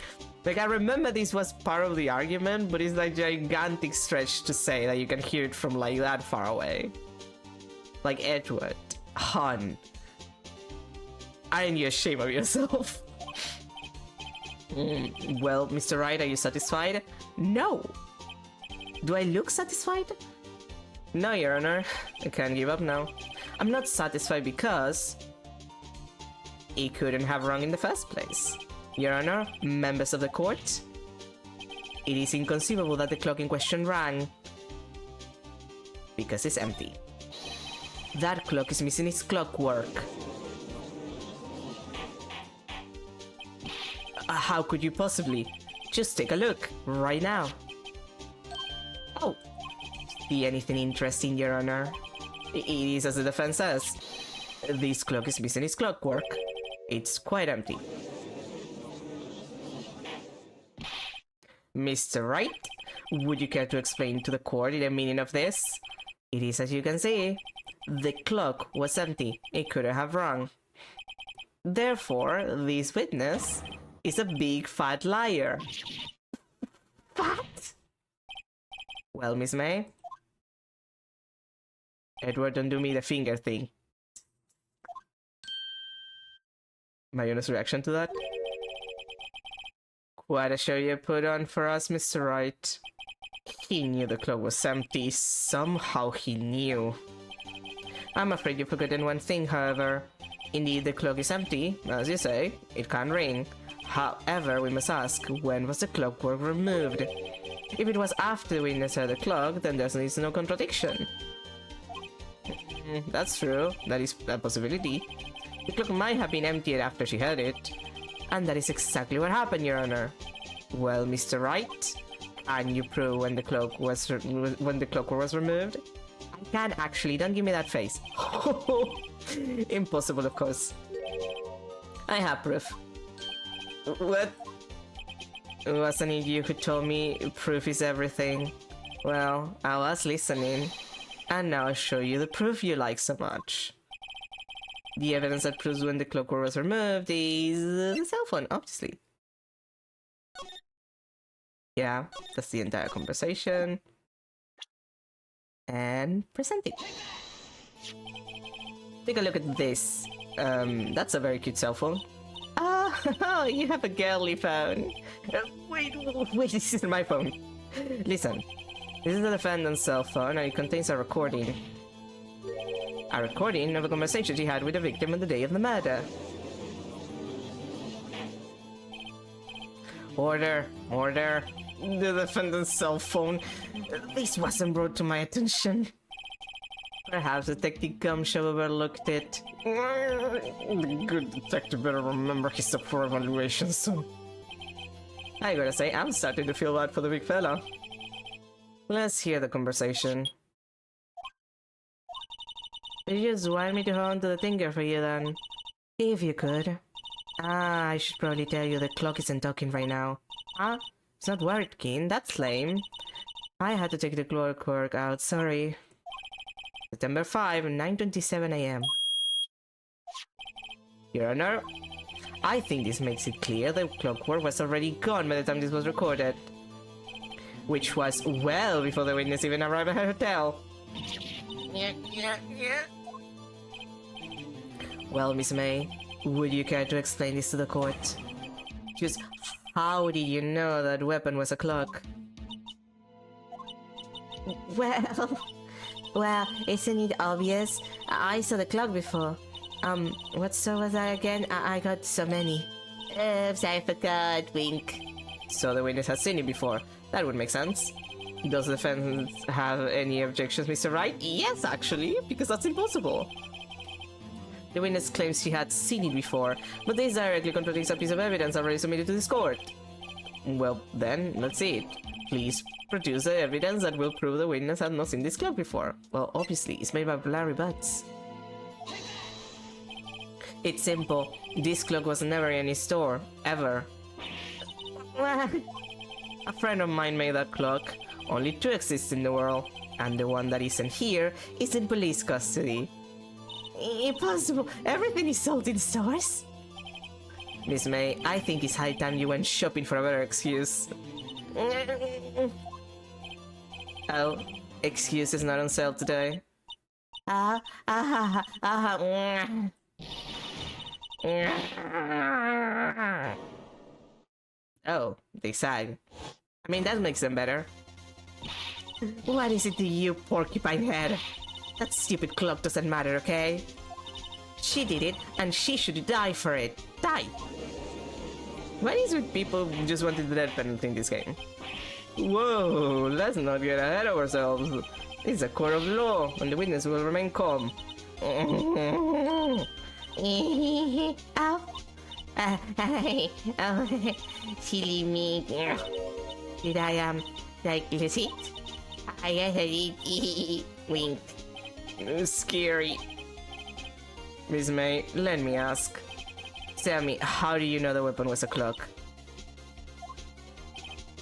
Like, I remember this was part of the argument, but it's like a gigantic stretch to say that you can hear it from like that far away. Like, Edward, hon, aren't you ashamed of yourself? Well, Mr. Wright, are you satisfied? No. Do I look satisfied? No, Your Honor. I can't give up now. I'm not satisfied because he couldn't have rung in the first place. Your Honor, members of the court, it is inconceivable that the clock in question rang because it's empty. That clock is missing its clockwork. How could you possibly? Just take a look, right now. Oh, see anything interesting, Your Honor? It is as the defense says. This clock is missing its clockwork. It's quite empty. Mr. Wright, would you care to explain to the court the meaning of this? It is as you can see. The clock was empty. It couldn't have rung. Therefore, this witness is a big fat liar. What? Well, Miss May? Edward, don't do me the finger thing. My honest reaction to that? Quite a show you put on for us, Mr. Wright. He knew the clock was empty. Somehow he knew. I'm afraid you've forgotten one thing, however. Indeed, the clock is empty. As you say, it can't ring. However, we must ask, when was the clockwork removed? If it was after the witness heard the clock, then there is no contradiction. That's true. That is a possibility. The clock might have been emptied after she heard it. And that is exactly what happened, Your Honor. Well, Mr. Wright, can you prove when the clockwork was removed? I can't actually. Don't give me that face. Impossible, of course. I have proof. What? Wasn't it you who told me proof is everything? Well, I was listening. And now I'll show you the proof you like so much. The evidence that proves when the clockwork was removed is the cell phone, obviously. Yeah, that's the entire conversation. And present it. Take a look at this. That's a very cute cell phone. Ah, you have a girly phone. Wait, this isn't my phone. Listen, this is the defendant's cell phone and it contains a recording. A recording of a conversation she had with the victim on the day of the murder. Order, order. The defendant's cell phone. This wasn't brought to my attention. Perhaps Detective Gumshoe overlooked it. The good detective better remember his for evaluation soon. I gotta say, I'm starting to feel bad for the big fella. Let's hear the conversation. You just want me to hold on to the finger for you then? If you could. I should probably tell you the clock isn't talking right now. Huh? It's not working, that's lame. I had to take the clockwork out, sorry. September 5, 9:27 AM. Your Honor, I think this makes it clear the clockwork was already gone by the time this was recorded. Which was well before the witness even arrived at her hotel. Well, Miss May, would you care to explain this to the court? Just how did you know that weapon was a clock? Well, isn't it obvious? I saw the clock before. What store was that again? I got so many. Oops, I forgot, wink. So the witness has seen it before. That would make sense. Does the defense have any objections, Mr. Wright? Yes, actually, because that's impossible. The witness claims she had seen it before, but this directly contradicts a piece of evidence already submitted to this court. Well, then, let's see it. Please produce the evidence that will prove the witness had not seen this clock before. Well, obviously, it's made by Larry Butts. It's simple. This clock was never in any store, ever. A friend of mine made that clock. Only two exist in the world, and the one that isn't here is in police custody. Impossible! Everything is sold in stores? Miss May, I think it's high time you went shopping for a better excuse. Oh, excuse is not on sale today. Oh, they sag. I mean, that makes them better. What is it to you, porcupine head? That stupid clock doesn't matter, okay? She did it, and she should die for it. Die! What is with people who just wanted the death penalty in this game? Whoa, let's not get ahead of ourselves. It's a court of law, and the witness will remain calm. Oh. Oh, silly me. Did I, like, lose it? I guess I did. Winked. Scary. Miss May, let me ask. Tell me, how do you know the weapon was a clock?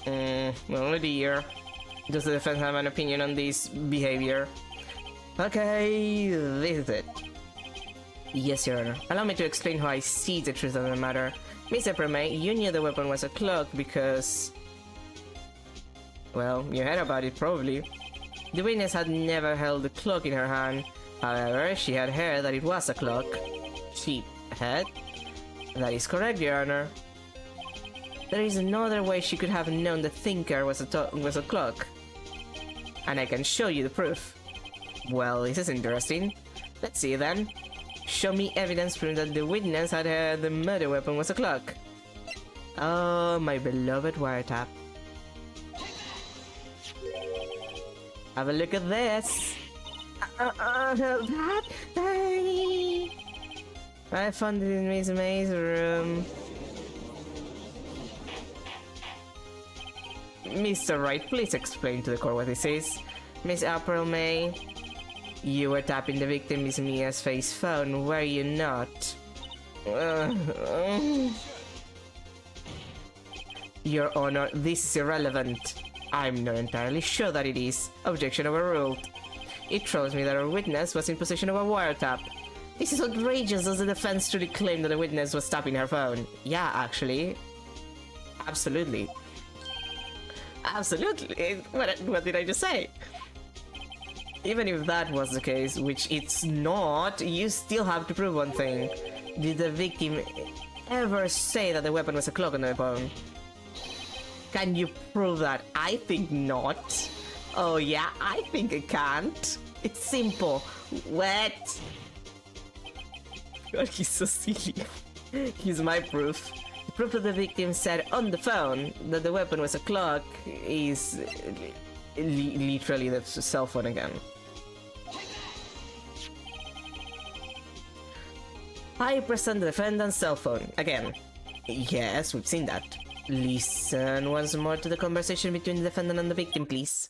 Only dear. Does the defense have an opinion on this behavior? Okay, this is it. Yes, Your Honor. Allow me to explain how I see the truth of the matter. Mr. Premay, you knew the weapon was a clock because... well, you heard about it, probably. The witness had never held the clock in her hand. However, she had heard that it was a clock. She had? That is correct, Your Honor. There is another way she could have known the thinker was a clock. And I can show you the proof. Well, this is interesting. Let's see then. Show me evidence proving that the witness had heard the murder weapon was a clock. Oh, my beloved wiretap. Have a look at this. That? I found it in Miss May's room. Mr. Wright, please explain to the court what this is. Miss April May, you were tapping the victim Miss Mia's face phone, were you not? Your Honor, this is irrelevant. I'm not entirely sure that it is. Objection overruled. It shows me that our witness was in possession of a wiretap. This is outrageous. Does the defense truly claim that the witness was tapping her phone? Yeah, actually. Absolutely. Absolutely. What did I just say? Even if that was the case, which it's not, you still have to prove one thing. Did the victim ever say that the weapon was a clock on the phone? Can you prove that? I think not. Oh yeah, I think I can't. It's simple. What? God, he's so silly. Here's my proof. The proof that the victim said on the phone that the weapon was a clock is literally the cell phone again. I present the defendant's cell phone again. Yes, we've seen that. Listen once more to the conversation between the defendant and the victim, please.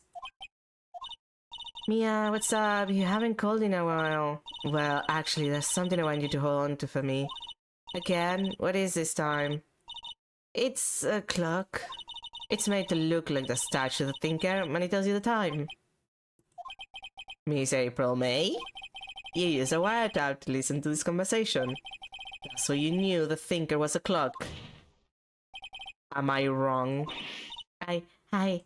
Mia, what's up? You haven't called in a while. Well, actually, there's something I want you to hold on to for me. Again? What is this time? It's a clock. It's made to look like the statue of the thinker, and it tells you the time. Miss April May? You used a wiretap to listen to this conversation. So you knew the thinker was a clock. Am I wrong? I...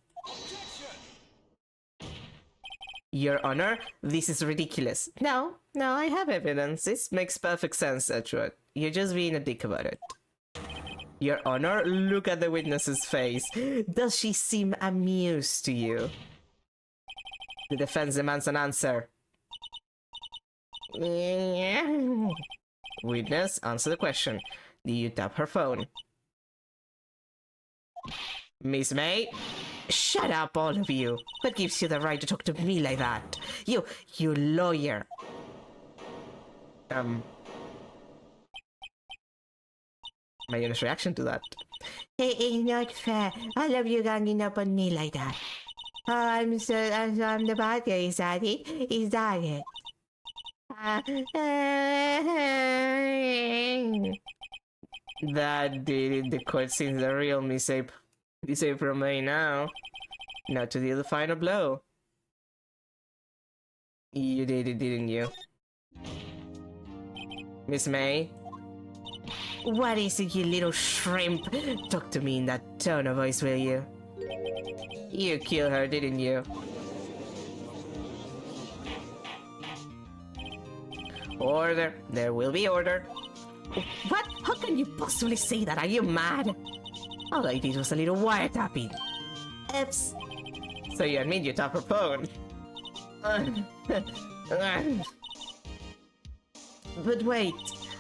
Your Honor, this is ridiculous. No, I have evidence. This makes perfect sense, Edgewood. You're just being a dick about it. Your Honor, look at the witness's face. Does she seem amused to you? The defense demands an answer. Witness, answer the question. Did you tap her phone? Miss May? Shut up, all of you. What gives you the right to talk to me like that? You lawyer. My honest reaction to that. It's not fair. All of you ganging up on me like that. Oh, I'm the bad guy, is that it? Is that it? That did the court seems the real Miss April May now. Now to deal the final blow. You did it, didn't you? Miss May? What is it, you little shrimp? Talk to me in that tone of voice, will you? You killed her, didn't you? Order. There will be order. What? How can you possibly say that? Are you mad? All I did was a little wiretapping. Oops. So you admit you tapped her phone? But wait,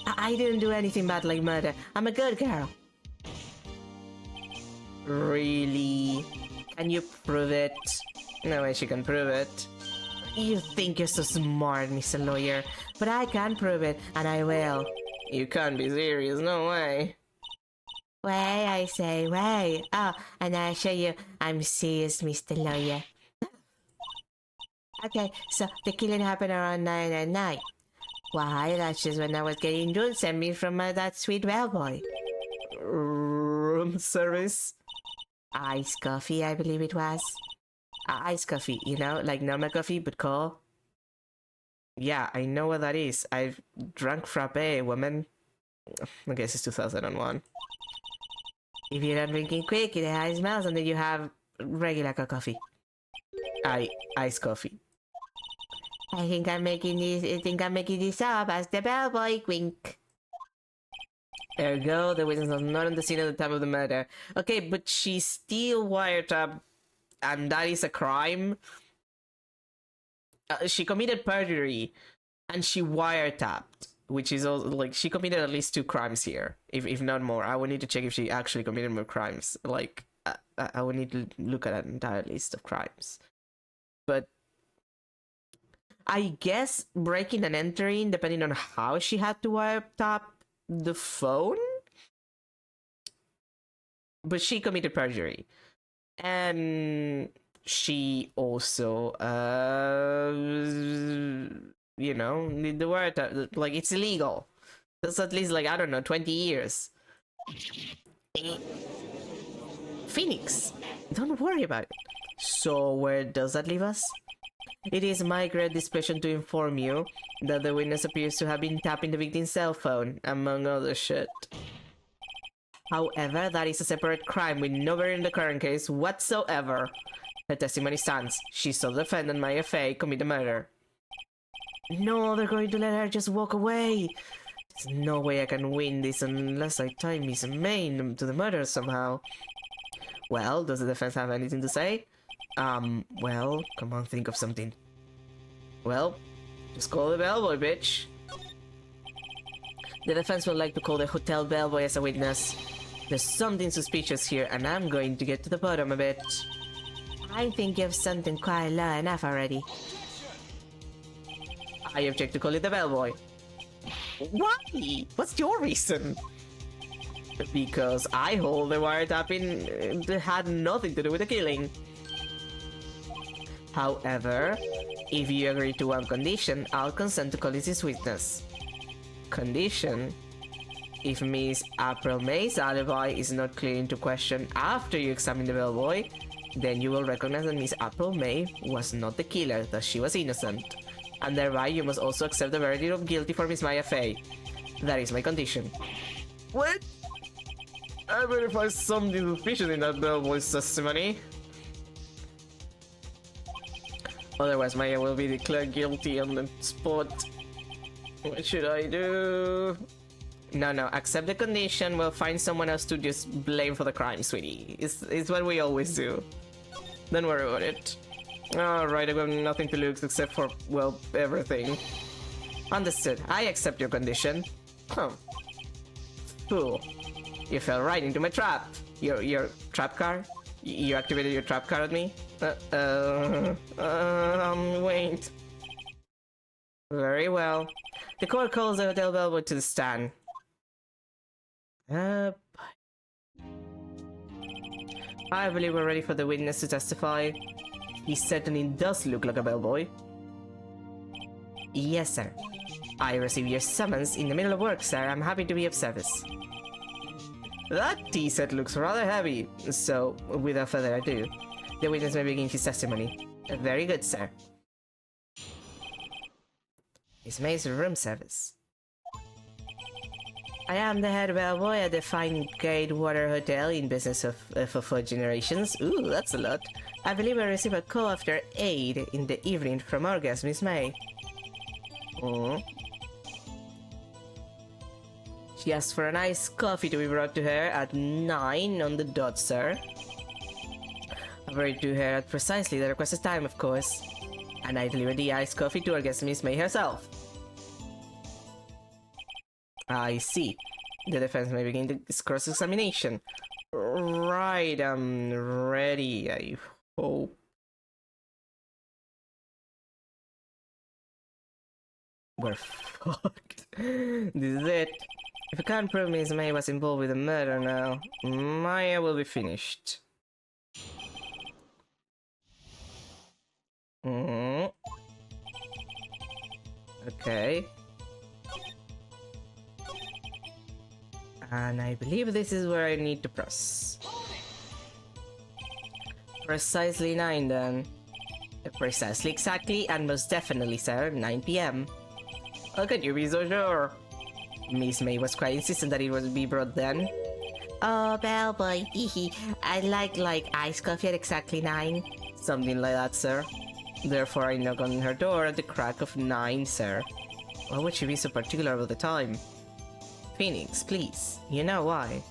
I didn't do anything bad like murder. I'm a good girl. Really? Can you prove it? No way she can prove it. You think you're so smart, Mr. Lawyer, but I can prove it, and I will. You can't be serious, no way. Way, I say, way. Oh, and I show you I'm serious, Mr. Lawyer. Okay, so the killing happened around 9 at night. Why, that's just when I was getting room service from that sweet bellboy. Room service? Iced coffee, I believe it was. Iced coffee, you know, like normal coffee, but cold. Yeah, I know what that is. I've drunk frappe, woman. I guess it's 2001. If you're not drinking quick, it has smells, and then you have regular coffee. Iced coffee. I think I'm making this up as the bellboy. Wink. Ergo, the witness was not on the scene at the time of the murder. Okay, but she's still wiretapped, and that is a crime. She committed perjury, and she wiretapped, which is also like she committed at least 2 crimes here, if not more. I would need to check if she actually committed more crimes. Like I would need to look at an entire list of crimes. But I guess breaking and entering, depending on how she had to wiretap the phone. But she committed perjury. And she also, you know, the wiretap, like, it's illegal. That's at least, like, I don't know, 20 years. Phoenix, don't worry about it. So where does that leave us? It is my great displeasure to inform you that the witness appears to have been tapping the victim's cell phone, among other shit. However, that is a separate crime with no bearing in the current case whatsoever. Her testimony stands. She saw the defendant, Maya Fey, commit the murder. No, they're going to let her just walk away. There's no way I can win this unless I tie Miss May to the murder somehow. Well, does the defense have anything to say? Well, come on, think of something. Well, just call the bellboy, bitch. The defense would like to call the hotel bellboy as a witness. There's something suspicious here, and I'm going to get to the bottom of it. I think you've something quite low enough already. I object to calling the bellboy. Why? What's your reason? Because I hold the wiretapping had nothing to do with the killing. However, if you agree to one condition, I'll consent to call this witness. Condition: if Miss April May's alibi is not clear into question after you examine the bellboy, then you will recognize that Miss April May was not the killer, that she was innocent. And thereby you must also accept the verdict of guilty for Miss Maya Fey. That is my condition. What? I verified something suspicious in that bellboy's testimony. Otherwise, Maya will be declared guilty on the spot. What should I do? No, accept the condition. We'll find someone else to just blame for the crime, sweetie. It's what we always do. Don't worry about it. Alright, I've got nothing to lose except for, well, everything. Understood. I accept your condition. Huh. Fool. You fell right into my trap. Your trap card? You activated your trap card on me? Wait. Very well. The court calls the hotel bellboy to the stand. I believe we're ready for the witness to testify. He certainly does look like a bellboy. Yes, sir. I received your summons in the middle of work, sir. I'm happy to be of service. That tea set looks rather heavy, so without further ado, the witness may begin his testimony. Very good, sir. Miss May's room service. I am the head bellboy at the fine Gatewater Hotel in business for 4 generations. Ooh, that's a lot. I believe I received a call after 8 in the evening from our guest, Miss May. She asked for an iced coffee to be brought to her at 9 on the dot, sir. I brought it to her at precisely the requested time, of course. And I delivered the iced coffee to our guest, Miss May herself. I see. The defense may begin this cross-examination. Right, I'm ready, I hope. We're fucked. This is it. If you can't prove Miss May was involved with the murder now, Maya will be finished. Okay. And I believe this is where I need to press. Precisely 9 then. Precisely, exactly, and most definitely, sir, 9 p.m. How could you be so sure? Miss May was quite insistent that it would be brought then. Oh, bellboy, hehe. I'd like iced coffee at exactly 9. Something like that, sir. Therefore, I knock on her door at the crack of 9, sir. Why would she be so particular about the time? Phoenix, please. You know why.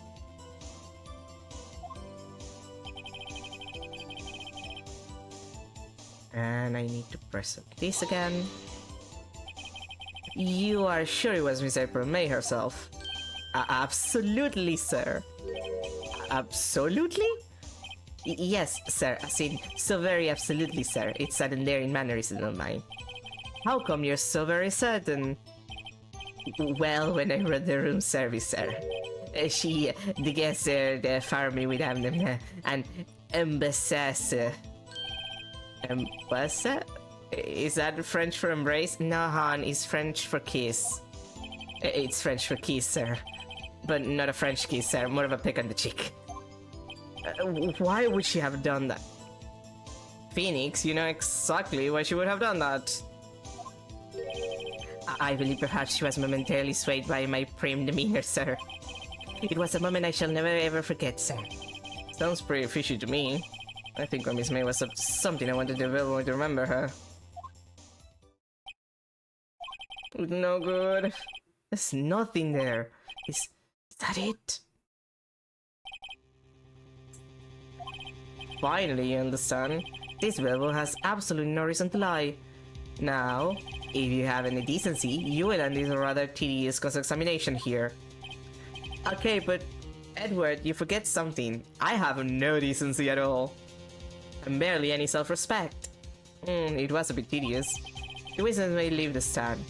And I need to press this again. You are sure it was Miss April May herself? Absolutely, sir. Absolutely? Yes, sir. As in, so very absolutely, sir. It's an endearing mannerism of mine. How come you're so very certain? Well, when I read the room service, sir. The guest, they fired me with an embassy. What's that? Is that French for embrace? No, Han, it's French for kiss. It's French for kiss, sir. But not a French kiss, sir. More of a peck on the cheek. Why would she have done that? Phoenix, you know exactly why she would have done that. I believe perhaps she was momentarily swayed by my prim demeanor, sir. It was a moment I shall never ever forget, sir. Sounds pretty fishy to me. I think when Miss May was up to something, I wanted to be able to remember her. No good. There's nothing there. Is that it? Finally, you understand. This rebel has absolutely no reason to lie. Now, if you have any decency, you will end this rather tedious cross-examination here. Okay, but Edward, you forget something. I have no decency at all. And barely any self-respect. It was a bit tedious. The witness may leave the stand.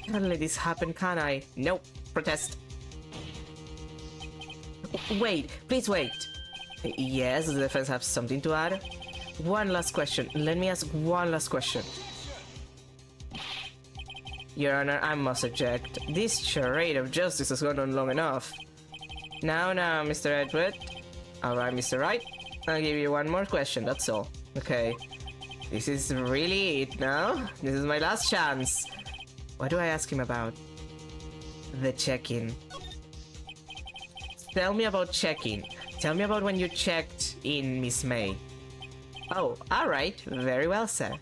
Can't let this happen, can I? Nope. Protest. Wait, please wait. Yes, the defense have something to add? One last question. Let me ask one last question. Your Honor, I must object. This charade of justice has gone on long enough. Now, Mr. Edward. Alright, Mr. Wright. I'll give you one more question, that's all. Okay. This is really it now? This is my last chance. What do I ask him about? The check-in. Tell me about check-in. Tell me about when you checked in Miss May. Oh, alright. Very well, sir.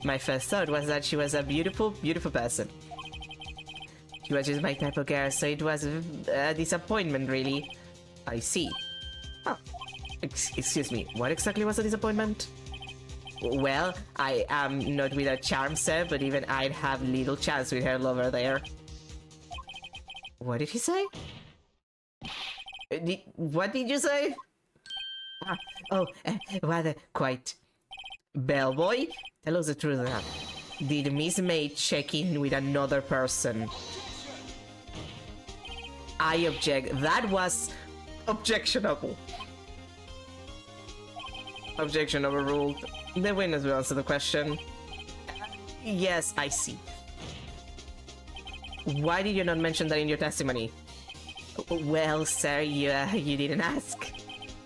My first thought was that she was a beautiful, beautiful person. She was just my type of girl, so it was a disappointment, really. I see. Oh. Excuse me, what exactly was the disappointment? Well, I am not without charm, sir, but even I'd have little chance with her lover there. What did he say? What did you say? Rather quite. Bellboy, tell us the truth now. Did Miss May check in with another person? I object. That was objectionable. Objection overruled. The witness will answer the question. Yes, I see. Why did you not mention that in your testimony? Well, sir, you didn't ask.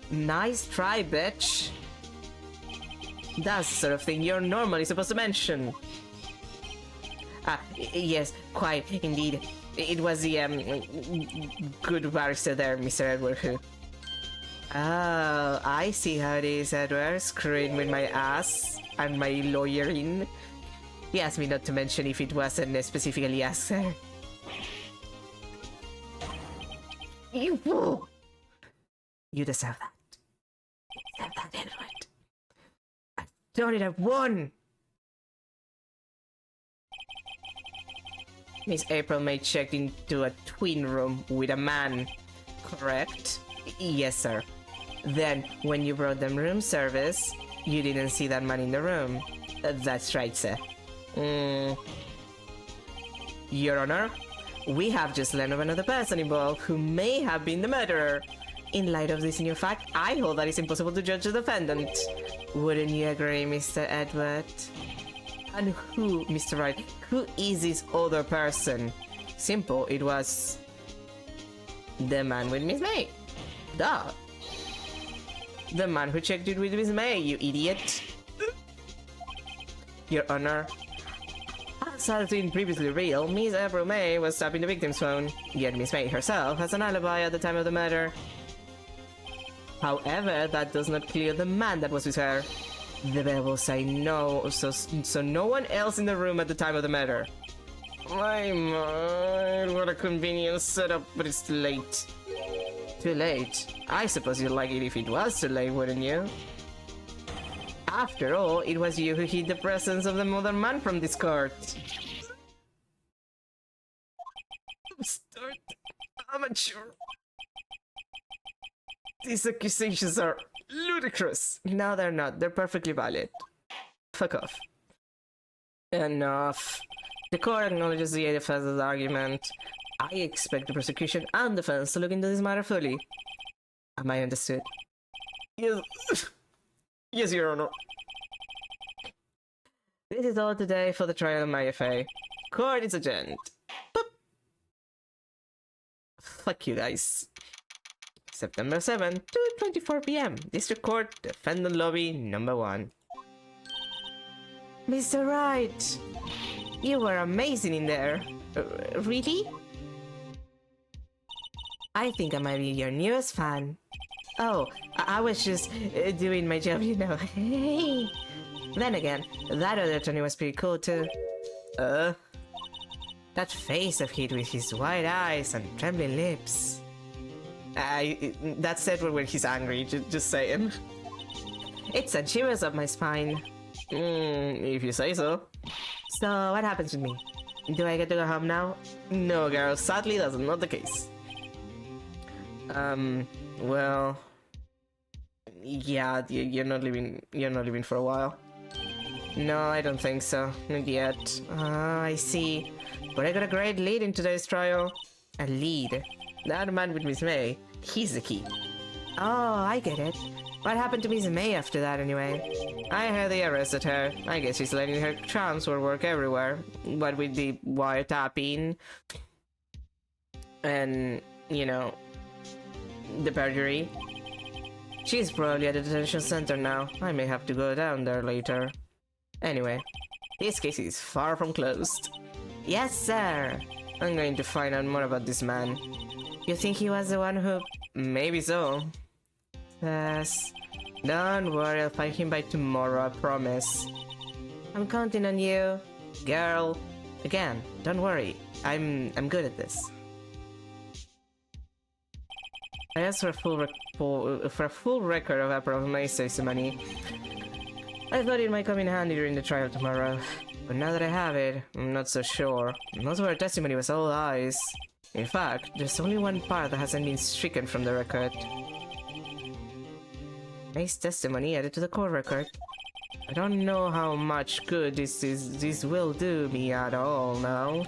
Nice try, bitch. That's the sort of thing you're normally supposed to mention. Yes, quite, indeed. It was the, good barrister there, Mr. Edward, who... Oh, I see how it is, Edward. Screwing with my ass and my lawyering. He asked me not to mention if it wasn't specifically asked, sir. You fool! You deserve that. You deserve that, Edward. I've done it, I've won! Miss April May checked into a twin room with a man, correct? Yes, sir. Then, when you brought them room service, you didn't see that man in the room. That's right, sir. Your Honor, we have just learned of another person involved who may have been the murderer. In light of this new fact, I hold that it's impossible to judge the defendant. Wouldn't you agree, Mr. Edward? And who, Mr. Wright, who is this other person? Simple, it was the man with Miss May. Duh. The man who checked it with Miss May, you idiot. Your Honor, as has been previously real, Miss April May was tapping the victim's phone, yet Miss May herself has an alibi at the time of the murder. However, that does not clear the man that was with her. The bell will say no, so no one else in the room at the time of the murder. My mind, what a convenient setup, but it's too late. Too late? I suppose you'd like it if it was too late, wouldn't you? After all, it was you who hid the presence of the mother man from this court. Start amateur. These accusations are ludicrous. No, they're not. They're perfectly valid. Fuck off. Enough. The court acknowledges the defense's argument. I expect the prosecution and defense to look into this matter fully. Am I understood? Yes. Yes, Your Honor. This is all today for the trial of my FA. Court is adjourned. Boop. Fuck you guys. September 7, 2:24 p.m. District Court, Defendant Lobby, number 1. Mr. Wright, you were amazing in there. Really? I think I might be your newest fan. Oh, I was just doing my job, you know. Hey. Then again, that other Tony was pretty cool too. That face of his with his wide eyes and trembling lips. That's Edward when he's angry, just saying. It sent shivers up my spine. If you say so. So, what happens with me? Do I get to go home now? No, girl, sadly that's not the case. Well... Yeah, you're not leaving for a while. No, I don't think so. Not yet. I see. But I got a great lead in today's trial. A lead? That man with Miss May, he's the key. Oh, I get it. What happened to Miss May after that anyway? I heard they arrested her. I guess she's letting her transfer work everywhere. What with the wiretapping and, you know, the perjury. She's probably at the detention center now. I may have to go down there later. Anyway, this case is far from closed. Yes, sir. I'm going to find out more about this man. You think he was the one who... Maybe so. Yes. Don't worry, I'll find him by tomorrow, I promise. I'm counting on you. Girl. Again, don't worry. I'm good at this. I asked for a full record of April May's testimony. I thought it might come in handy during the trial tomorrow. But now that I have it, I'm not so sure. Most of her testimony was all lies. In fact, there's only one part that hasn't been stricken from the record. May's testimony added to the court record. I don't know how much good this will do me at all now.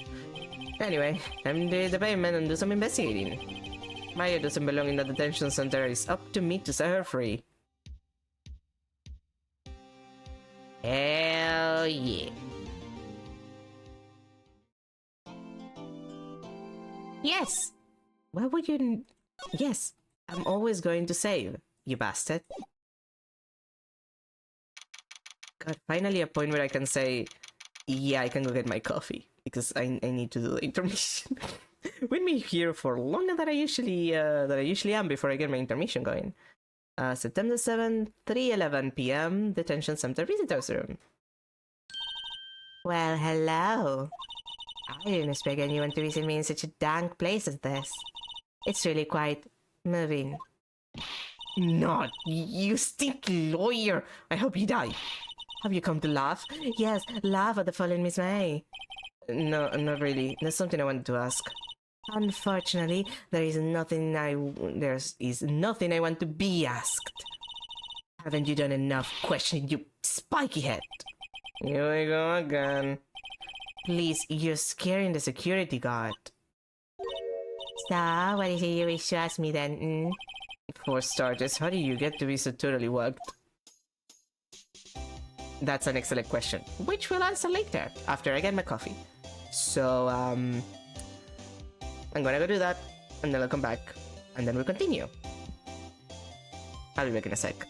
Anyway, I'm the payment and do some investigating. Maya doesn't belong in the detention center. It's up to me to set her free. Hell yeah. Yes! Why would you... Yes, I'm always going to save, you bastard. God, finally a point where I can say, yeah, I can go get my coffee, because I need to do the intermission. With me here for longer than I usually am before I get my intermission going. September 7th, 3:11 p.m. Detention Center Visitors Room. Well, hello. I didn't expect anyone to visit me in such a dank place as this. It's really quite moving. Not you stink lawyer! I hope you die. Have you come to laugh? Yes, laugh at the fallen Miss May. No, not really. There's something I wanted to ask. Unfortunately, there is nothing I want to be asked. Haven't you done enough questioning, you spiky head? Here we go again. Please, you're scaring the security guard. So, what is it you wish to ask me then? For starters, how do you get to be so totally worked? That's an excellent question, which we'll answer later, after I get my coffee. So, I'm gonna go do that, and then I'll come back, and then we'll continue. I'll be back in a sec.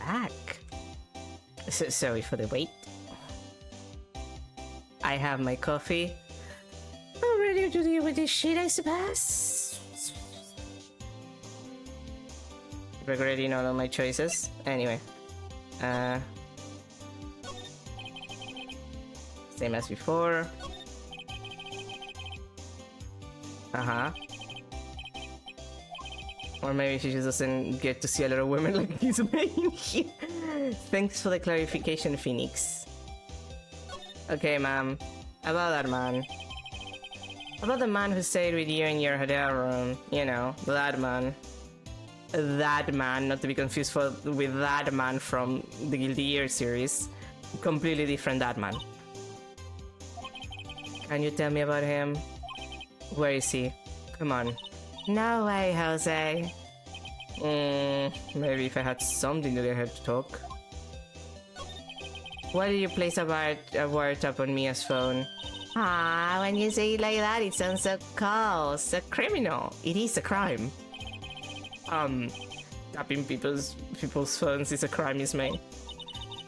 back. Sorry for the wait. I have my coffee. I'm ready to deal with this shit, I suppose. Regretting all of my choices. Anyway. Same as before. Or maybe she just doesn't get to see a lot of women like he's main here. Thanks for the clarification, Phoenix. Okay, ma'am. About that man. About the man who stayed with you in your hotel room. You know, that man. That man, not to be confused with that man from the Guilty Gear series. Completely different that man. Can you tell me about him? Where is he? Come on. No way, Jose. Maybe if I had something to get her to talk. Why did you place a wiretap on Mia's phone? Ah, when you say it like that, it sounds so cold, so criminal. It is a crime. Tapping people's phones is a crime, is me.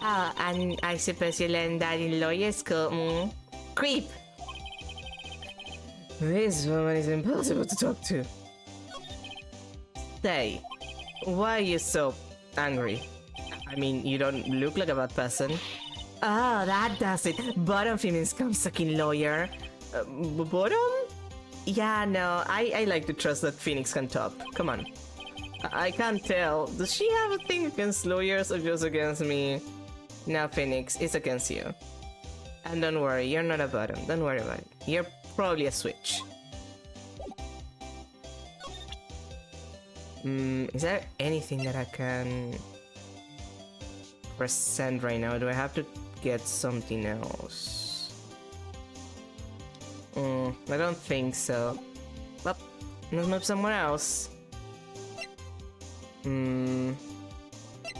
Oh, and I suppose you learned that in lawyer school. Creep. This woman is impossible to talk to. Say, why are you so angry? I mean, you don't look like a bad person. Oh, that does it. Bottom feminine scum-sucking lawyer. Bottom? Yeah, no, I like to trust that Phoenix can top. Come on. I can't tell. Does she have a thing against lawyers or just against me? No, Phoenix, it's against you. And don't worry, you're not a bottom. Don't worry about it. You're probably a switch. Is there anything that I can present right now? Do I have to get something else? I don't think so. Well, let's move somewhere else.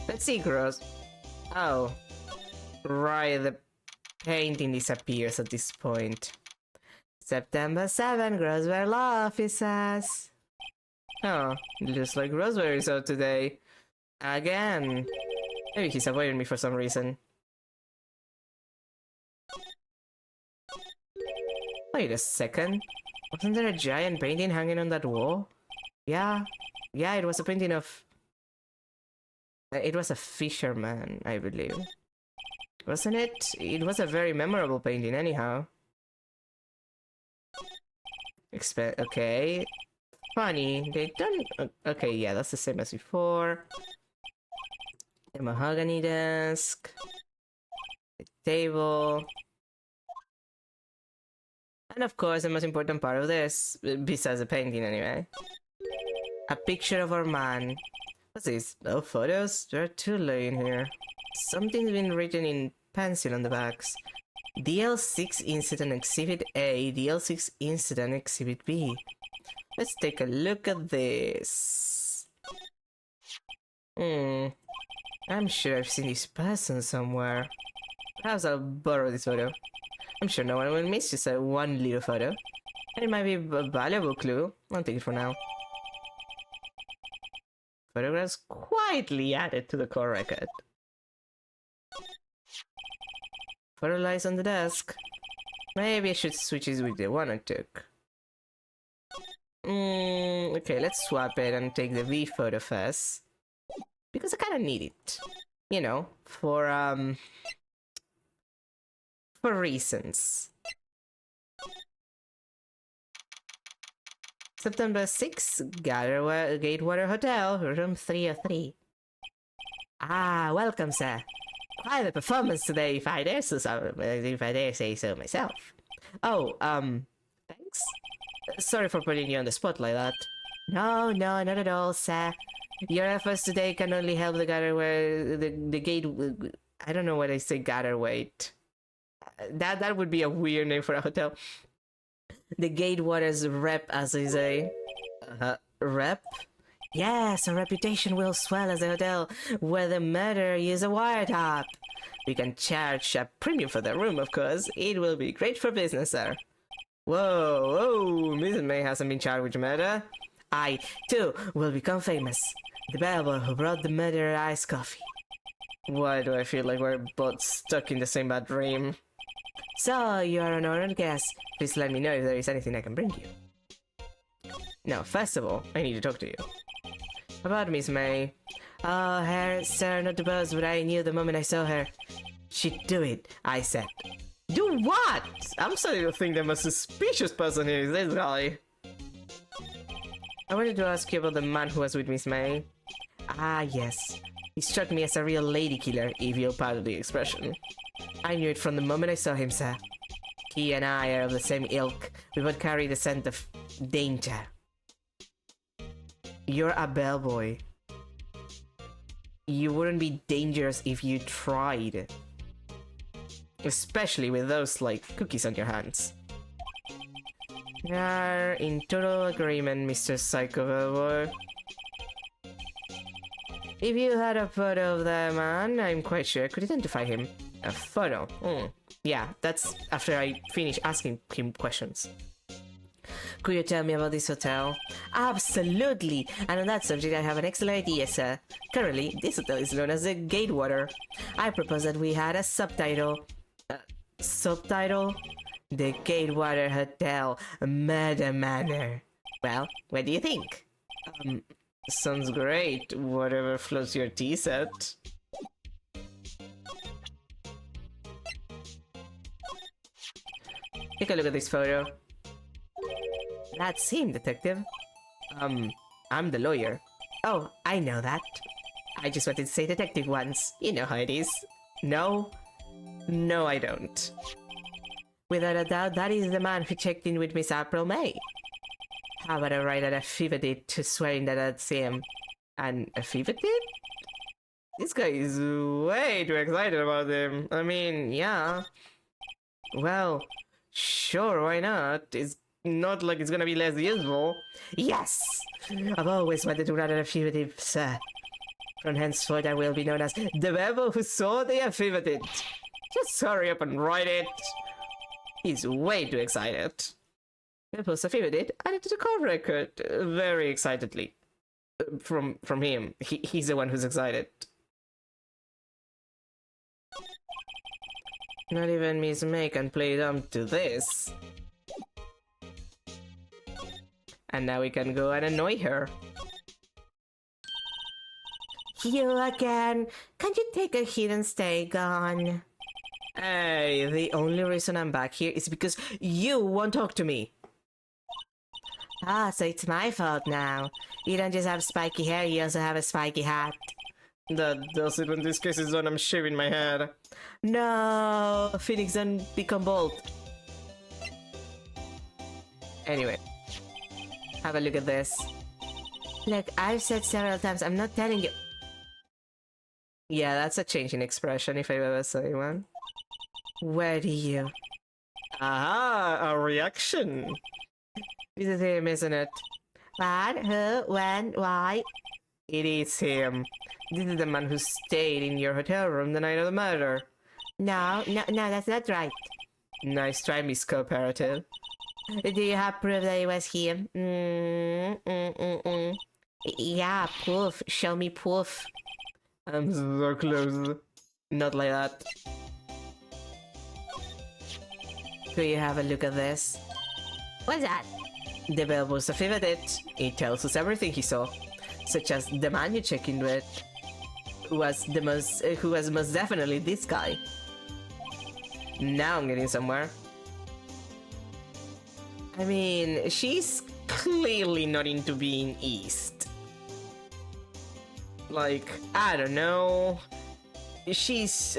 Let's see, Gross. Oh. Right, the painting disappears at this point. September 7, Grossware Law Offices. Oh, just like Rosemary saw today. Again. Maybe he's avoiding me for some reason. Wait a second. Wasn't there a giant painting hanging on that wall? Yeah, it was a painting of... It was a fisherman, I believe. Wasn't it? It was a very memorable painting anyhow. Okay. Funny, they don't... Okay, yeah, that's the same as before. The mahogany desk. The table. And of course, the most important part of this, besides the painting anyway. A picture of our man. What's this? Oh, photos? There are two laying here. Something's been written in pencil on the backs. DL6 Incident Exhibit A, DL6 Incident Exhibit B. Let's take a look at this. I'm sure I've seen this person somewhere. Perhaps I'll borrow this photo. I'm sure no one will miss just one little photo. And it might be a valuable clue. I'll take it for now. Photographs quietly added to the core record. Photo lies on the desk. Maybe I should switch it with the one I took. Okay, let's swap it and take the V photo first. Because I kinda need it. You know, for reasons. September 6th, Gatewater Hotel, room 303. Ah, welcome, sir. Quite a performance today, if I dare say so myself. Oh, thanks? Sorry for putting you on the spot like that. No, not at all, sir. Your efforts today can only help the the gate... I don't know what I say, Gatherweight. That would be a weird name for a hotel. The Gatewater's rep, as they say. Rep? Yes, a reputation will swell as a hotel where the murderer uses a wiretap. We can charge a premium for the room, of course. It will be great for business, sir. Whoa, Mrs. May hasn't been charged with murder. I, too, will become famous. The bellboy who brought the murderer iced coffee. Why do I feel like we're both stuck in the same bad dream? So, you're an honored guest. Please let me know if there is anything I can bring you. Now, first of all, I need to talk to you. About Miss May. Oh, her, sir, not to boast, but I knew the moment I saw her. She'd do it, I said. Do what? I'm starting to think the most suspicious person here is this guy. I wanted to ask you about the man who was with Miss May. Ah, yes. He struck me as a real lady killer, if you'll pardon the expression. I knew it from the moment I saw him, sir. He and I are of the same ilk. We both carry the scent of danger. You're a bellboy. You wouldn't be dangerous if you tried. Especially with those, like, cookies on your hands. We are in total agreement, Mr. Psycho Bellboy. If you had a photo of the man, I'm quite sure I could identify him. A photo? Yeah, that's after I finish asking him questions. Could you tell me about this hotel? Absolutely! And on that subject, I have an excellent idea, sir. Currently, this hotel is known as the Gatewater. I propose that we had a subtitle. Subtitle? The Gatewater Hotel, Murder Manor. Well, what do you think? Sounds great. Whatever floats your tea set. Take a look at this photo. That's him, detective. I'm the lawyer. Oh, I know that. I just wanted to say detective once. You know how it is. No? No, I don't. Without a doubt, that is the man who checked in with Miss April May. How about I write out a affidavit to swearing that that's him? An affidavit? This guy is way too excited about him. I mean, yeah. Well, sure, why not? It's not like it's gonna be less useful. Yes! I've always wanted to write an affidavit, sir. From henceforth, I will be known as the rebel who saw the affidavit. Just hurry up and write it. He's way too excited. Rebel's affidavit added to the court record very excitedly. From him. He's the one who's excited. Not even Miss May can play dumb to this. And now we can go and annoy her. You again? Can't you take a hit and stay gone? Hey, the only reason I'm back here is because you won't talk to me. Ah, so it's my fault now. You don't just have spiky hair, you also have a spiky hat. That does it when this case is done. I'm shaving my head. No, Phoenix don't become bald. Anyway, have a look at this. Look, I've said several times, I'm not telling you. Yeah, that's a change in expression if I've ever seen one. Where do you? Aha, a reaction. This is him, isn't it? What? Who? When? Why? It is him. This is the man who stayed in your hotel room the night of the murder. No, that's not right. Nice try, Miss Cooperative. Do you have proof that it was him? Yeah, proof. Show me proof. I'm so close. Not like that. Could you have a look at this? What's that? The Bellboy's affidavit. It tells us everything he saw, such as the man you checked in with, who was most definitely this guy. Now I'm getting somewhere. I mean, she's clearly not into being East. Like, I don't know. She's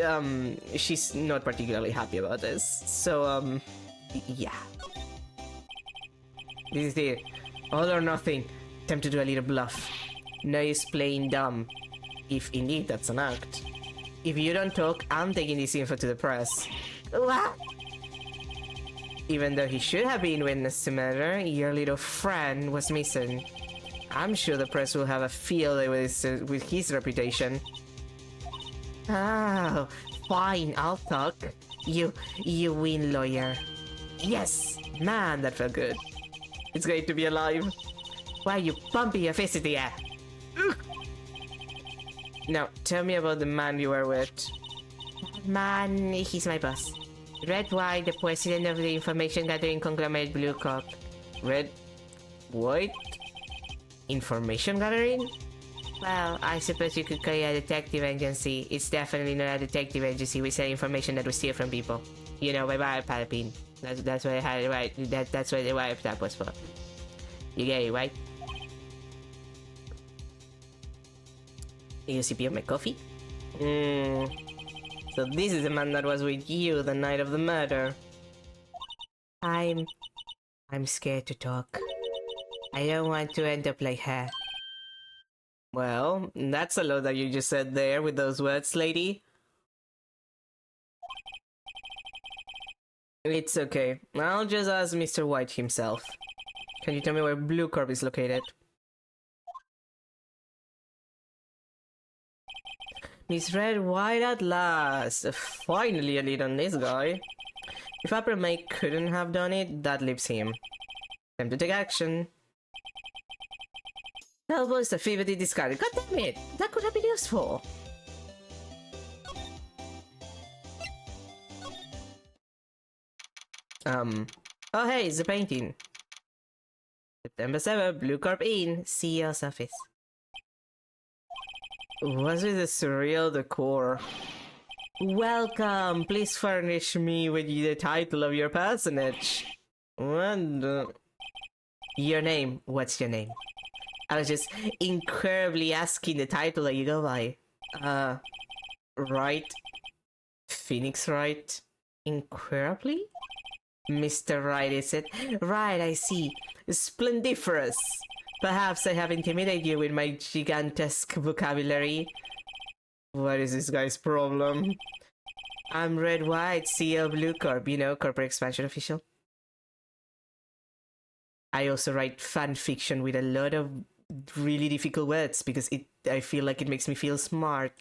not particularly happy about this. So, yeah. This is the all or nothing. Time to do a little bluff. No use playing dumb. If indeed that's an act. If you don't talk, I'm taking this info to the press. What? Even though he should have been witness to murder, your little friend was missing. I'm sure the press will have a field day with his reputation. Oh, fine, I'll talk. You win, lawyer. Yes! Man, that felt good. It's great to be alive. Why are you bumping your fist in the air? Now, tell me about the man you were with. Man, he's my boss. Red White, the president of the information gathering conglomerate Blue Corp. Red... White? Information gathering? Well, I suppose you could call it a detective agency. It's definitely not a detective agency. We sell information that we steal from people. You know, by Palapine. That's what I had it right. That's what the wiretap was for. You get it, right? You sip my coffee? So this is the man that was with you the night of the murder. I'm scared to talk. I don't want to end up like her. Well, that's a lot that you just said there with those words, lady. It's okay. I'll just ask Mr. White himself. Can you tell me where Blue Corp is located? Miss Red White at last! Finally a lead on this guy. If Upper Mike couldn't have done it, that leaves him. Time to take action. That was a activity discarded. God damn it! That could have been useful. Oh hey, it's a painting. September 7th, Blue Corp Inn, CEO's office. What's with the surreal decor? Welcome! Please furnish me with the title of your personage. What? Your name. What's your name? I was just incredibly asking the title that you go by. Right? Phoenix Wright? Incredibly? Mr. Wright, is it? Right, I see. Splendiferous. Perhaps I have intimidated you with my gigantesque vocabulary. What is this guy's problem? I'm Red White, CEO of Blue Corp, you know, corporate expansion official. I also write fan fiction with a lot of really difficult words because I feel like it makes me feel smart.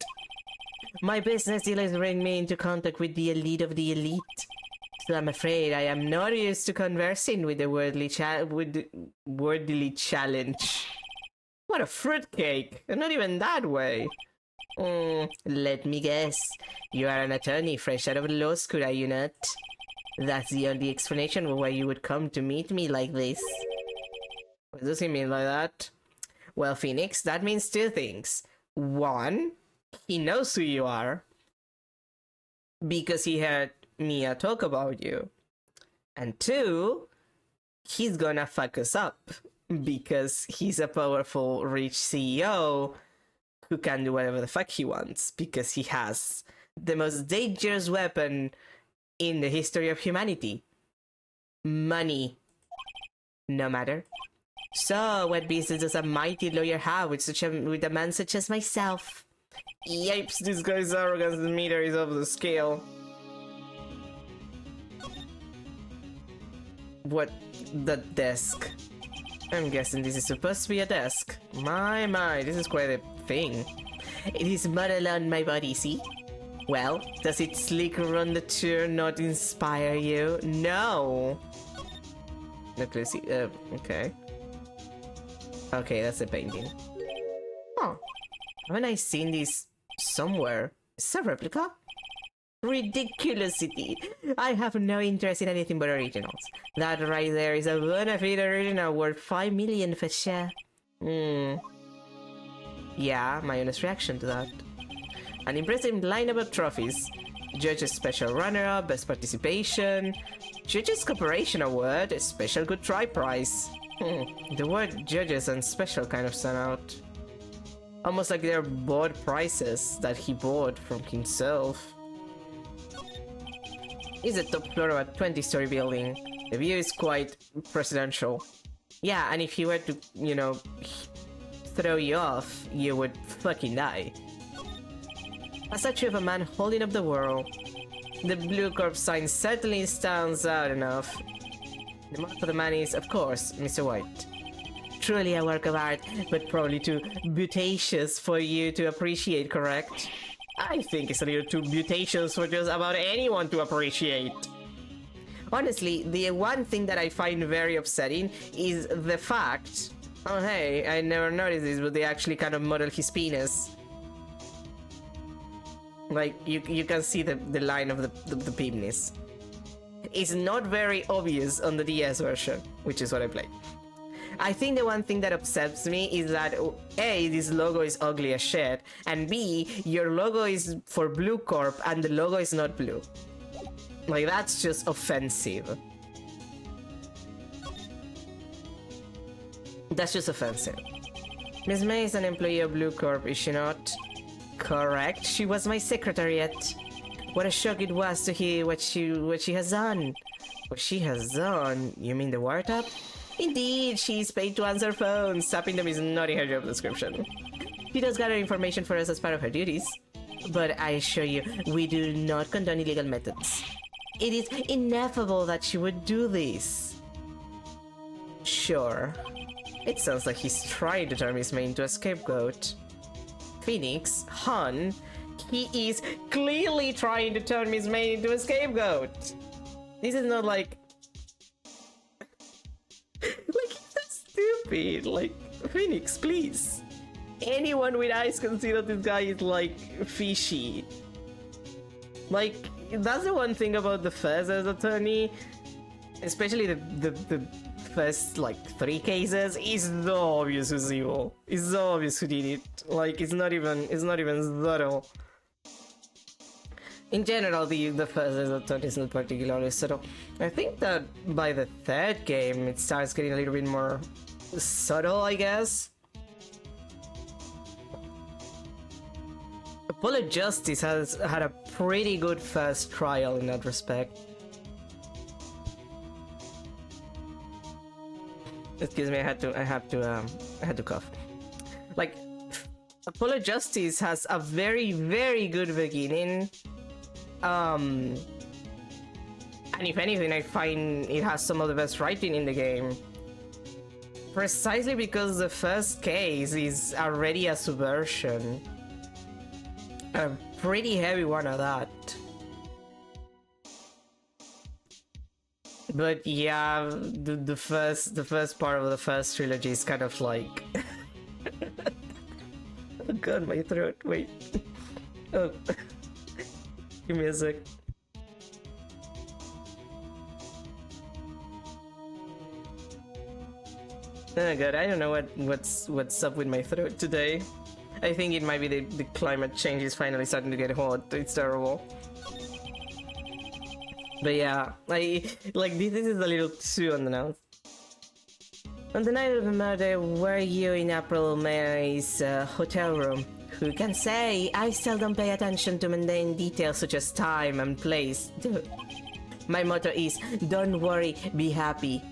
My business dealers bring me into contact with the elite of the elite. So I'm afraid I am not used to conversing with the wordly challenge. What a fruitcake! And not even that way. Let me guess. You are an attorney fresh out of law school, are you not? That's the only explanation for why you would come to meet me like this. What does he mean by that? Well, Phoenix, that means two things. One, he knows who you are. Because he heard Mia talk about you. And two, he's gonna fuck us up. Because he's a powerful, rich CEO who can do whatever the fuck he wants. Because he has the most dangerous weapon in the history of humanity. Money. No matter. So, what business does a mighty lawyer have with a man such as myself? Yipes, this guy's arrogance meter is off the scale. What? The desk. I'm guessing this is supposed to be a desk. My, this is quite a thing. It is modeled on my body, see? Well, does its sleek run the tour not inspire you? No! Let me see. Okay. Okay, that's a painting. Huh. Haven't I seen this somewhere? Is it a replica? Ridiculosity! I have no interest in anything but originals. That right there is a bona fide original worth 5 million for sure. Yeah, my honest reaction to that. An impressive lineup of trophies. Judge's Special Runner-Up, Best Participation, Judge's Cooperation Award, Special Good Try Prize. The word judges and special kind of stand out. Almost like they're bought prizes that he bought from himself. It's the top floor of a 20-story building. The view is quite presidential. Yeah, and if he were to, you know, throw you off, you would fucking die. A statue of a man holding up the world. The Blue Corp sign certainly stands out enough. The mark for the man is, of course, Mr. White. Truly a work of art, but probably too beautacious for you to appreciate, correct? I think it's a little too beautacious for just about anyone to appreciate. Honestly, the one thing that I find very upsetting is the fact... Oh hey, I never noticed this, but they actually kind of model his penis. Like, you can see the line of the penis. It's not very obvious on the DS version, which is what I played. I think the one thing that upsets me is that A, this logo is ugly as shit, and B, your logo is for Blue Corp and the logo is not blue. Like, that's just offensive. That's just offensive. Miss May is an employee of Blue Corp, is she not? Correct. She was my secretariat. What a shock it was to hear what she has done. What she has done? You mean the wiretap? Indeed, she's paid to answer phones. Tapping them is not in her job description. She does gather information for us as part of her duties. But I assure you, we do not condone illegal methods. It is ineffable that she would do this. Sure. It sounds like he's trying to turn Miss May into a scapegoat. Phoenix, Han, he is clearly trying to turn Miss May into a scapegoat. This is not like... like, that's stupid. Like, Phoenix, please. Anyone with eyes can see that this guy is, like, fishy. Like, that's the one thing about the Fez as attorney. Especially the first, like, 3 cases. It's so obvious who's evil. It's so obvious who did it. Like, it's not even subtle. In general, the first attorney is not particularly subtle. I think that by the 3rd game, it starts getting a little bit more subtle, I guess. Apollo Justice has had a pretty good first trial in that respect. Excuse me, I had to cough. Like, Apollo Justice has a very, very good beginning. And if anything, I find it has some of the best writing in the game. Precisely because the first case is already a subversion. A pretty heavy one at that. But yeah, the first part of the first trilogy is kind of like... oh god, my throat, wait. Oh. Give me a sec. Oh god, I don't know what's up with my throat today. I think it might be the climate change is finally starting to get hot. It's terrible. But yeah, this is a little too on the nose. On the night of the murder, were you in April May's hotel room? Who can say? I seldom pay attention to mundane details such as time and place. My motto is, don't worry, be happy.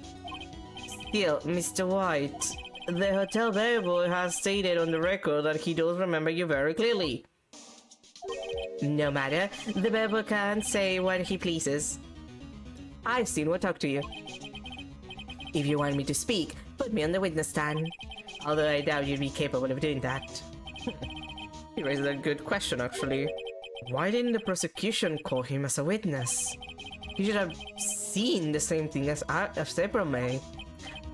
Still, Mr. White, the hotel variable has stated on the record that he does remember you very clearly. No matter, the variable can say what he pleases. I've seen what talk to you. If you want me to speak, put me on the witness stand. Although I doubt you'd be capable of doing that. He raises a good question, actually. Why didn't the prosecution call him as a witness? He should have seen the same thing as April May.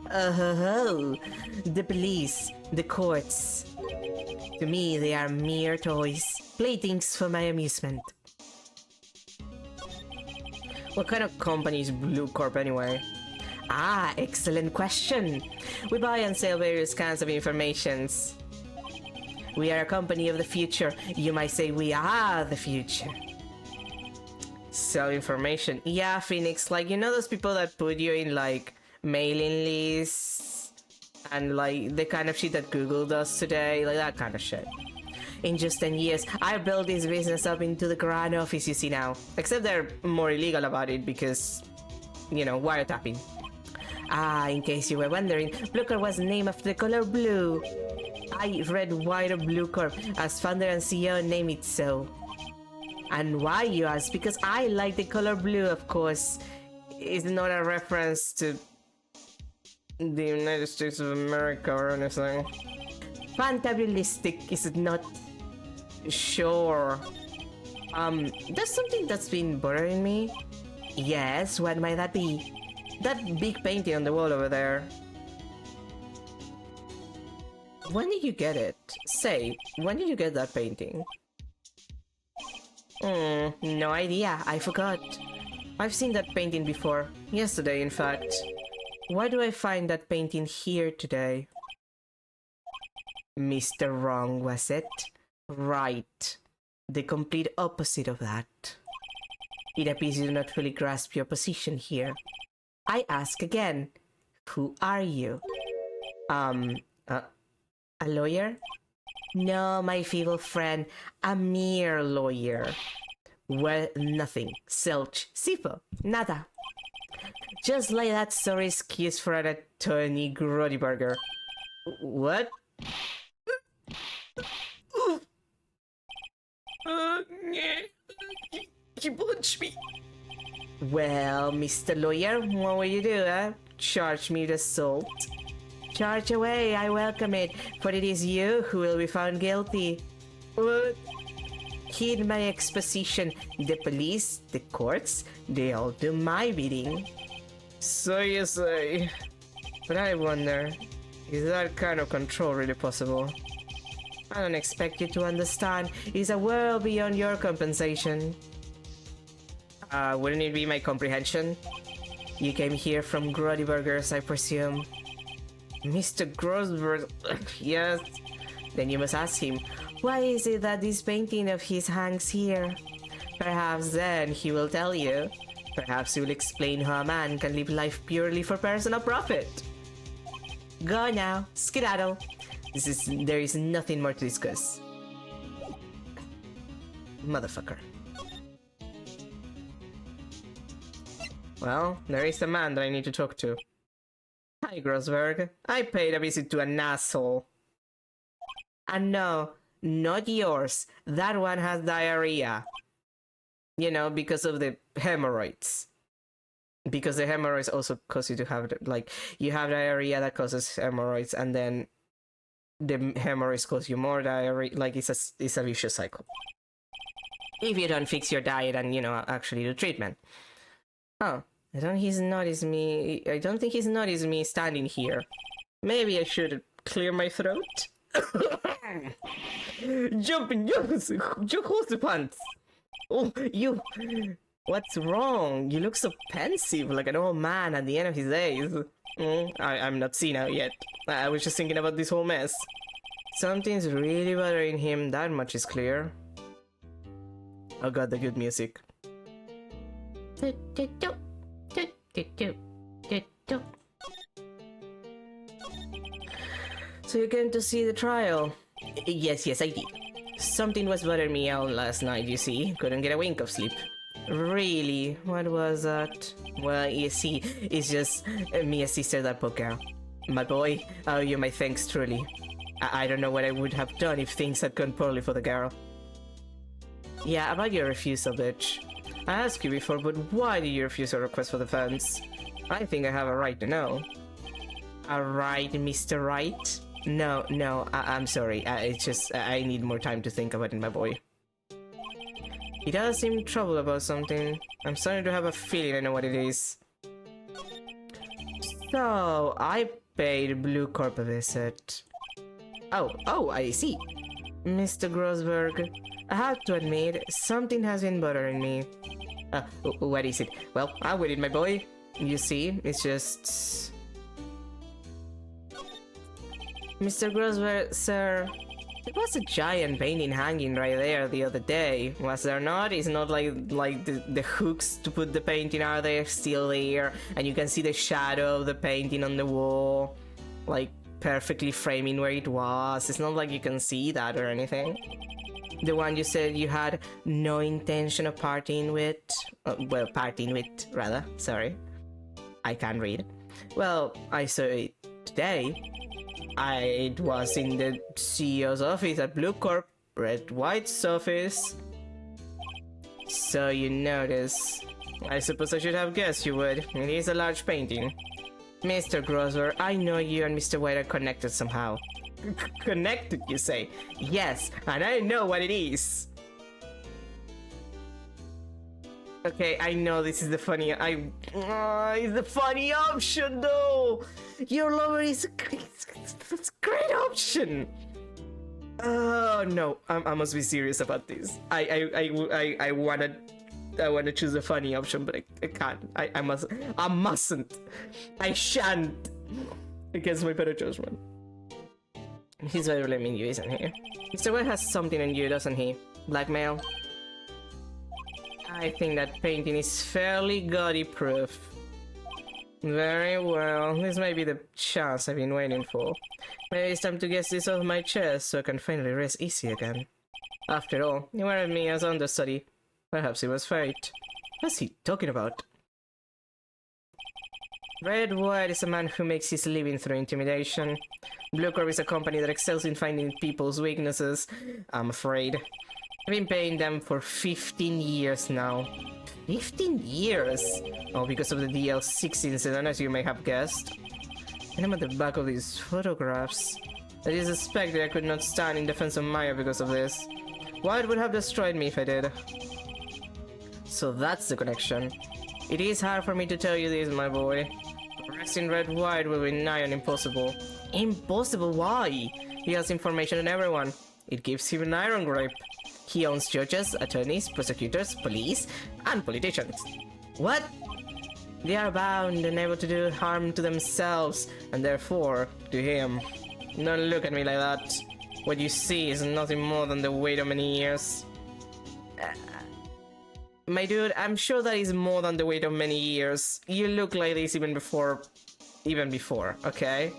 The police, the courts. To me, they are mere toys, playthings for my amusement. What kind of company is Blue Corp anyway? Ah, excellent question. We buy and sell various kinds of informations. We are a company of the future. You might say we are the future. Sell information. Yeah, Phoenix, like, you know those people that put you in, like, mailing lists? And, like, the kind of shit that Google does today? Like, that kind of shit. In just 10 years, I built this business up into the grand office you see now. Except they're more illegal about it because, you know, wiretapping. Ah, in case you were wondering, Blue Corp was named after the color blue. I read White of Blue Corp as founder and CEO named it so. And why, you ask? Because I like the color blue, of course. It's not a reference to the United States of America or anything. Fantabulistic, is it not? Sure. There's something that's been bothering me. Yes, what might that be? That big painting on the wall over there. When did you get it? Say, when did you get that painting? No idea. I forgot. I've seen that painting before. Yesterday, in fact. Why do I find that painting here today? Mr. Wrong, was it? Right. The complete opposite of that. It appears you do not fully grasp your position here. I ask again. Who are you? A lawyer? No, my feeble friend. A mere lawyer. Well, nothing. Zilch. Zippo. Nada. Just like that sorry excuse for a Tony Grody burger. What? He punched me. Well, Mr. Lawyer, what will you do, huh? Charge me with assault? Charge away, I welcome it, for it is you who will be found guilty. What? Heed my exposition. The police, the courts, they all do my bidding. So you say. But I wonder, is that kind of control really possible? I don't expect you to understand. It's a world beyond your compensation. Wouldn't it be my comprehension? You came here from Grody Burgers, I presume. Mr. Grossberg, yes. Then you must ask him, why is it that this painting of his hangs here? Perhaps then he will tell you. Perhaps he will explain how a man can live life purely for personal profit. Go now, skedaddle. There is nothing more to discuss. Motherfucker. Well, there is a man that I need to talk to. Hi, Grossberg. I paid a visit to an asshole. And no, not yours. That one has diarrhea. You know, because of the hemorrhoids. Because the hemorrhoids also cause you to have, like, you have diarrhea that causes hemorrhoids, and then the hemorrhoids cause you more diarrhea. Like, it's a vicious cycle. If you don't fix your diet and, you know, actually do treatment. Oh, I don't think he's noticed me standing here. Maybe I should clear my throat? Jumping your pants. Oh, you. What's wrong? You look so pensive, like an old man at the end of his days. I'm not senile yet. I was just thinking about this whole mess. Something's really bothering him, that much is clear. Oh god, the good music. So you came to see the trial? Yes, I did. Something was bothering me all last night, you see. Couldn't get a wink of sleep. Really? What was that? Well, you see, it's just me and sister, that poor girl. My boy, I owe you my thanks truly. I don't know what I would have done if things had gone poorly for the girl. Yeah, about your refusal, bitch. I asked you before, but why did you refuse a request for the funds? I think I have a right to know. A right, Mr. Right? No, I'm sorry. It's just, I need more time to think about it, my boy. He does seem troubled about something. I'm starting to have a feeling I know what it is. So, I paid Blue Corp a visit. Oh, I see. Mr. Grossberg, I have to admit, something has been bothering me. What is it? Well, I'm with it, my boy. You see, it's just... Mr. Grossberg, sir, there was a giant painting hanging right there the other day, was there not? It's not like the hooks to put the painting, are they still there? And you can see the shadow of the painting on the wall, like perfectly framing where it was. It's not like you can see that or anything. The one you said you had no intention of parting with, rather, sorry. I can't read. Well, I saw it today. It was in the CEO's office at Blue Corp, Red White's office. So you notice. I suppose I should have guessed you would. It is a large painting. Mr. Grosser, I know you and Mr. White are connected somehow. Connected, you say? Yes, and I know what it is. Okay, I know this is the funny. It's the funny option, though. Your lover is a great option. Oh no, I must be serious about this. I wanna choose a funny option, but I can't. I mustn't. I shan't. Against my better judgment. He's very blaming you, isn't he? Mr. White has something on you, doesn't he? Blackmail? I think that painting is fairly gaudy proof. Very well, this may be the chance I've been waiting for. Maybe it's time to get this off my chest so I can finally rest easy again. After all, you wanted me as understudy. Perhaps it was fate. What's he talking about? Red White is a man who makes his living through intimidation. Blue Corp is a company that excels in finding people's weaknesses, I'm afraid. I've been paying them for 15 years now. 15 years? Oh, because of the DL6 incident, as you may have guessed. And I'm at the back of these photographs. It is suspected I could not stand in defense of Maya because of this. White would have destroyed me if I did. So that's the connection. It is hard for me to tell you this, my boy. Arresting Red White will be nigh on impossible. Impossible? Why? He has information on everyone. It gives him an iron grip. He owns judges, attorneys, prosecutors, police, and politicians. What? They are bound and able to do harm to themselves, and therefore, to him. Don't look at me like that. What you see is nothing more than the weight of many years. My dude, I'm sure that is more than the weight of many years. You look like this even before, okay?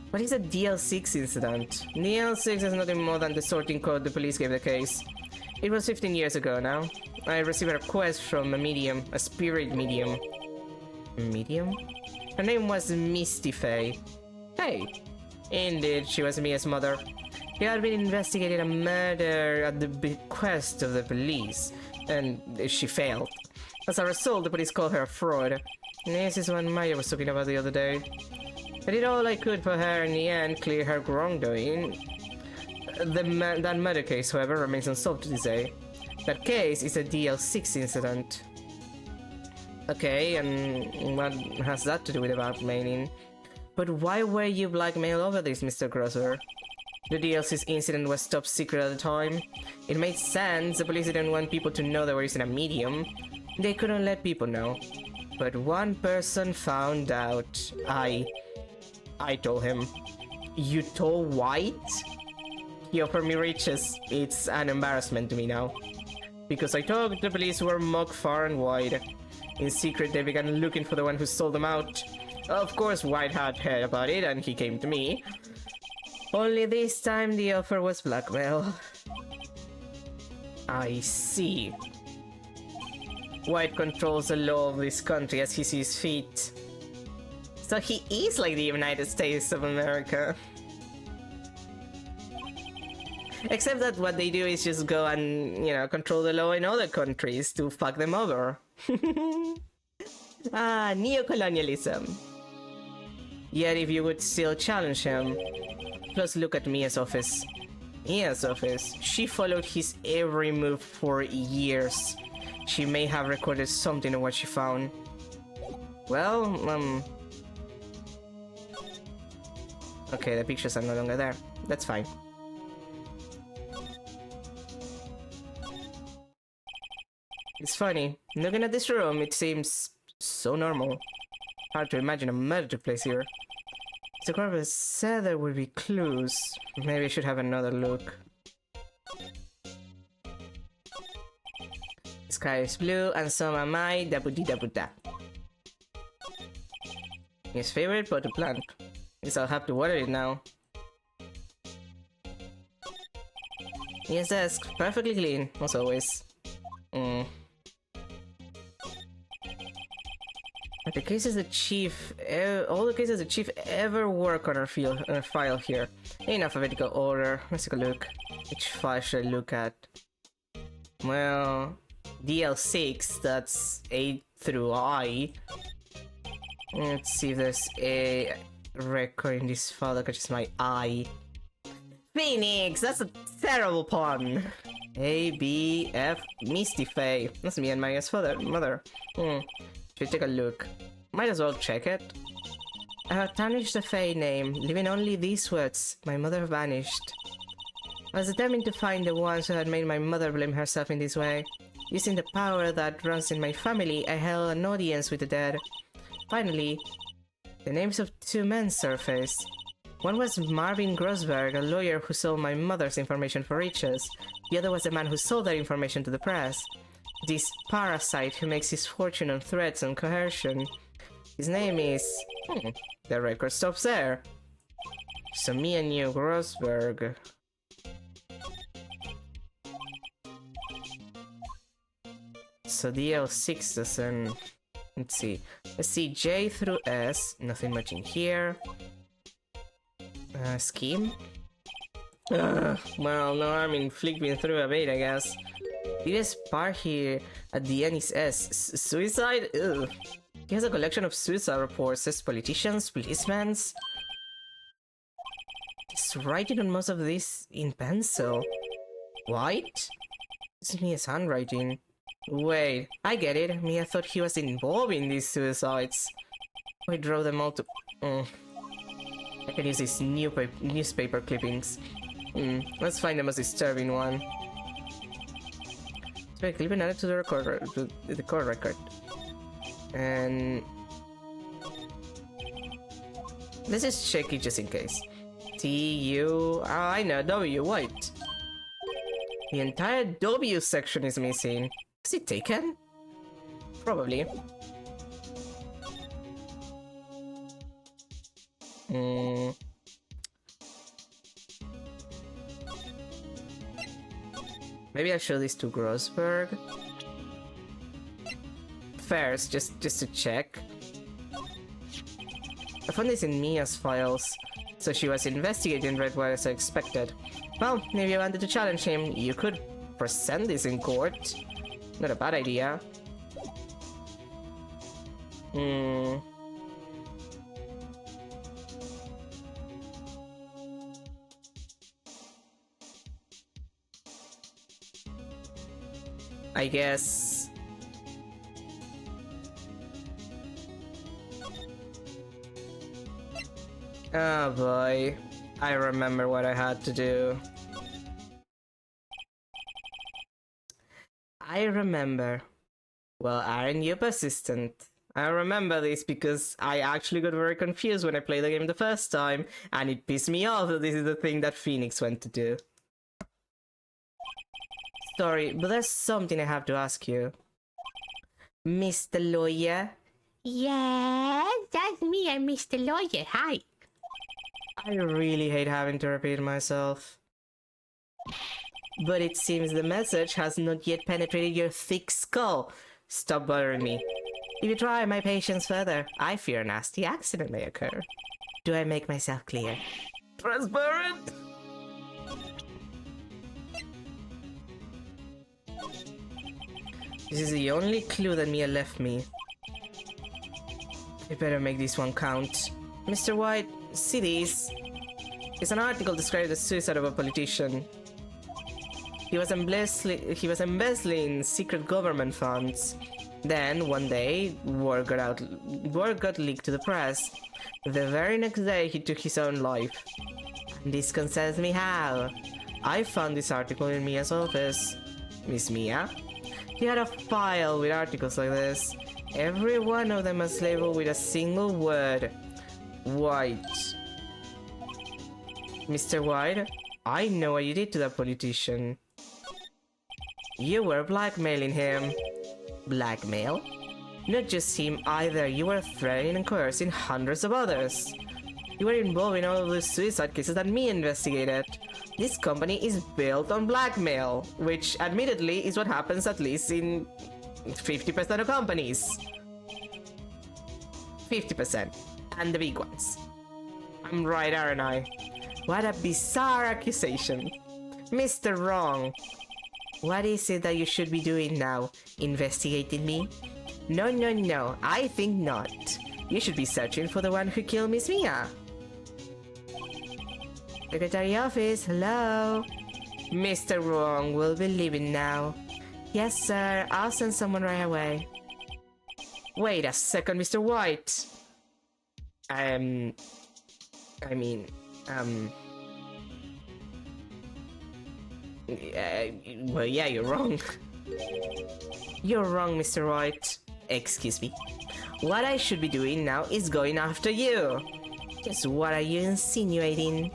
What is a DL6 incident? DL6 is nothing more than the sorting code the police gave the case. It was 15 years ago now. I received a request from a medium, a spirit medium. Medium? Her name was Misty Faye. Hey. Indeed, she was Mia's mother. He had been investigating a murder at the bequest of the police, and she failed. As a result, the police called her a fraud. This is what Maya was talking about the other day. I did all I could for her in the end, clear her wrongdoing. That murder case, however, remains unsolved to this day. That case is a DL6 incident. Okay, and what has that to do with blackmailing? But why were you blackmailed over this, Mr. Grosser? The DL6 incident was top secret at the time. It made sense. The police didn't want people to know they were using a medium. They couldn't let people know. But one person found out. I told him. You told White? He offered me riches. It's an embarrassment to me now. Because I told the police were mocked far and wide. In secret, they began looking for the one who sold them out. Of course, White had heard about it and he came to me. Only this time the offer was blackmail. I see. White controls the law of this country as he sees fit. So he is like the United States of America. Except that what they do is just go and, you know, control the law in other countries to fuck them over. Ah, neocolonialism. Yet if you would still challenge him, plus look at Mia's office. Mia's office. She followed his every move for years. She may have recorded something of what she found. Well, okay, the pictures are no longer there. That's fine. It's funny. Looking at this room, it seems so normal. Hard to imagine a murder took place here. Mr. Carver said there would be clues. Maybe I should have another look. The sky is blue and so am I. Da-bu-dee-da-bu-da. His favorite potted plant. Guess I'll have to water it now. His desk, perfectly clean, as always. The cases the chief, all the cases the chief ever worked on our file here. In alphabetical order. Let's take a look. Which file should I look at? Well, DL6, that's A through I. Let's see if there's a record in this file that catches my eye. Phoenix! That's a terrible pun! A, B, F, Misty Faye. That's me and Maya's mother. Should take a look. Might as well check it. I have tarnished the Fae name, leaving only these words, my mother vanished. I was determined to find the ones who had made my mother blame herself in this way. Using the power that runs in my family, I held an audience with the dead. Finally, the names of two men surfaced. One was Marvin Grossberg, a lawyer who sold my mother's information for riches. The other was the man who sold that information to the press. This parasite who makes his fortune on threats and coercion. His name is... the record stops there. So me and you, Grossberg. So DL6 doesn't... Let's see. Let's see, J through S. Nothing much in here. Scheme? Well, no, I mean, flipping through a bit, I guess. This part here at the end is S. Suicide? Ugh. He has a collection of suicide reports, says politicians, policemen. He's writing on most of this in pencil. White? This is Mia's handwriting. Wait, I get it. Mia thought he was involved in these suicides. I draw them all to... I can use these newspaper clippings. Let's find the most disturbing one. So I clip and add it to the court record. And... let's just check it just in case. T-U... oh, I know, W, white. The entire W section is missing. Is it taken? Probably. Maybe I show this to Grossberg. First, just to check. I found this in Mia's files, so she was investigating Redwire as I expected. Well, if you wanted to challenge him, you could present this in court. Not a bad idea. I guess... oh boy, I remember what I had to do. I remember. Well, aren't you persistent? I remember this because I actually got very confused when I played the game the first time, and it pissed me off that this is the thing that Phoenix went to do. Sorry, but there's something I have to ask you. Mr. Lawyer? Yes, that's me, I'm Mr. Lawyer. Hi. I really hate having to repeat myself. But it seems the message has not yet penetrated your thick skull. Stop bothering me. If you try my patience further, I fear a nasty accident may occur. Do I make myself clear? Transparent! This is the only clue that Mia left me. I better make this one count. Mr. White, see this? It's an article describing the suicide of a politician. He was embezzling secret government funds. Then, one day, word got leaked to the press. The very next day, he took his own life. And this concerns me how? I found this article in Mia's office. Miss Mia? He had a file with articles like this. Every one of them was labeled with a single word. White. Mr. White, I know what you did to that politician. You were blackmailing him. Blackmail? Not just him either, you were threatening and coercing hundreds of others. You were involved in all of the suicide cases that me investigated. This company is built on blackmail, which admittedly is what happens at least in 50% of companies. 50%. And the big ones. I'm right, aren't I? What a bizarre accusation. Mr. Wrong. What is it that you should be doing now? Investigating me? No, no, no. I think not. You should be searching for the one who killed Miss Mia. Secretary office, hello? Mr. Wrong will be leaving now. Yes, sir. I'll send someone right away. Wait a second, Mr. White. I mean, well, yeah, you're wrong. You're wrong, Mr. White. Excuse me. What I should be doing now is going after you. Just what are you insinuating?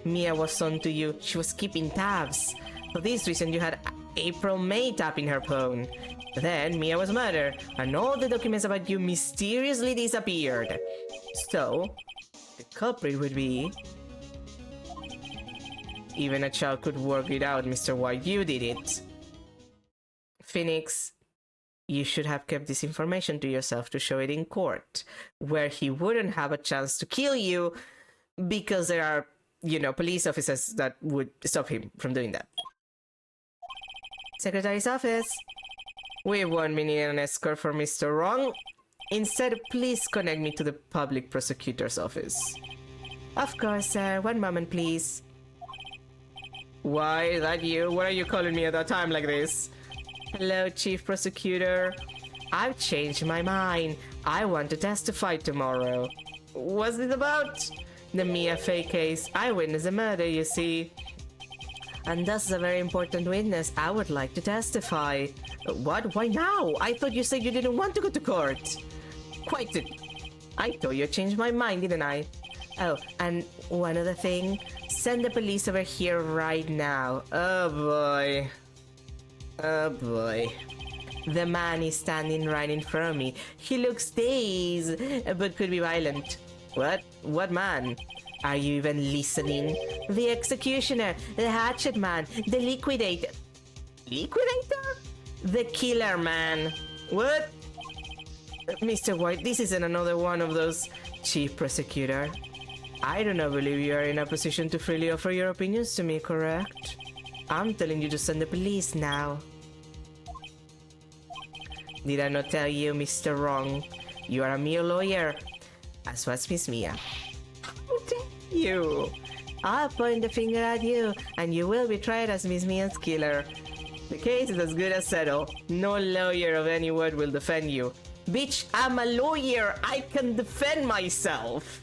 Mia was on to you. She was keeping tabs. For this reason, you had April May tapping her phone. Then Mia was murdered, and all the documents about you mysteriously disappeared. So, the culprit would be... Even a child could work it out, Mr. White. You did it. Phoenix, you should have kept this information to yourself to show it in court, where he wouldn't have a chance to kill you because there are, police officers that would stop him from doing that. Secretary's office. We won't be needing an escort for Mr. Wrong. Instead, please connect me to the public prosecutor's office. Of course, sir. One moment, please. Why, is that you? What are you calling me at a time like this? Hello, Chief Prosecutor. I've changed my mind. I want to testify tomorrow. What's this about? The Mia Fey case. I witnessed the murder, you see. And that's a very important witness. I would like to testify. What? Why now? I thought you said you didn't want to go to court. Quite it. I thought you changed my mind, didn't I? Oh, and one other thing. Send the police over here right now. Oh boy. Oh boy. The man is standing right in front of me. He looks dazed, but could be violent. What? What man? Are you even listening? The executioner, the hatchet man, the liquidator. Liquidator? The killer man. What? Mr. White, this isn't another one of those. Chief Prosecutor, I do not believe you are in a position to freely offer your opinions to me, correct? I'm telling you to send the police now. Did I not tell you, Mr. Wrong? You are a mere lawyer, as was Miss Mia. How dare you? I'll point the finger at you, and you will be tried as Miss Mia's killer. The case is as good as settled. No lawyer of any word will defend you. Bitch, I'm a lawyer. I can defend myself.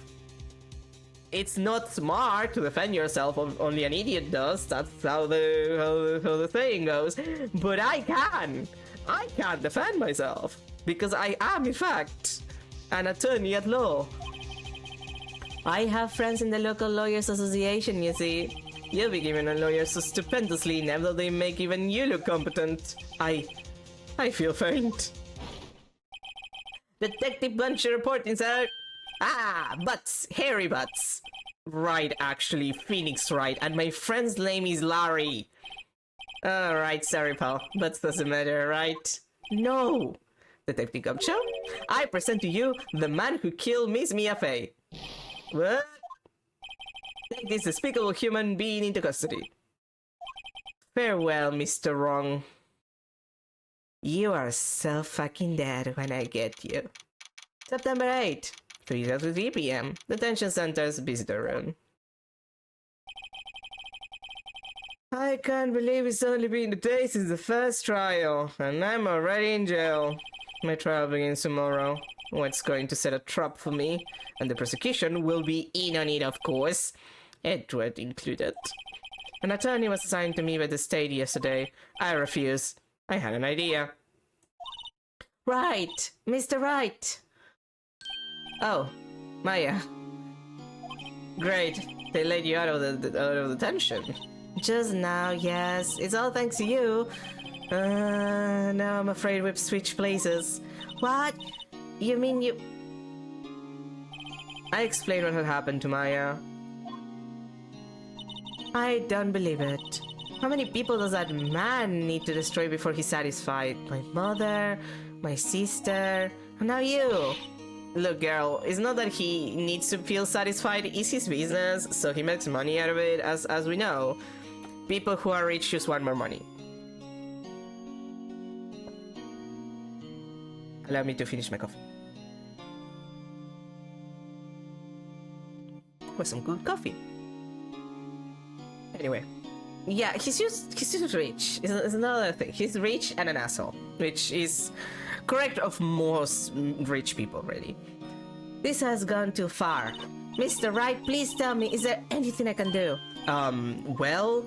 It's not smart to defend yourself. Only an idiot does. That's how the saying goes. But I can. I can defend myself because I am, in fact, an attorney at law. I have friends in the local lawyers association, you see. You'll be given a lawyer so stupendously inept that they make even you look competent. I feel faint. Detective Blanche reporting, sir. Ah, butts. Hairy butts. Right, actually. Phoenix, right. And my friend's name is Larry. Alright, sorry, pal. Butts doesn't matter, right? No. Detective Gumshoe, I present to you the man who killed Miss Mia Fey. What? Take this despicable human being into custody. Farewell, Mr. Wrong. You are so fucking dead when I get you. September 8, 3:33 p.m. Detention Center's visitor room. I can't believe it's only been a day since the first trial, and I'm already in jail. My trial begins tomorrow. What's going to set a trap for me? And the prosecution will be in on it, of course. Edward included. An attorney was assigned to me by the state yesterday. I refuse. I had an idea. Right, Mr. Wright. Oh, Maya. Great. They let you out of detention. Just now, yes. It's all thanks to you. Now I'm afraid we've switched places. What? You mean you... I explained what had happened to Maya. I don't believe it. How many people does that man need to destroy before he's satisfied? My mother, my sister, and now you. Look, girl, it's not that he needs to feel satisfied. It's his business, so he makes money out of it, as we know. People who are rich just want more money. Allow me to finish my coffee. With some good coffee. Anyway. Yeah, he's just rich. It's another thing. He's rich and an asshole. Which is correct of most rich people, really. This has gone too far. Mr. Wright, please tell me, is there anything I can do? Well...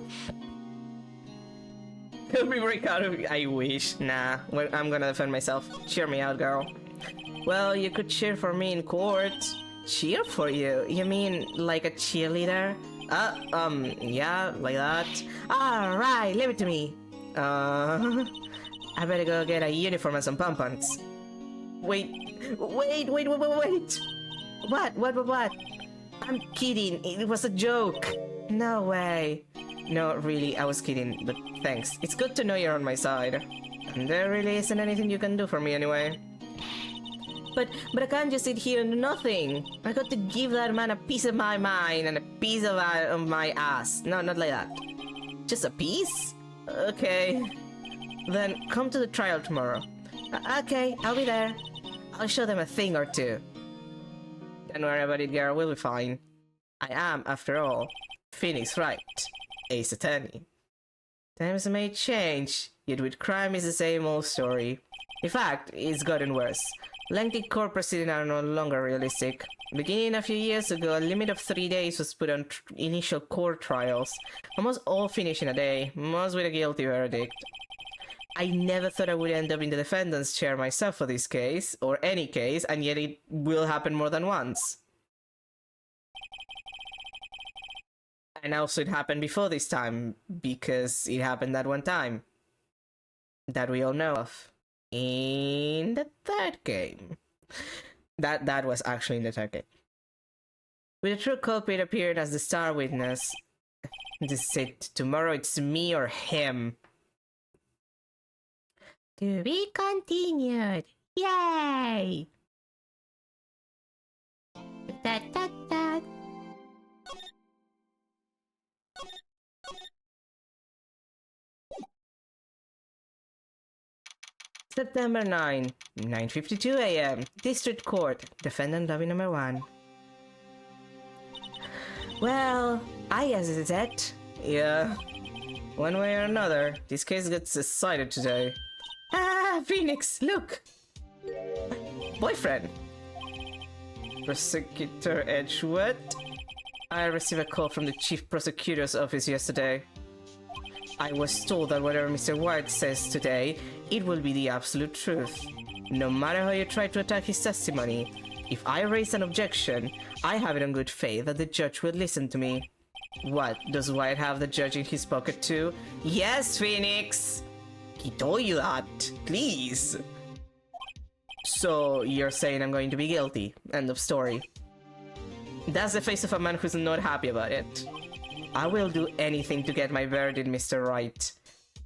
He'll be break out of... I wish. Nah, well, I'm gonna defend myself. Cheer me out, girl. Well, you could cheer for me in court. Cheer for you? You mean like a cheerleader? Yeah, like that. Alright, leave it to me. I better go get a uniform and some pom-poms. Wait. What? I'm kidding. It was a joke. No way. No, really, I was kidding, but thanks. It's good to know you're on my side. And there really isn't anything you can do for me anyway. But I can't just sit here and do nothing. I got to give that man a piece of my mind and a piece of my ass. No, not like that. Just a piece? Okay. Then come to the trial tomorrow. Okay, I'll be there. I'll show them a thing or two. Don't worry about it, girl. We'll be fine. I am, after all, Phoenix Wright, Ace Attorney. Times may change, yet with crime is the same old story. In fact, it's gotten worse. Lengthy court proceedings are no longer realistic. Beginning a few years ago, a limit of 3 days was put on initial court trials. Almost all finish in a day, most with a guilty verdict. I never thought I would end up in the defendant's chair myself for this case, or any case, and yet it will happen more than once. And also it happened before this time, because it happened that one time. That we all know of. In the third game. That was actually in the third game. With the true culprit appearing as the star witness. This is it. Tomorrow it's me or him. To be continued. Yay! Da, da, da. September 9, 9:52 a.m. District Court. Defendant lobby number 1. Well, I guess it's it. Yeah. One way or another, this case gets decided today. Ah, Phoenix, look! Boyfriend! Prosecutor Edgewood? I received a call from the Chief Prosecutor's office yesterday. I was told that whatever Mr. White says today, it will be the absolute truth. No matter how you try to attack his testimony, if I raise an objection, I have it on good faith that the judge will listen to me. What, does White have the judge in his pocket too? Yes, Phoenix! He told you that, please. So, you're saying I'm going to be guilty. End of story. That's the face of a man who's not happy about it. I will do anything to get my verdict, Mr. Wright.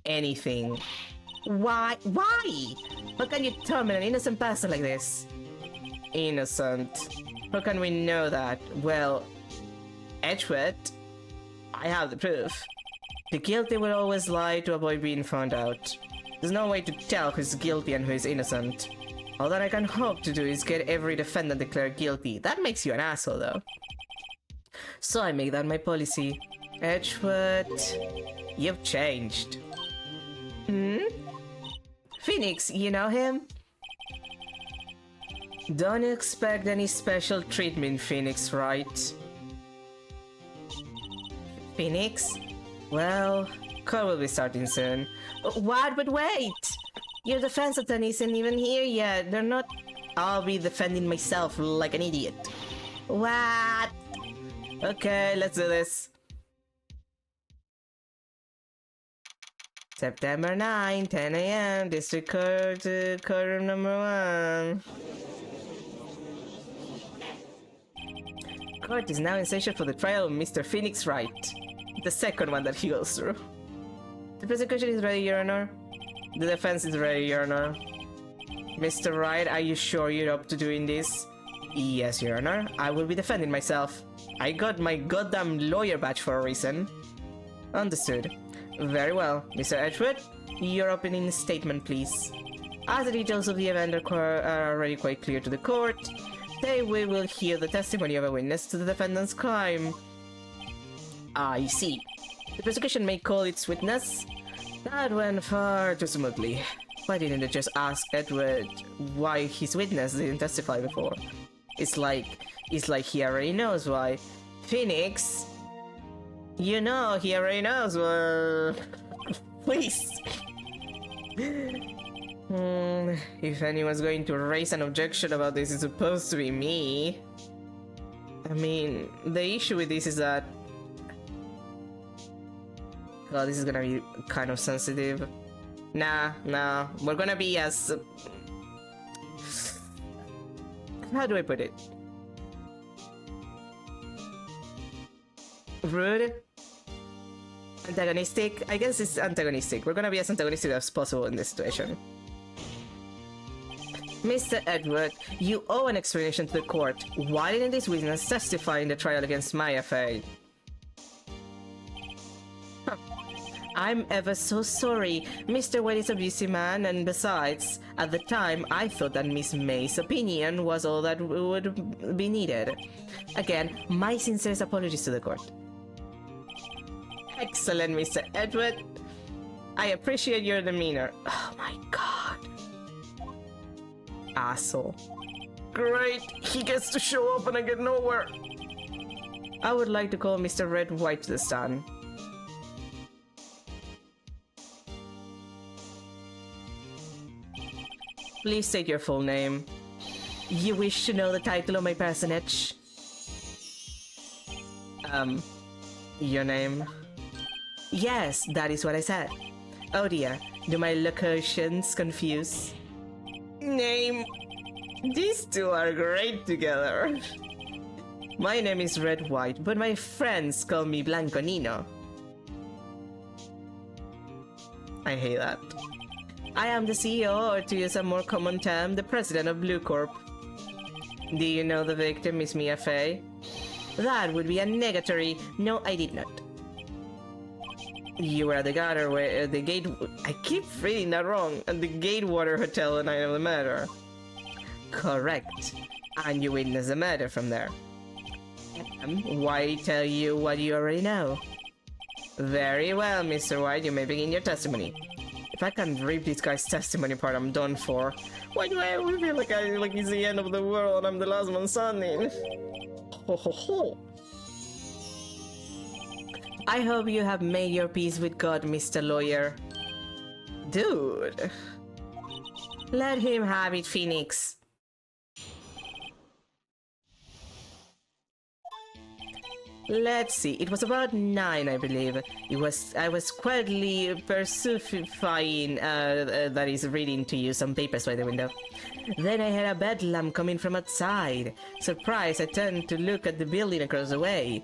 Anything. Why? How can you terminate an innocent person like this? Innocent? How can we know that? Well, Edgewood, I have the proof. The guilty will always lie to avoid being found out. There's no way to tell who's guilty and who is innocent. All that I can hope to do is get every defendant declared guilty. That makes you an asshole, though. So I make that my policy. Edgewood, you've changed. Phoenix, you know him? Don't expect any special treatment, Phoenix, right? Phoenix? Well, court will be starting soon. What? But wait! Your defense attorney isn't even here yet. They're not... I'll be defending myself like an idiot. What? Okay, let's do this. September 9, 10 a.m. District Court, courtroom number 1. Court is now in session for the trial of Mr. Phoenix Wright. The second one that he goes through. The prosecution is ready, Your Honor. The defense is ready, Your Honor. Mr. Wright, are you sure you're up to doing this? Yes, Your Honor. I will be defending myself. I got my goddamn lawyer badge for a reason. Understood. Very well. Mr. Edgewood, your opening statement, please. As the details of the event are already quite clear to the court, today we will hear the testimony of a witness to the defendant's crime. I see. The prosecution may call its witness. That went far too smoothly. Why didn't they just ask Edward why his witness didn't testify before? It's like he already knows why. Phoenix, you know he already knows why. Please. If anyone's going to raise an objection about this, it's supposed to be me. I mean, the issue with this is that... Oh, this is gonna be kind of sensitive. Nah, we're gonna be as... How do I put it? Rude? Antagonistic? I guess it's antagonistic. We're gonna be as antagonistic as possible in this situation. Mr. Edward, you owe an explanation to the court. Why didn't this witness testify in the trial against Maya Fey? I'm ever so sorry. Mr. White is a busy man, and besides, at the time, I thought that Miss May's opinion was all that would be needed. Again, my sincerest apologies to the court. Excellent, Mr. Edward. I appreciate your demeanor. Oh my god. Asshole. Great, he gets to show up and I get nowhere. I would like to call Mr. Red White to the stand. Please state your full name. You wish to know the title of my personage? Your name? Yes, that is what I said. Oh dear, do my locutions confuse? Name. These two are great together. My name is Red White, but my friends call me Blanco Nino. I hate that. I am the CEO, or to use a more common term, the president of Blue Corp. Do you know the victim, Miss Mia Fey? That would be a negatory. No, I did not. You were at the gutter where the gate... I keep reading that wrong. At the Gatewater Hotel the night of the murder. Correct. And you witnessed the murder from there. Why tell you what you already know? Very well, Mr. White, you may begin your testimony. If I can't read this guy's testimony part, I'm done for. Why do I always feel like it's the end of the world? I'm the last man standing. Ho ho ho. I hope you have made your peace with God, Mr. Lawyer. Dude. Let him have it, Phoenix. Let's see, it was about 9, I believe. I was quietly persifying, that is, reading to you some papers by the window. Then I heard a bedlam coming from outside. Surprised, I turned to look at the building across the way.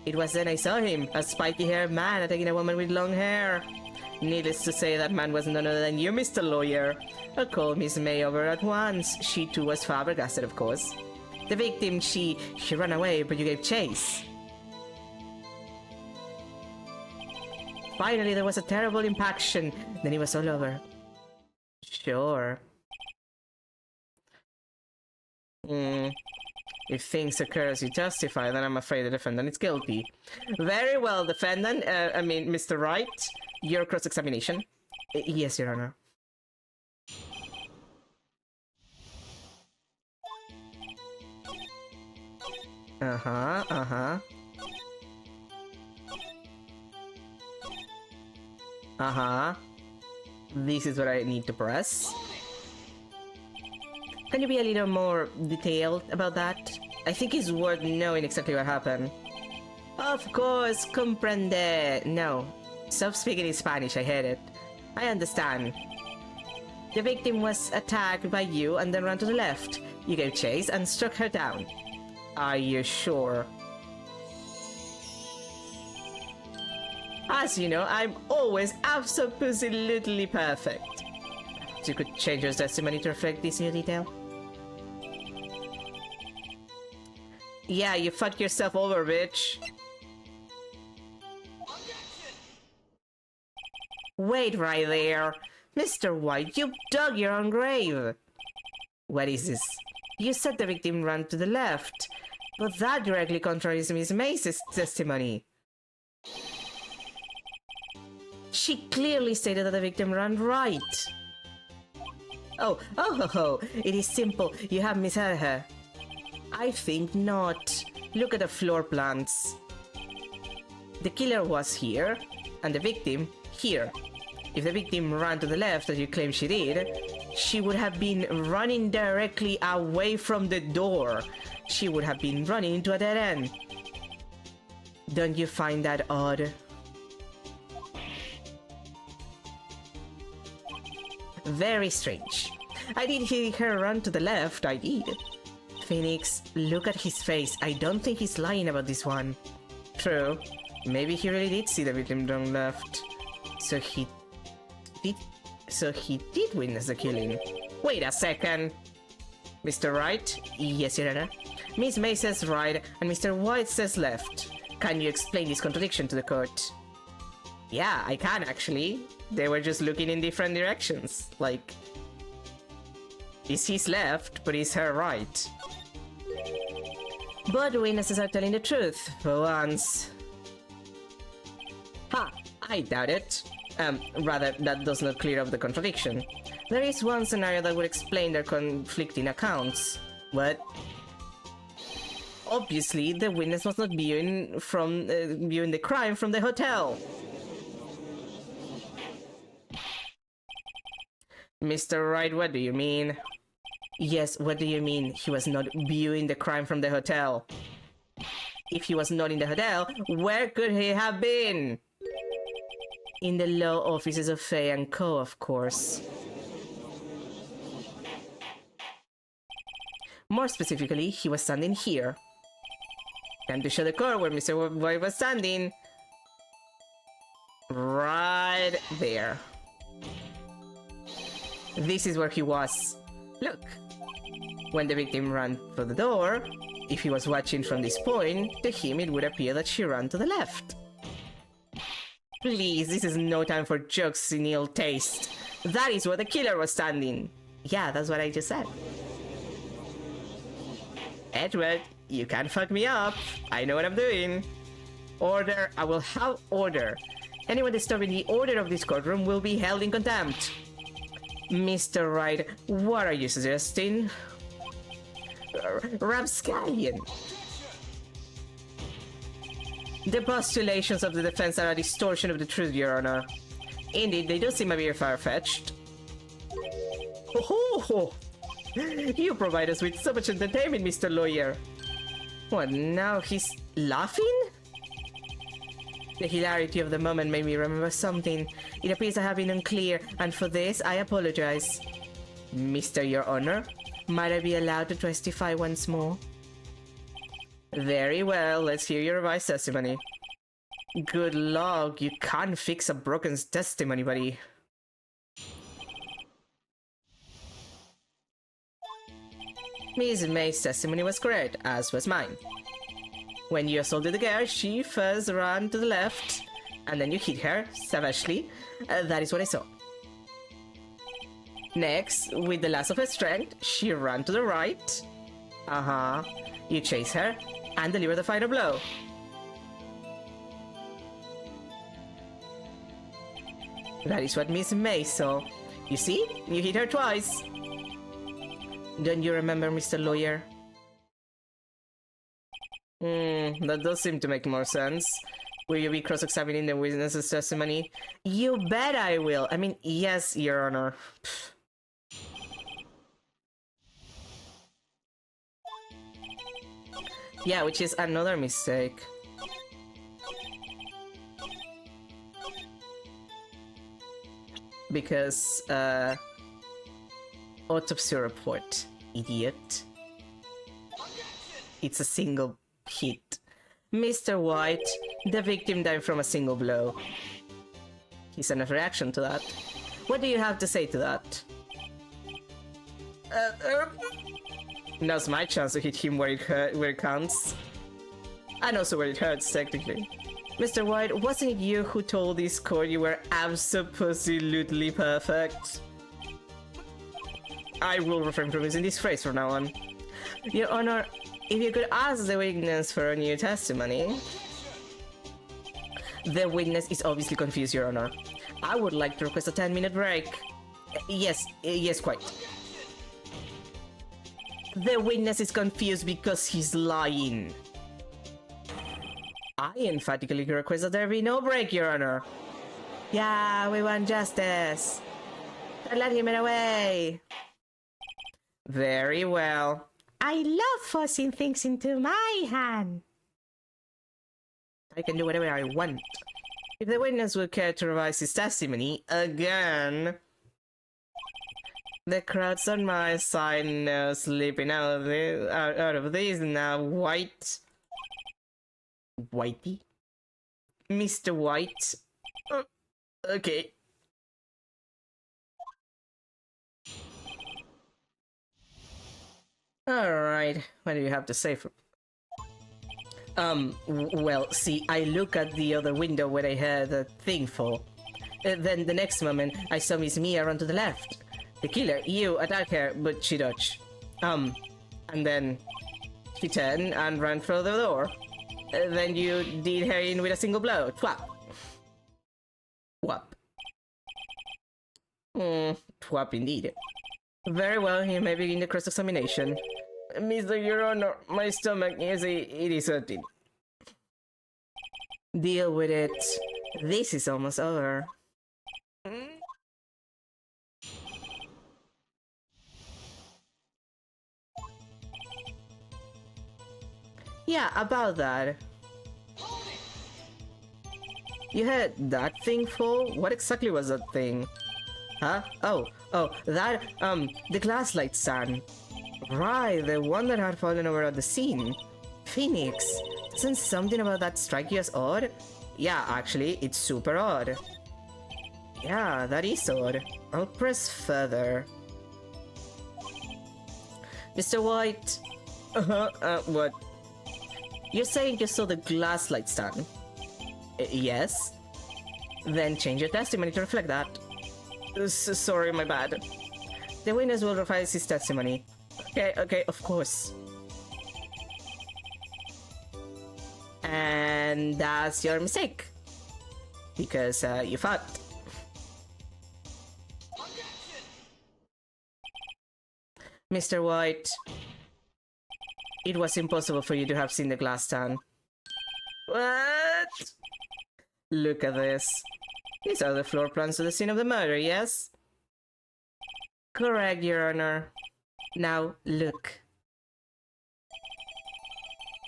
It was then I saw him, a spiky-haired man attacking a woman with long hair. Needless to say, that man was none other than you, Mr. Lawyer. I called Miss May over at once. She too was flabbergasted, of course. The victim, she ran away, but you gave chase. Finally, there was a terrible impaction. Then it was all over. Sure. If things occur as you justify, then I'm afraid the defendant is guilty. Very well, defendant. Mr. Wright, your cross-examination. Yes, Your Honor. This is what I need to press. Can you be a little more detailed about that? I think it's worth knowing exactly what happened. Of course, comprende. No. Stop speaking in Spanish, I hate it. I understand. The victim was attacked by you and then ran to the left. You gave chase and struck her down. Are you sure? As you know, I'm always absolutely perfect. You could change your testimony to reflect this new detail. Yeah, you fucked yourself over, bitch. Wait right there. Mr. White, you dug your own grave. What is this? You said the victim ran to the left, but that directly contradicts Miss Mace's testimony. She clearly stated that the victim ran right. Oh, it is simple. You have misheard her. I think not. Look at the floor plans. The killer was here, and the victim here. If the victim ran to the left, as you claim she did, she would have been running directly away from the door. She would have been running into a dead end. Don't you find that odd? Very strange. I did hear her run to the left, I did. Phoenix, look at his face. I don't think he's lying about this one. True. Maybe he really did see the victim run left. So he did witness the killing. Wait a second. Mr. Wright? Yes, Your Honor. Miss May says right, and Mr. White says left. Can you explain this contradiction to the court? Yeah, I can actually. They were just looking in different directions. Like, it's his left, but it's her right. But witnesses are telling the truth, for once. Ha! I doubt it. Rather, that does not clear up the contradiction. There is one scenario that would explain their conflicting accounts. What? Obviously, the witness was not viewing the crime from the hotel. Mr. Wright, what do you mean? Yes, what do you mean? He was not viewing the crime from the hotel. If he was not in the hotel, where could he have been? In the law offices of Fay and Co., of course. More specifically, he was standing here. Time to show the court where Mr. White was standing. Right there. This is where he was. Look. When the victim ran through the door, if he was watching from this point, to him it would appear that she ran to the left. Please, this is no time for jokes in ill taste. That is where the killer was standing. Yeah, that's what I just said. Edward, you can't fuck me up. I know what I'm doing. Order, I will have order. Anyone disturbing the order of this courtroom will be held in contempt. Mr. Wright, what are you suggesting? Rapscallion. The postulations of the defense are a distortion of the truth, Your Honor. Indeed, they do seem a bit far-fetched. Oh, you provide us with so much entertainment, Mr. Lawyer. What, now he's laughing? The hilarity of the moment made me remember something. It appears I have been unclear, and for this I apologize. Mr. Your Honor, might I be allowed to testify once more? Very well, let's hear your revised testimony. Good luck, you can't fix a broken testimony, buddy. Ms. May's testimony was correct, as was mine. When you assaulted the girl, she first ran to the left, and then you hit her, savagely. That is what I saw. Next, with the last of her strength, she ran to the right. You chase her, and deliver the final blow. That is what Miss May saw. You see? You hit her twice. Don't you remember, Mr. Lawyer? That does seem to make more sense. Will you be cross-examining the witness's testimony? You bet I will. I mean, yes, Your Honor. Yeah, which is another mistake. Because, autopsy report, idiot. It's a single hit. Mr. White, the victim died from a single blow. He's enough reaction to that. What do you have to say to that? Now's my chance to hit him where it counts. And also where it hurts, technically. Mr. White, wasn't it you who told this court you were absolutely perfect? I will refrain from using this phrase from now on. Your Honor, if you could ask the witness for a new testimony... The witness is obviously confused, Your Honor. I would like to request a 10-minute break. Yes, quite. The witness is confused because he's lying. I emphatically request that there be no break, Your Honor. Yeah, we want justice. Don't let him get away. Very well. I love forcing things into my hand. I can do whatever I want. If the witness would care to revise his testimony again. The crowd's on my side, no sleeping out of this now, Whitey? Mr. White? Okay. Alright, what do you have to say for... Well, see, I look at the other window where I heard the thing fall. Then the next moment, I saw Miss Mia run to the left. The killer, you, attacked her, but she dodged. And then she turned and ran through the door. Then you did her in with a single blow. Twap. Twap. Twap indeed. Very well, you may begin the cross-examination. Mr. Your Honor, my stomach it is hurting. Deal with it. This is almost over. Yeah, about that. You heard that thing fall? What exactly was that thing? Huh? Oh, that, the glass light stand. Right, the one that had fallen over at the scene. Phoenix, doesn't something about that strike you as odd? Yeah, actually, it's super odd. Yeah, that is odd. I'll press further. Mr. White? What? You're saying you saw the glass light stand? Yes? Then change your testimony to reflect that. Sorry, my bad. The witness will revise his testimony. Okay, of course. And that's your mistake. Because, you fought. Mr. White, it was impossible for you to have seen the glass stand. What? Look at this. These are the floor plans to the scene of the murder, yes? Correct, Your Honor. Now, look.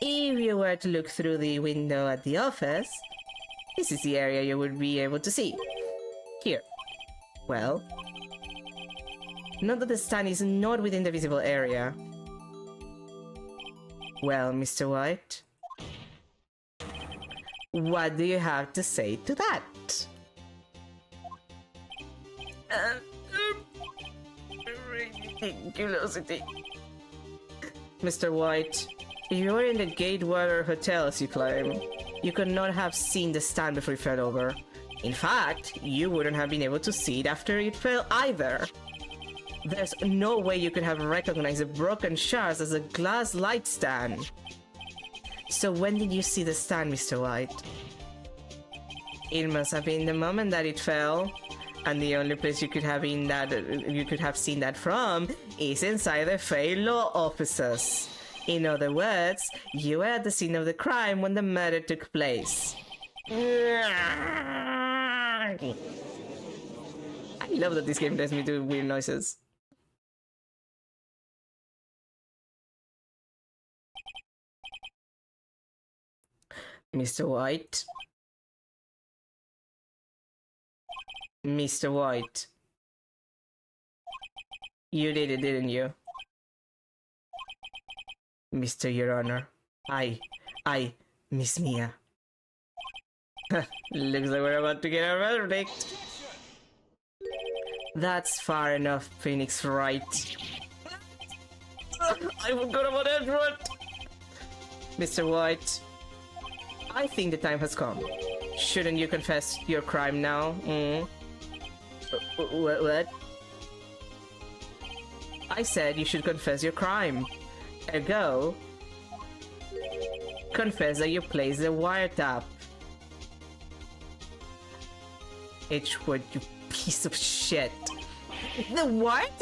If you were to look through the window at the office, this is the area you would be able to see. Here. Well, note that the stand is not within the visible area. Well, Mr. White, what do you have to say to that? Ridiculosity. Mr. White, if you were in the Gatewater Hotel as you claim, you could not have seen the stand before it fell over. In fact, you wouldn't have been able to see it after it fell either. There's no way you could have recognized the broken shards as a glass light stand. So when did you see the stand, Mr. White? It must have been the moment that it fell, and the only place you could have seen that from is inside the Fey Law offices. In other words, you were at the scene of the crime when the murder took place. I love that this game lets me do weird noises. Mr. White? Mr. White. You did it, didn't you? Mr. Your Honor. I, Miss Mia. Looks like we're about to get a verdict. That's far enough, Phoenix Wright. I forgot about Edward! Mr. White, I think the time has come. Shouldn't you confess your crime now? What? I said you should confess your crime. Ergo, confess that you placed the wiretap. Edgewood, you piece of shit. The what?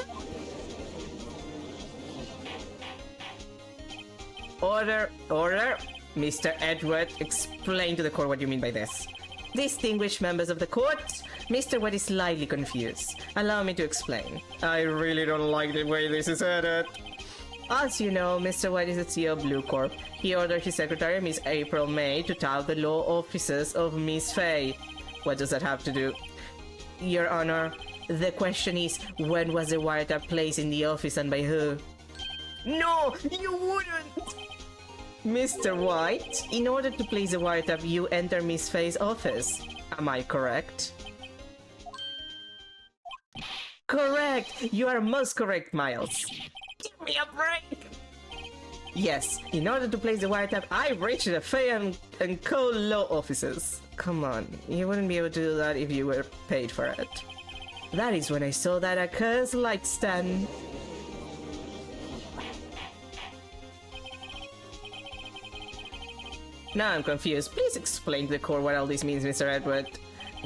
Order, order. Mr. Edward, explain to the court what you mean by this. Distinguished members of the court, Mr. White is slightly confused. Allow me to explain. I really don't like the way this is headed. As you know, Mr. White is the CEO of Blue Corp. He ordered his secretary, Miss April May, to tout the law offices of Miss Faye. What does that have to do? Your Honor, the question is, when was the wiretap placed in the office and by who? No, you wouldn't! Mr. White, in order to place the wiretap, you enter Miss Faye's office. Am I correct? Correct! You are most correct, Miles. Give me a break! Yes, in order to place the wiretap, I reached the Faye and Co. law offices. Come on, you wouldn't be able to do that if you were paid for it. That is when I saw that accursed light stand. Now I'm confused. Please explain to the court what all this means, Mr. Edward.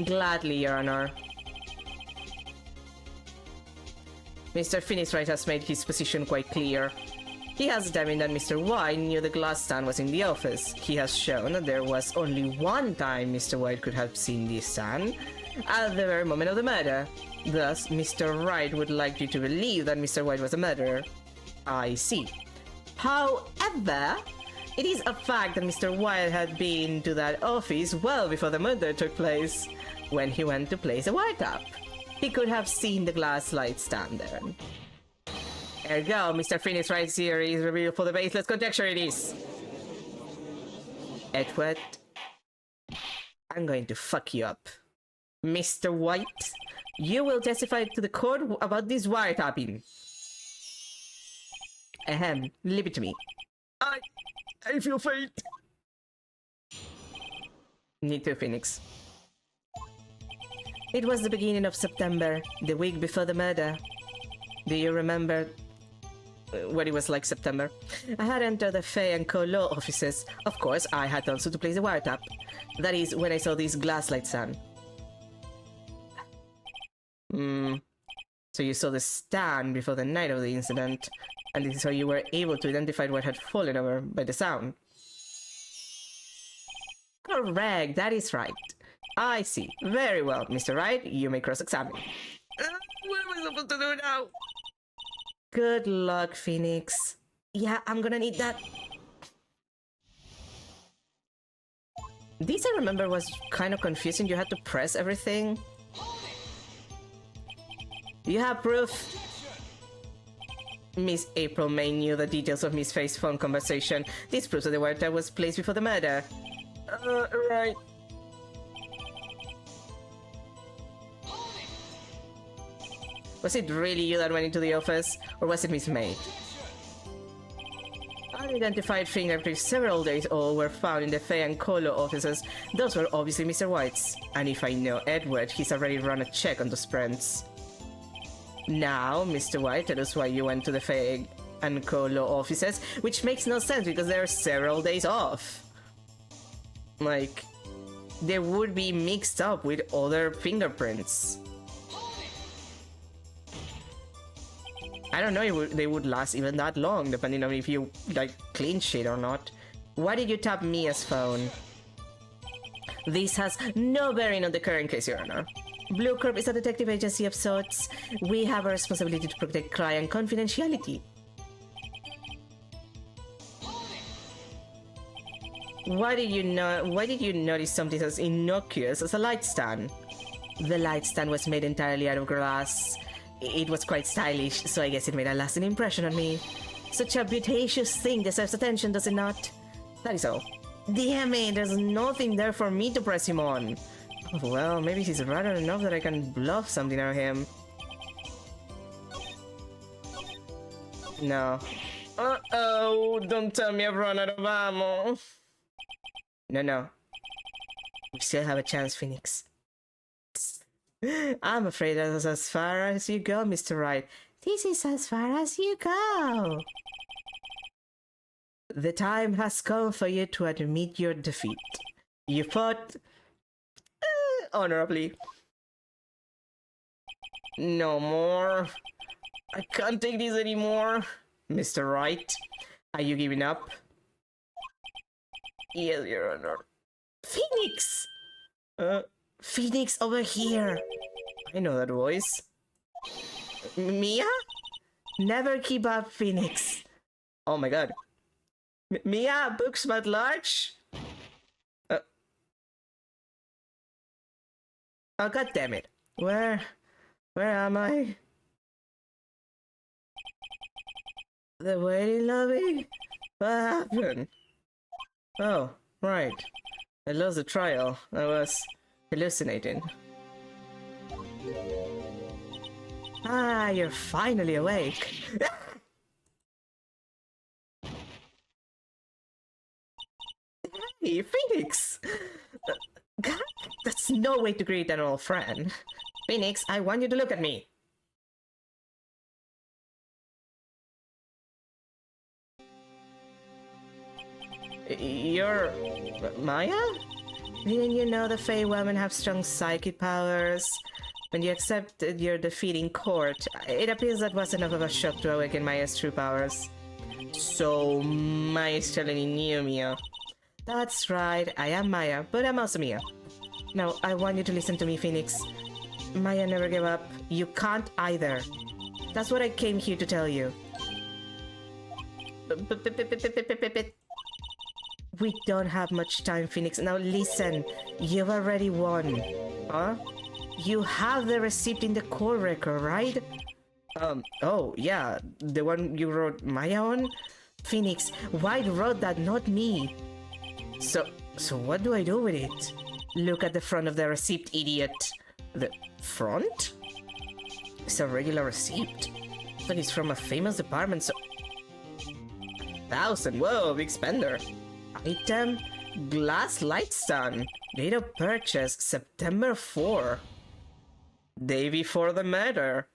Gladly, Your Honor. Mr. Phoenix Wright has made his position quite clear. He has determined that Mr. White knew the glass stand was in the office. He has shown that there was only one time Mr. White could have seen this stand, at the very moment of the murder. Thus, Mr. Wright would like you to believe that Mr. White was a murderer. I see. However, it is a fact that Mr. White had been to that office well before the murder took place, when he went to place a wiretap. He could have seen the glass light stand there. There you go, Mr. Phoenix Wright's theory is revealed for the baseless conjecture it is. Edward, I'm going to fuck you up. Mr. White, you will testify to the court about this wiretapping. Ahem, leave it to me. I feel faint. Me too, Phoenix. It was the beginning of September, the week before the murder. Do you remember what it was like September? I had entered the Faye and Co. law offices. Of course, I had also to place the wiretap. That is when I saw this glass light stand. So you saw the stand before the night of the incident, and this is how you were able to identify what had fallen over by the sound. Correct, that is right. I see. Very well, Mr. Wright, you may cross-examine. What am I supposed to do now? Good luck, Phoenix. Yeah, I'm gonna need that. This, I remember, was kind of confusing. You had to press everything. You have proof. Miss April May knew the details of Miss Faye's phone conversation. This proves that the wiretap was placed before the murder. Right. Was it really you that went into the office, or was it Miss May? Unidentified fingerprints several days old were found in the Faye and Colo offices. Those were obviously Mr. White's. And if I know Edward, he's already run a check on those prints. Now, Mr. White, tell us why you went to the Faye and Colo offices, which makes no sense because there are several days off. Like, they would be mixed up with other fingerprints. I don't know if they would last even that long, depending on if you, like, clean shit or not. Why did you tap Mia's phone? This has no bearing on the current case, Your Honor. Blue Corp is a detective agency of sorts. We have a responsibility to protect client confidentiality. Why did you notice something as innocuous as a light stand? The light stand was made entirely out of glass. It was quite stylish, so I guess it made a lasting impression on me. Such a beauteous thing deserves attention, does it not? That is all. Damn it, there's nothing there for me to press him on. Oh, well, maybe he's rather enough that I can bluff something out of him. No. Uh-oh, don't tell me I've run out of ammo. No. We still have a chance, Phoenix. I'm afraid that's as far as you go, Mr. Wright. This is as far as you go. The time has come for you to admit your defeat. You fought honorably. No more. I can't take this anymore. Mr. Wright, are you giving up? Yes, Your Honor. Phoenix! Phoenix, over here! I know that voice. Mia? Never give up, Phoenix. Oh my god. Mia, books but large? Oh, god damn it. Where am I? The waiting lobby? What happened? Oh, right. I lost the trial. I was hallucinating. Ah, you're finally awake. Hey, Phoenix! God, that's no way to greet an old friend. Phoenix, I want you to look at me. You're... Maya? Didn't you know the Fey women have strong psychic powers? When you accepted your defeat in court, it appears that was enough of a shock to awaken Maya's true powers. So, Maya is telling you, Mia. That's right, I am Maya, but I'm also Mia. Now, I want you to listen to me, Phoenix. Maya never gave up. You can't either. That's what I came here to tell you. We don't have much time, Phoenix. Now listen, you've already won. Huh? You have the receipt in the court record, right? Oh, yeah, the one you wrote Maya on? Phoenix, White wrote that, not me. So what do I do with it? Look at the front of the receipt, idiot. The front? It's a regular receipt. But it's from a famous department, so... 1,000, whoa, big spender. Item, glass light stand. Date of purchase, September 4. Day before the murder.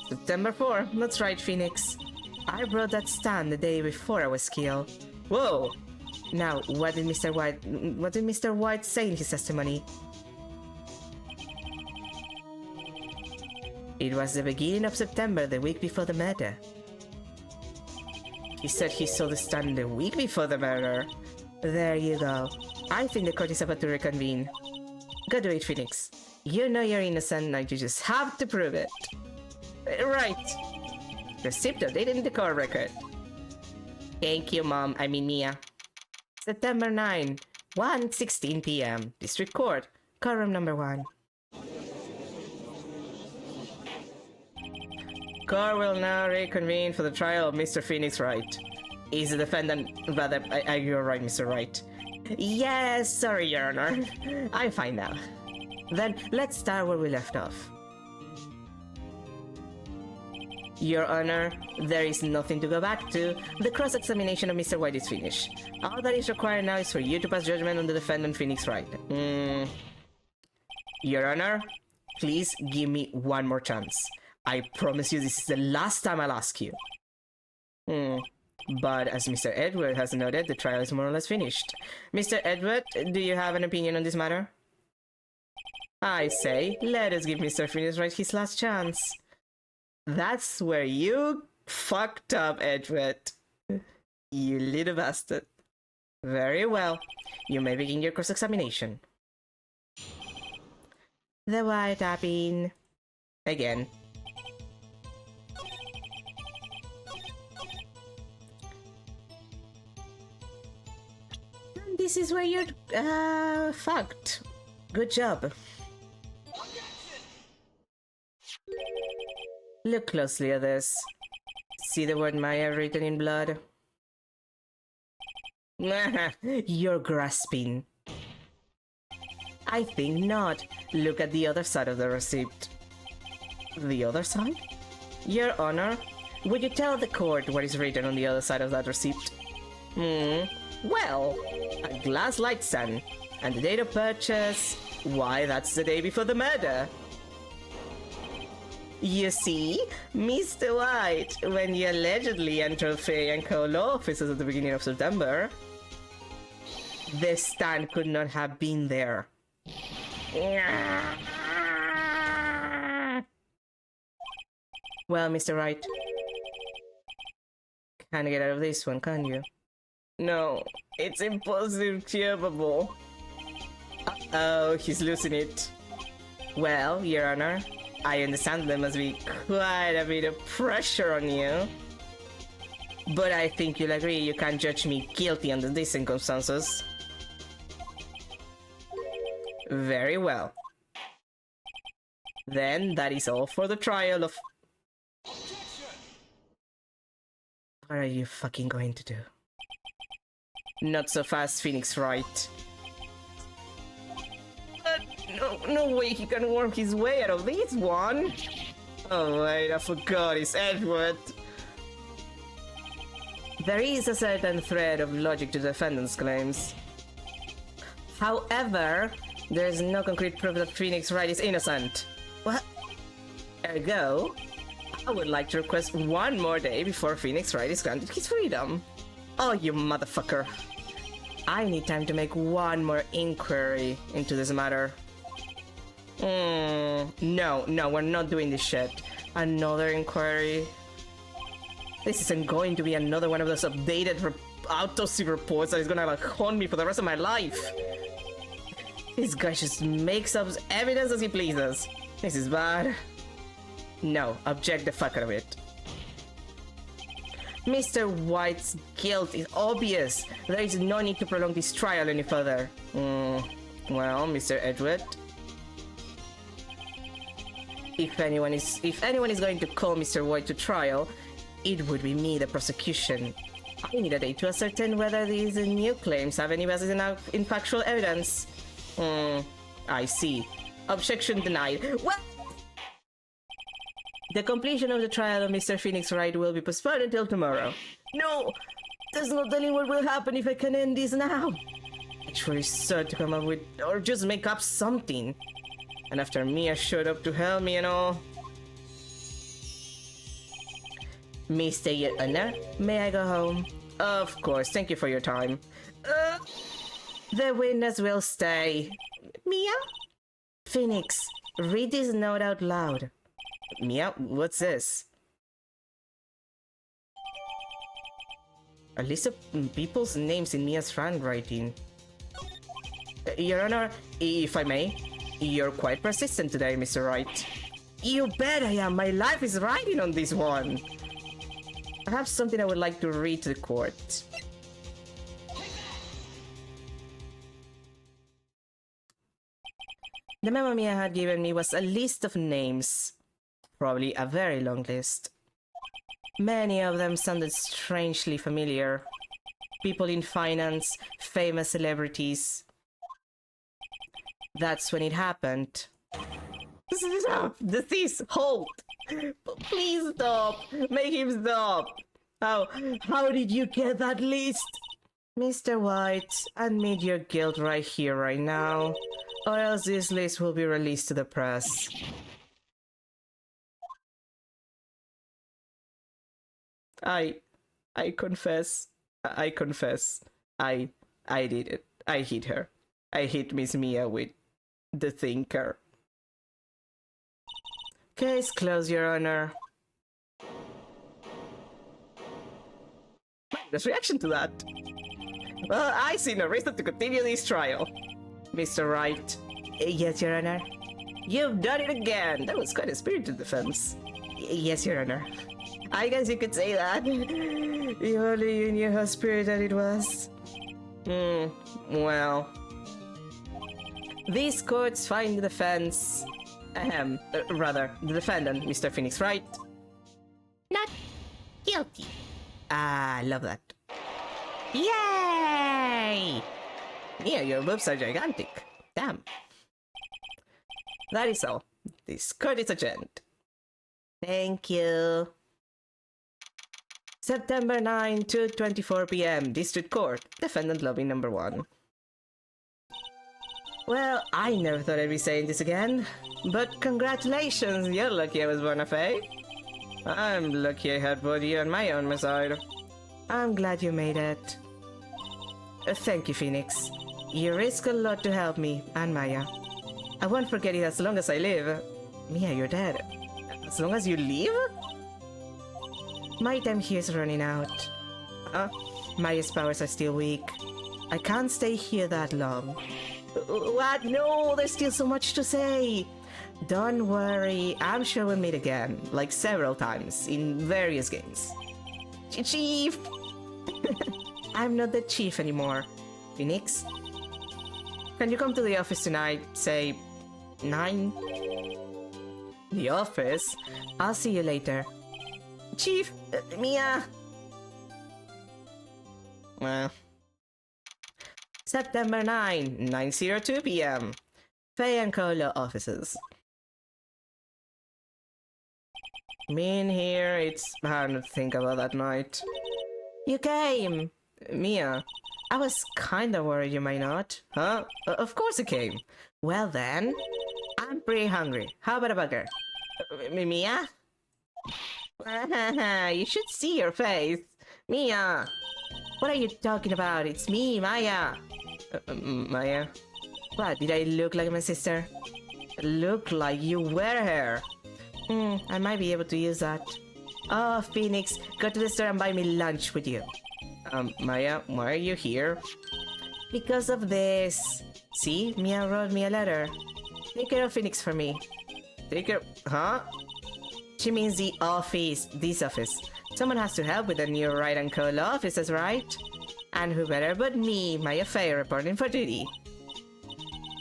September 4, that's right, Phoenix. I brought that stand the day before I was killed. Whoa! Now, what did Mr. White say in his testimony? It was the beginning of September, the week before the murder. He said he saw the stand the week before the murder. There you go. I think the court is about to reconvene. Go do it, Phoenix. You know you're innocent, now you just have to prove it. Right. Receipt updated in the court record. Thank you, Mom. I mean, Mia. September 9, 1:16 p.m. District Court, Courtroom number 1. Court will now reconvene for the trial of Mr. Phoenix Wright. Is the defendant... Rather, you're right, Mr. Wright. Yes, sorry, Your Honor. I'm fine now. Then, let's start where we left off. Your Honor, there is nothing to go back to. The cross-examination of Mr. White is finished. All that is required now is for you to pass judgment on the defendant Phoenix Wright. Your Honor, please give me one more chance. I promise you this is the last time I'll ask you. But as Mr. Edward has noted, the trial is more or less finished. Mr. Edward, do you have an opinion on this matter? I say, let us give Mr. Phoenix Wright his last chance. That's where you fucked up, Edward. You little bastard. Very well. You may begin your cross-examination. The White Appin. Again. This is where you're, fucked. Good job. Look closely at this. See the word Maya written in blood? You're grasping. I think not. Look at the other side of the receipt. The other side? Your Honor, would you tell the court what is written on the other side of that receipt? Well, a glass light stand. And the date of purchase? Why, that's the day before the murder. You see, Mr. White, when you allegedly entered Fay & Co. law offices at the beginning of September, the stand could not have been there. Well, Mr. Wright. Can't get out of this one, can you? No, it's impossible achievable. Uh-oh, he's losing it. Well, Your Honor, I understand there must be quite a bit of pressure on you. But I think you'll agree you can't judge me guilty under these circumstances. Very well. Then that is all for the trial of... What are you fucking going to do? Not so fast, Phoenix Wright. No way he can work his way out of this one. Oh wait, I forgot, it's Edward. There is a certain thread of logic to the defendant's claims. However, there is no concrete proof that Phoenix Wright is innocent. What? Ergo, I would like to request one more day before Phoenix Wright is granted his freedom. Oh, you motherfucker. I need time to make one more inquiry into this matter. No, we're not doing this shit. Another inquiry? This isn't going to be another one of those updated autopsy reports that is gonna like haunt me for the rest of my life. This guy just makes up evidence as he pleases. This is bad. No, object the fuck out of it. Mr. White's guilt is obvious. There is no need to prolong this trial any further. Well, Mr. Edward, if anyone is going to call Mr. White to trial, it would be me, the prosecution. I need a day to ascertain whether these new claims have any basis in factual evidence. I see. Objection denied. What? The completion of the trial of Mr. Phoenix Wright will be postponed until tomorrow. No! There's no telling what will happen if I can end this now. I truly sought to come up with, or just make up something. And after Mia showed up to help me and all. Mr. Your Honor, may I go home? Of course, thank you for your time. The witness will stay. Mia? Phoenix, read this note out loud. Mia, what's this? A list of people's names in Mia's handwriting. Your Honor, if I may, you're quite persistent today, Mr. Wright. You bet I am. My life is riding on this one. I have something I would like to read to the court. The memo Mia had given me was a list of names. Probably a very long list. Many of them sounded strangely familiar. People in finance, famous celebrities. That's when it happened. Stop! The thief! Hold! Please stop! Make him stop! How did you get that list? Mr. White, admit your guilt right here, right now, or else this list will be released to the press. I confess. I confess. I did it. I hit her. I hit Miss Mia with the thinker. Case closed, Your Honor. There's reaction to that. Well, I see no reason to continue this trial. Mr. Wright. Yes, Your Honor. You've done it again. That was quite a spirited defense. Yes, Your Honor. I guess you could say that. If only you knew how spirited it was. Well. These courts find the defense... rather, the defendant, Mr. Phoenix Wright, not guilty. I love that. Yay! Yeah, your boobs are gigantic. Damn. That is all. This court is adjourned. Thank you. September 9, 2:24 p.m. District Court. Defendant lobby number 1. Well, I never thought I'd be saying this again, but congratulations, you're lucky I was born of A. I'm lucky I had both you and Maya on my side. I'm glad you made it. Thank you, Phoenix. You risk a lot to help me and Maya. I won't forget it as long as I live. Mia, you're dead. As long as you live? My time here is running out. Maya's powers are still weak. I can't stay here that long. What? No, there's still so much to say. Don't worry, I'm sure we'll meet again, like several times in various games. Chief! I'm not the chief anymore. Phoenix? Can you come to the office tonight, say 9? The office? I'll see you later. Chief! Mia! Well. September 9, 9:02 p.m. Faye and Colo offices. Me in here, it's hard to think about that night. You came! Mia, I was kinda worried you might not. Huh? Of course I came. Well then, I'm pretty hungry. How about a burger? Mia? You should see your face. Mia! What are you talking about? It's me, Maya. Maya? What, did I look like my sister? Look like you wear hair. I might be able to use that. Oh, Phoenix, go to the store and buy me lunch with you. Maya, why are you here? Because of this. See, Mia wrote me a letter. Take care of Phoenix for me. Take care, huh? She means the office, this office. Someone has to help with the new Right and Cola offices, right? And who better but me, Maya Faye, reporting for duty.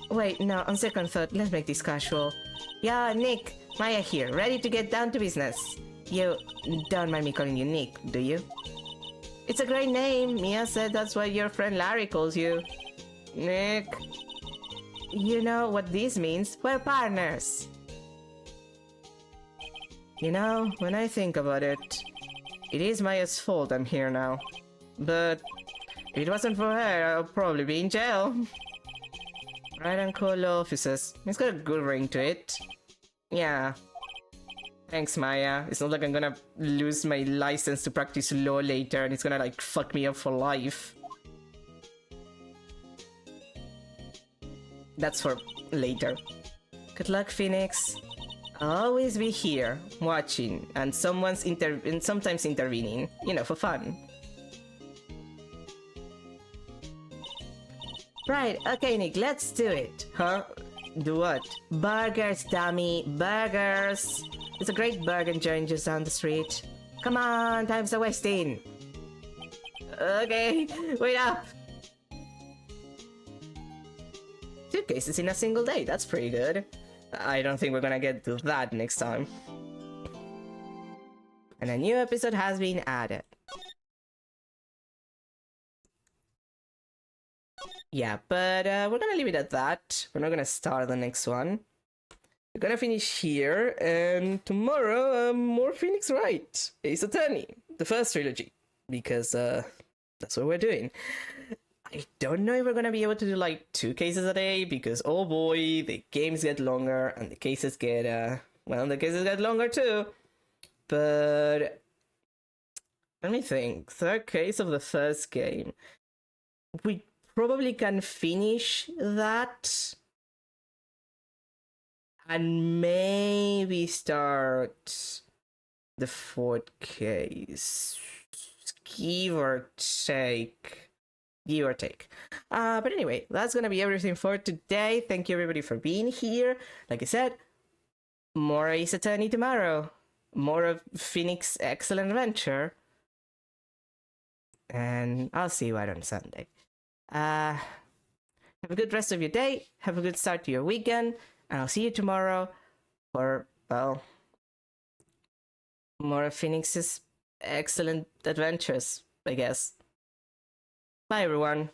Wait, no, on second thought, let's make this casual. Yeah, Nick, Maya here, ready to get down to business. You don't mind me calling you Nick, do you? It's a great name. Mia said that's what your friend Larry calls you. Nick. You know what this means? We're partners. You know, when I think about it, it is Maya's fault I'm here now. But if it wasn't for her, I'll probably be in jail. Right and cool offices. It's got a good ring to it. Yeah. Thanks, Maya. It's not like I'm gonna lose my license to practice law later and it's gonna like fuck me up for life. That's for later. Good luck, Phoenix. I'll always be here, watching, and sometimes intervening, you know, for fun. Right, okay, Nick, let's do it. Huh? Do what? Burgers, dummy, burgers. It's a great burger joint just down the street. Come on, time's a wasting. Okay, wait up. 2 cases in a single day, that's pretty good. I don't think we're gonna get to that next time. And a new episode has been added. Yeah, but we're gonna leave it at that. We're not gonna start the next one. We're gonna finish here, and tomorrow, more Phoenix Wright, Ace Attorney, the first trilogy, because that's what we're doing. I don't know if we're gonna be able to do like 2 cases a day, because oh boy, the games get longer, and the cases get, well, the cases get longer too. But let me think, 3rd case of the first game. We probably can finish that and maybe start the 4th case, give or take. But anyway, that's gonna be everything for today. Thank you everybody for being here. Like I said, more Ace Attorney tomorrow, more of Phoenix Excellent Adventure, and I'll see you out on Sunday. Have a good rest of your day, have a good start to your weekend, and I'll see you tomorrow for, well, more of Phoenix's Excellent Adventures, I guess. Bye everyone.